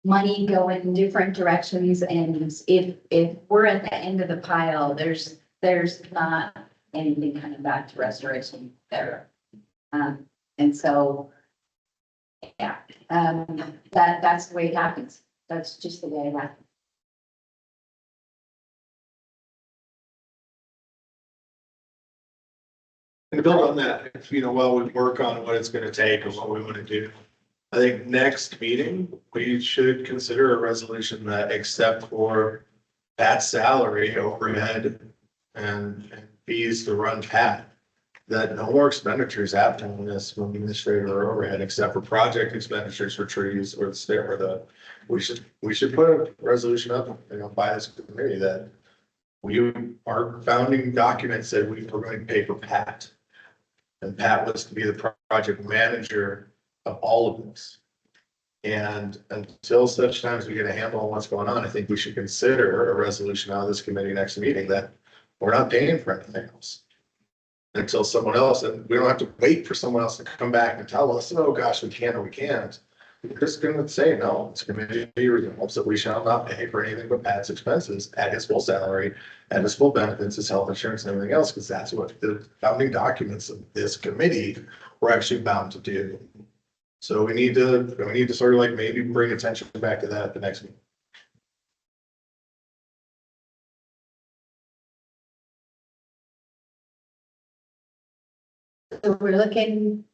Speaker 3: money going in different directions, and if we're at the end of the pile, there's not anything coming back to restoration there. And so, yeah, that's the way it happens. That's just the way it happens.
Speaker 5: And to build on that, while we work on what it's gonna take and what we wanna do, I think next meeting, we should consider a resolution that except for Pat's salary, overhead, and fees to run Pat, that no more expenditures happen on this from administrator or overhead, except for project expenditures for trees or the stair or the, we should put a resolution up, by this committee that our founding document said we were going to pay for Pat. And Pat was to be the project manager of all of this. And until such times we get a handle on what's going on, I think we should consider a resolution out of this committee next meeting that we're not paying for anything else. Until someone else, and we don't have to wait for someone else to come back and tell us, oh gosh, we can or we can't. We're just gonna say, no, it's committee resolves that we shall not pay for anything but Pat's expenses at his full salary, at his full benefits, his health insurance and everything else, because that's what the founding documents of this committee were actually bound to do. So we need to sort of like maybe bring attention back to that at the next meeting.
Speaker 3: So we're looking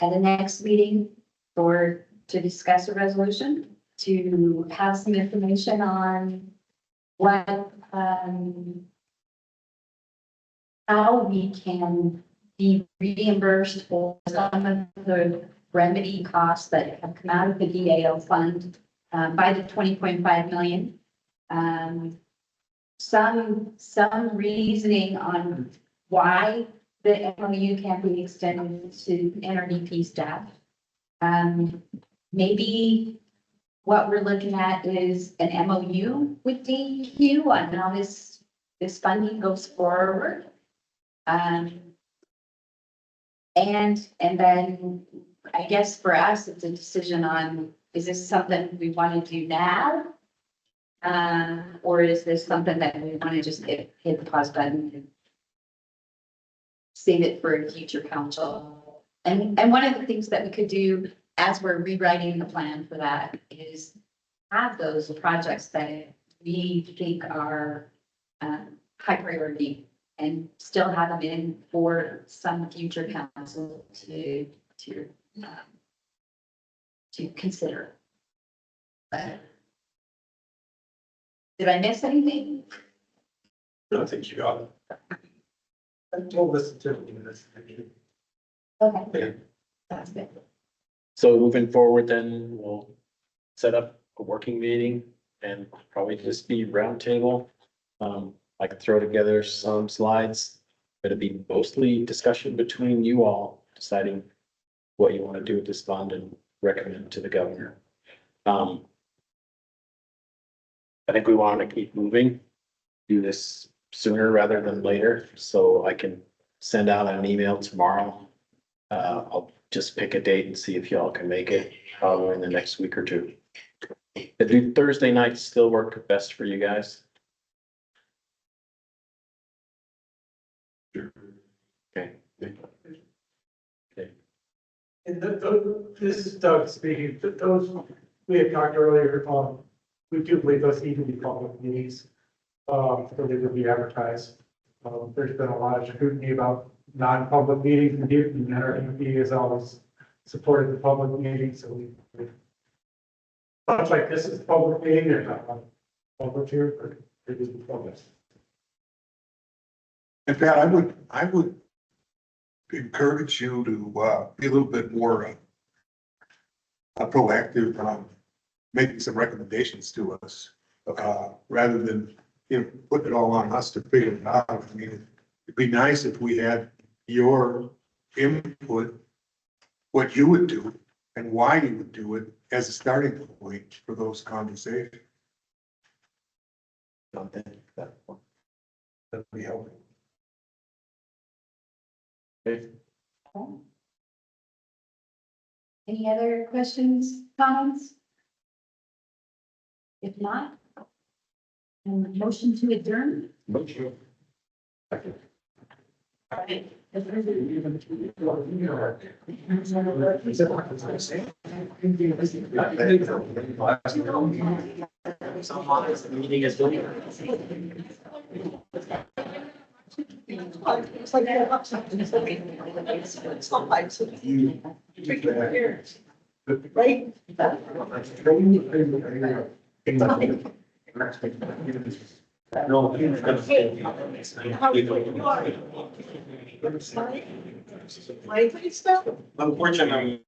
Speaker 3: at the next meeting to discuss a resolution, to have some information on what, how we can be reimbursed for some of the remedy costs that have come out of the DAO fund by the 20.5 million. Some reasoning on why the MOU can be extended to NRDP staff. Maybe what we're looking at is an MOU with DEQ on how this funding goes forward. And then I guess for us, it's a decision on, is this something we want to do now? Or is this something that we want to just hit the pause button and save it for a future council? And one of the things that we could do as we're rewriting the plan for that is have those projects that we think are high priority and still have them in for some future council to consider. But did I miss anything?
Speaker 4: I think you got it.
Speaker 7: We'll listen to this.
Speaker 3: Okay. That's good.
Speaker 14: So moving forward, then we'll set up a working meeting and probably just be roundtable. I could throw together some slides. It'll be mostly discussion between you all deciding what you want to do with this fund and recommend to the governor. I think we want to keep moving, do this sooner rather than later, so I can send out an email tomorrow. I'll just pick a date and see if y'all can make it, probably in the next week or two. Do Thursday nights still work best for you guys? Okay. Okay.
Speaker 7: And this is Doug speaking, those, we had talked earlier, we do believe those need to be public meetings, so they will be advertised. There's been a lot of scrutiny about non-public meetings, and BNRC has always supported the public meetings, so we, much like this is a public meeting, they're not public here, but it is public.
Speaker 6: In fact, I would encourage you to be a little bit more proactive on making some recommendations to us, rather than, putting it all on us to figure it out. I mean, it'd be nice if we had your input, what you would do and why you would do it as a starting point for those conversations. That'd be helpful.
Speaker 3: Any other questions, comments? If not, motion to adjourn?
Speaker 14: Motion.
Speaker 3: All right.
Speaker 14: Meeting is done.
Speaker 8: It's like that upside. It's not like, so you take your ears, right?
Speaker 2: No.
Speaker 8: Right, stuff.
Speaker 2: Unfortunately,